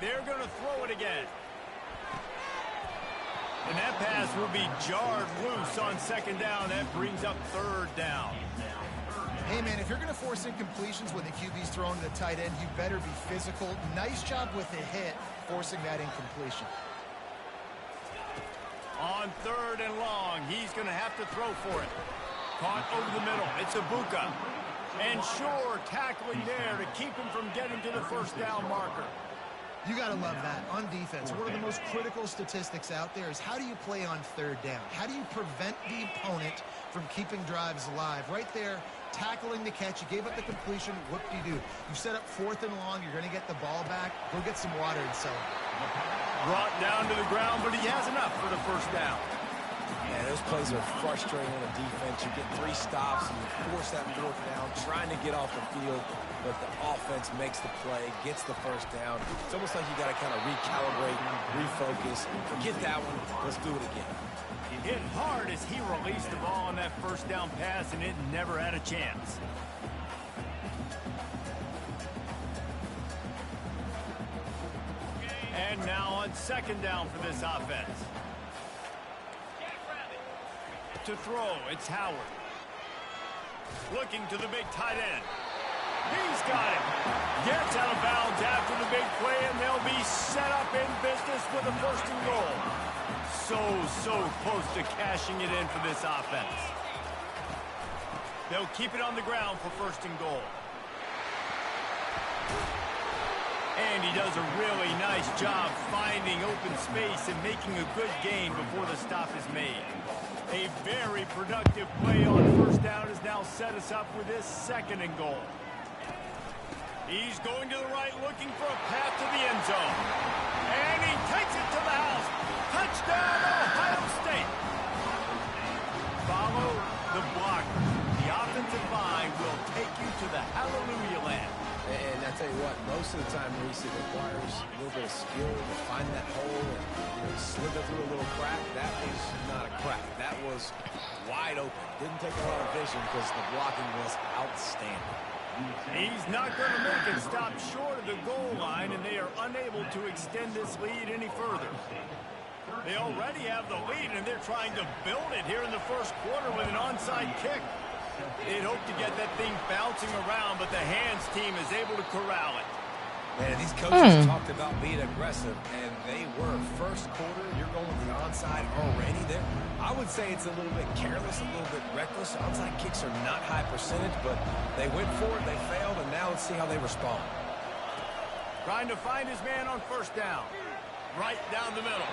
They're going to throw it again. And that pass will be jarred loose on second down. That brings up third down. Hey, man, if you're going to force incompletions when the QB's throwing to the tight end, you better be physical. Nice job with the hit, forcing that incompletion. On 3rd and long, he's going to have to throw for it. Caught over the middle. It's Ibuka. And sure, tackling there to keep him from getting to the first down marker. You got to love that. On defense, one of the most critical statistics out there is how do you play on 3rd down? How do you prevent the opponent from keeping drives alive? Right there, tackling the catch. You gave up the completion. What do? You set up 4th and long. You're going to get the ball back. Go get some water and celebrate. Brought down to the ground, but he has enough for the first down. Man, those plays are frustrating on the defense. You get 3 stops and you force that 4th down, trying to get off the field, but the offense makes the play, gets the first down. It's almost like you got to kind of recalibrate, refocus. Forget that one. Let's do it again. He hit hard as he released the ball on that first down pass, and it never had a chance. And now on 2nd down for this offense. To throw, it's Howard. Looking to the big tight end. He's got it. Gets out of bounds after the big play, and they'll be set up in business with a 1st and goal. So close to cashing it in for this offense. They'll keep it on the ground for 1st and goal. And he does a really nice job finding open space and making a good gain before the stop is made. A very productive play on 1st down has now set us up with this 2nd and goal. He's going to the right, looking for a path to the end zone. And he takes it to the house. Touchdown, Ohio State. Follow the blocker. The offensive line will take you to the hallelujah land. And I tell you what, most of the time, Reese, it requires a little bit of skill to find that hole and slither through a little crack. That was not a crack. That was wide open. Didn't take a lot of vision because the blocking was outstanding. He's not going to make it stop short of the goal line, and they are unable to extend this lead any further. They already have the lead, and they're trying to build it here in the 1st quarter with an onside kick. They'd hope to get that thing bouncing around, but the hands team is able to corral it. Man, these coaches talked about being aggressive, and they were. 1st quarter, you're going with the onside already there. I would say it's a little bit careless, a little bit reckless. Onside kicks are not high percentage, but they went for it, they failed, and now let's see how they respond. Trying to find his man on 1st down. Right down the middle.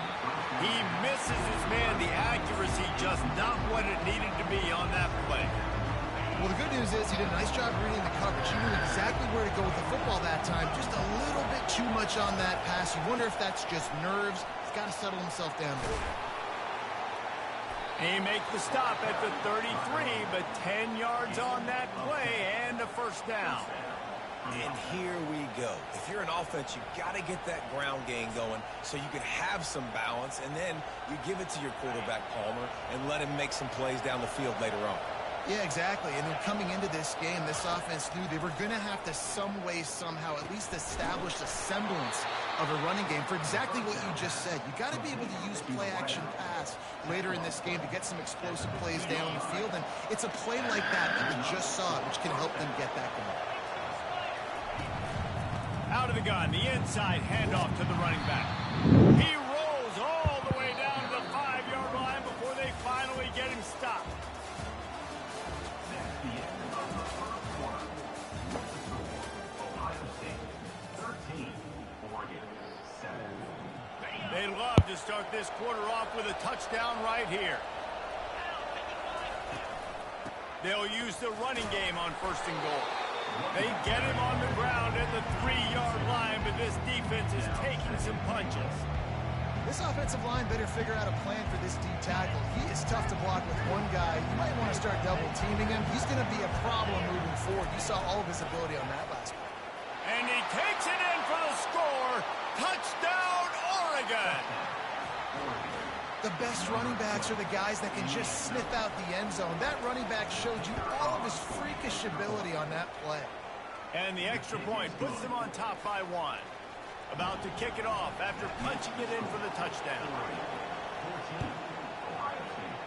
He misses his man. The accuracy just not what it needed to be on that play. Well, the good news is he did a nice job reading the coverage. He knew exactly where to go with the football that time. Just a little bit too much on that pass. You wonder if that's just nerves. He's got to settle himself down there. He makes the stop at the 33, but 10 yards on that play and a 1st down. And here we go. If you're an offense, you've got to get that ground game going so you can have some balance, and then you give it to your quarterback, Palmer, and let him make some plays down the field later on. Yeah, exactly. And then coming into this game, this offense knew they were going to have to some way, somehow, at least establish a semblance of a running game for exactly what you just said. You got to be able to use play-action pass later in this game to get some explosive plays down the field. And it's a play like that that we just saw, which can help them get that going. Out of the gun, the inside handoff to the running back. He rolls all the way down to the 5-yard line before they finally get him stopped. They love to start this quarter off with a touchdown right here. They'll use the running game on 1st and goal. They get him on the ground at the 3-yard line, but this defense is taking some punches. This offensive line better figure out a plan for this D tackle. He is tough to block with one guy. You might want to start double-teaming him. He's going to be a problem moving forward. You saw all of his ability on that last play. And he takes it in for the score. Touchdown, Oregon! The best running backs are the guys that can just sniff out the end zone. That running back showed you all of his freakish ability on that play. And the extra point puts them on top by 1. About to kick it off after punching it in for the touchdown. 14, Ohio State,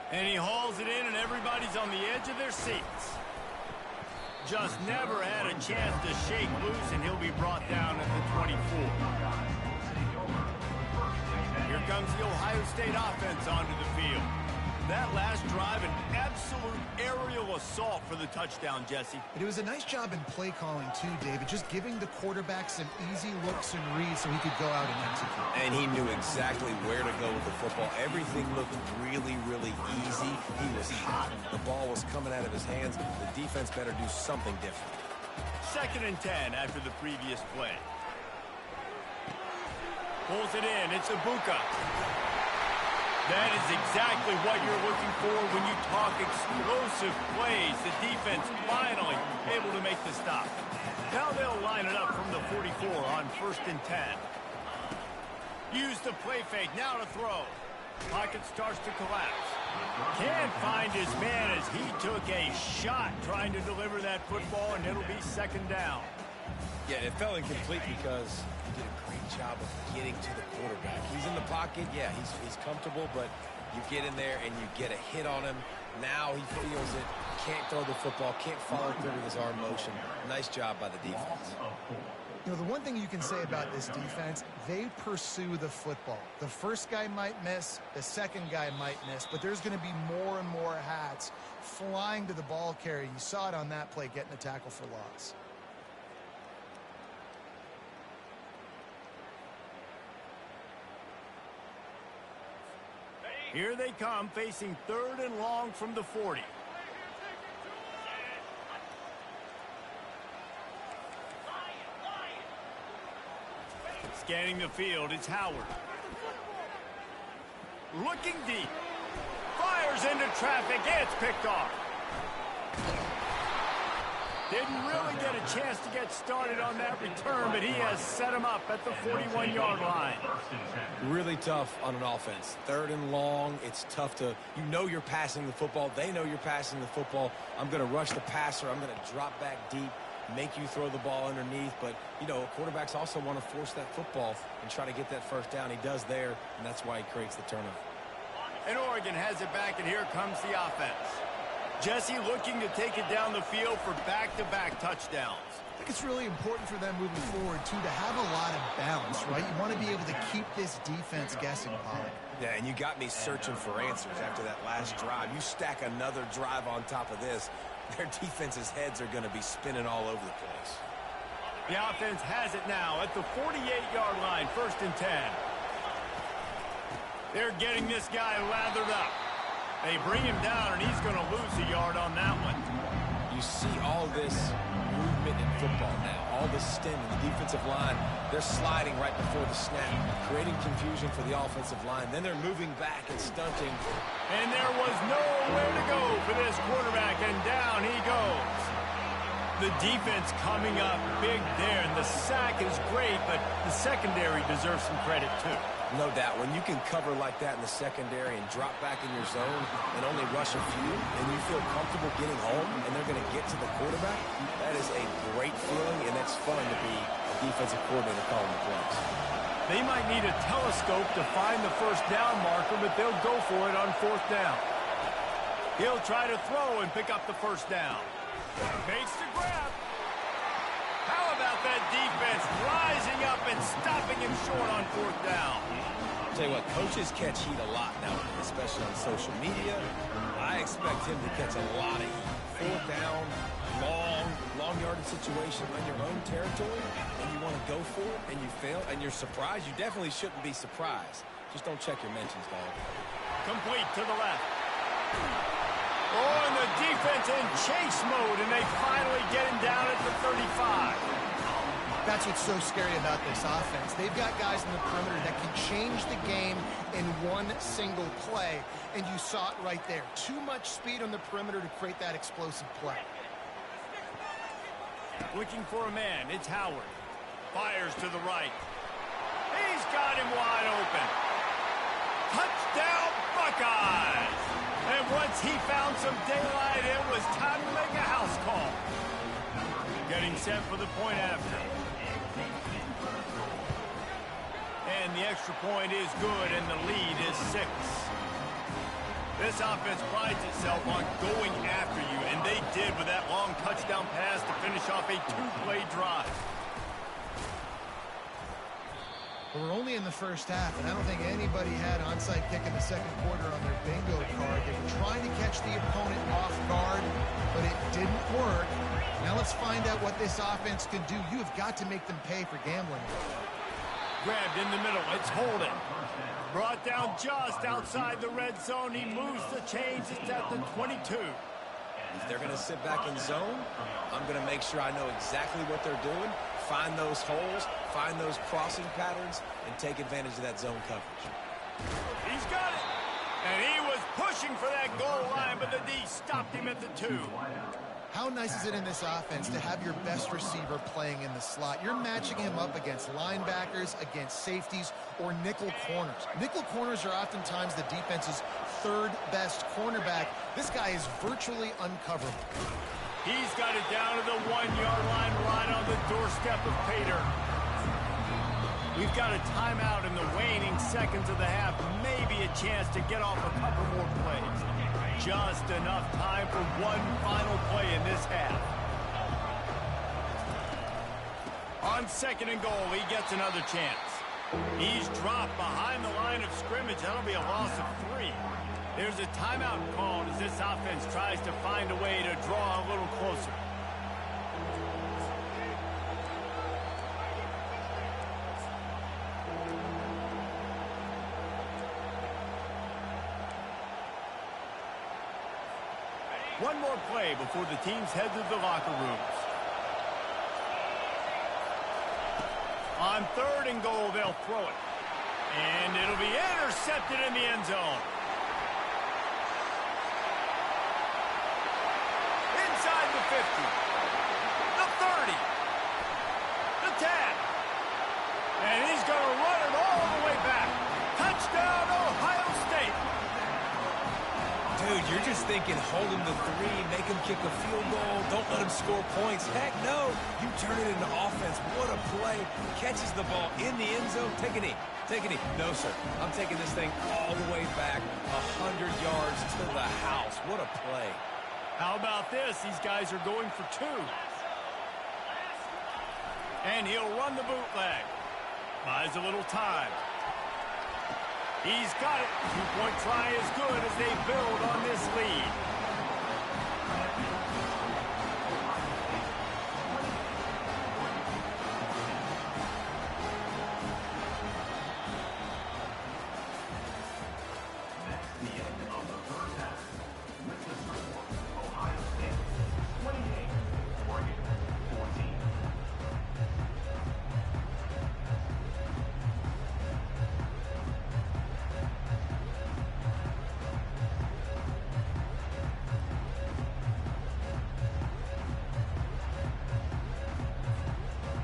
13. And he hauls it in, and everybody's on the edge of their seats. Just never had a chance to shake loose, and he'll be brought down at the 24. Here comes the Ohio State offense onto the field. That last drive, an absolute aerial assault for the touchdown, Jesse. But it was a nice job in play calling, too, David, just giving the quarterback some easy looks and reads so he could go out and execute. And he knew exactly where to go with the football. Everything looked really, really easy. He was hot. The ball was coming out of his hands. The defense better do something different. 2nd and 10 after the previous play. Pulls it in. It's Ibuka. That is exactly what you're looking for when you talk explosive plays. The defense finally able to make the stop. Now they'll line it up from the 44 on 1st and 10. Use the play fake. Now to throw. Pocket starts to collapse. Can't find his man as he took a shot trying to deliver that football, and it'll be 2nd down. Yeah, it fell incomplete because he did a great job of getting to the quarterback. He's in the pocket. Yeah, he's comfortable, but you get in there and you get a hit on him. Now he feels it. Can't throw the football. Can't follow through with his arm motion. Nice job by the defense. You know, the one thing you can say about this defense, they pursue the football. The first guy might miss, the second guy might miss, but there's going to be more and more hats flying to the ball carrier. You saw it on that play, getting the tackle for loss. Here they come, facing 3rd and long from the 40. Scanning the field, it's Howard. Looking deep. Fires into traffic, it's picked off. Didn't really get a chance to get started on that return, but he has set him up at the 41-yard line. Really tough on an offense. 3rd and long, it's tough to, you know you're passing the football. They know you're passing the football. I'm going to rush the passer. I'm going to drop back deep, make you throw the ball underneath. But, you know, quarterbacks also want to force that football and try to get that 1st down. He does there, and that's why he creates the turnover. And Oregon has it back, and here comes the offense. Jesse looking to take it down the field for back-to-back touchdowns. I think it's really important for them moving forward, too, to have a lot of balance, right? You want to be able to keep this defense guessing, Pollard. Yeah, and you got me searching for answers after that last drive. You stack another drive on top of this, their defense's heads are going to be spinning all over the place. The offense has it now at the 48-yard line, 1st and 10. They're getting this guy lathered up. They bring him down, and he's going to lose a yard on that one. You see all this movement in football now, all this stem in the defensive line. They're sliding right before the snap, creating confusion for the offensive line. Then they're moving back and stunting. And there was nowhere to go for this quarterback, and down he goes. The defense coming up big there, and the sack is great, but the secondary deserves some credit, too. No doubt. When you can cover like that in the secondary and drop back in your zone and only rush a few, and you feel comfortable getting home and they're going to get to the quarterback, that is a great feeling, and it's fun to be a defensive coordinator calling the plays. They might need a telescope to find the 1st down marker, but they'll go for it on 4th down. He'll try to throw and pick up the 1st down. Fakes the grab. How about that defense rising up and stopping him short on 4th down? I'll tell you what, coaches catch heat a lot now, especially on social media. I expect him to catch a lot of heat. 4th down, long yardage situation on your own territory, and you want to go for it, and you fail, and you're surprised. You definitely shouldn't be surprised. Just don't check your mentions, dog. Complete to the left. Oh, and the defense in chase mode, and they finally get him down at the 35. That's what's so scary about this offense. They've got guys in the perimeter that can change the game in one single play, and you saw it right there. Too much speed on the perimeter to create that explosive play. Looking for a man, it's Howard. Fires to the right. He's got him wide open. Touchdown, Buckeyes! And once he found some daylight, it was time to make a house call. Getting set for the point after. And the extra point is good, and the lead is 6. This offense prides itself on going after you, and they did with that long touchdown pass to finish off a two-play drive. But we're only in the first half, and I don't think anybody had onside kick in the second quarter on their bingo card. They were trying to catch the opponent off guard, but it didn't work. Now let's find out what this offense can do. You have got to make them pay for gambling. Grabbed in the middle. It's Holden. Brought down just outside the red zone. He moves the chains. It's at the 22. If they're going to sit back in zone, I'm going to make sure I know exactly what they're doing, find those holes, find those crossing patterns, and take advantage of that zone coverage. He's got it. And he was pushing for that goal line, but the D stopped him at the 2. How nice is it in this offense to have your best receiver playing in the slot? You're matching him up against linebackers, against safeties, or nickel corners. Nickel corners are oftentimes the defense's third best cornerback. This guy is virtually uncoverable. He's got it down to the 1-yard line right on the doorstep of Pater. We've got a timeout in the waning seconds of the half. Maybe a chance to get off a couple more plays. Just enough time for one final play in this half. On 2nd and goal, he gets another chance. He's dropped behind the line of scrimmage. That'll be a loss of 3. There's a timeout called as this offense tries to find a way to draw a little closer. One more play before the teams head to the locker rooms. On 3rd and goal, they'll throw it. And it'll be intercepted in the end zone. Inside the 50. The 30. The 10. And he's going to run it all the way back. Touchdown, Ohio State. Dude, you're just thinking, hold him to 3, make him kick a field goal, don't let him score points. Heck no, you turn it into offense. What a play. Catches the ball in the end zone. Take a knee. Take a knee. No, sir. I'm taking this thing all the way back 100 yards to the house. What a play. How about this? These guys are going for 2. And he'll run the bootleg. Buys a little time. He's got it. 2-point try is good as they build on this lead. The end of the first half. With the score, Ohio State 28, Oregon 14.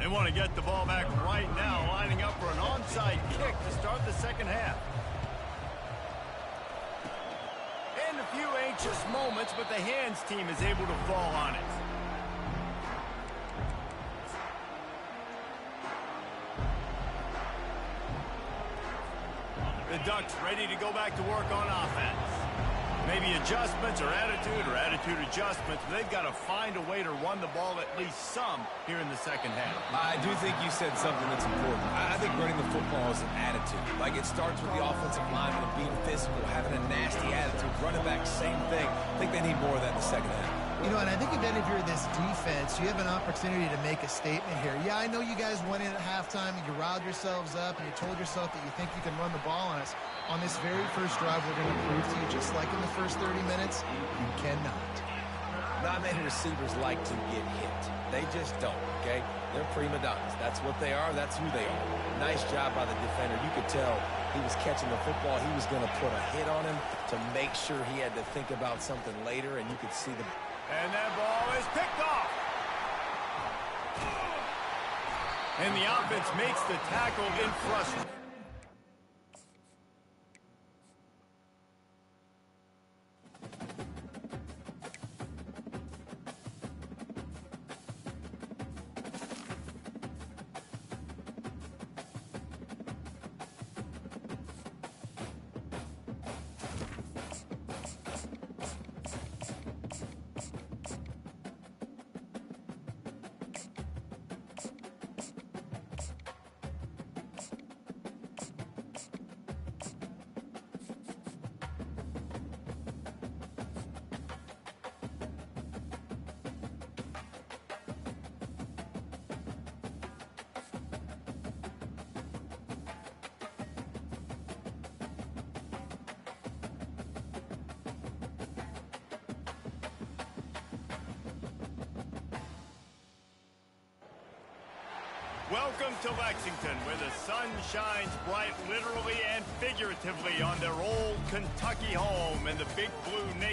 They want to get the ball back right now, lining up for an onside kick to start the second half. And a few anxious moments, but the hands team is able to fall on it. The Ducks ready to go back to work on offense. Maybe adjustments or attitude adjustments. They've got to find a way to run the ball at least some here in the second half. I do think you said something that's important. I think running the football is an attitude. Like, it starts with the offensive lineman being physical, having a nasty attitude. Running back, same thing. I think they need more of that in the second half. You know, and I think if you're this defense, you have an opportunity to make a statement here. Yeah, I know you guys went in at halftime and you riled yourselves up and you told yourself that you think you can run the ball on us. On this very first drive, we're going to prove to you, just like in the first 30 minutes, you cannot. Not many receivers like to get hit. They just don't, okay? They're prima donnas. That's what they are. That's who they are. Nice job by the defender. You could tell he was catching the football. He was going to put a hit on him to make sure he had to think about something later, and you could see the... And that ball is picked off. And the offense makes the tackle in frustration. Welcome to Lexington, where the sun shines bright literally and figuratively on their old Kentucky home and the Big Blue Nation.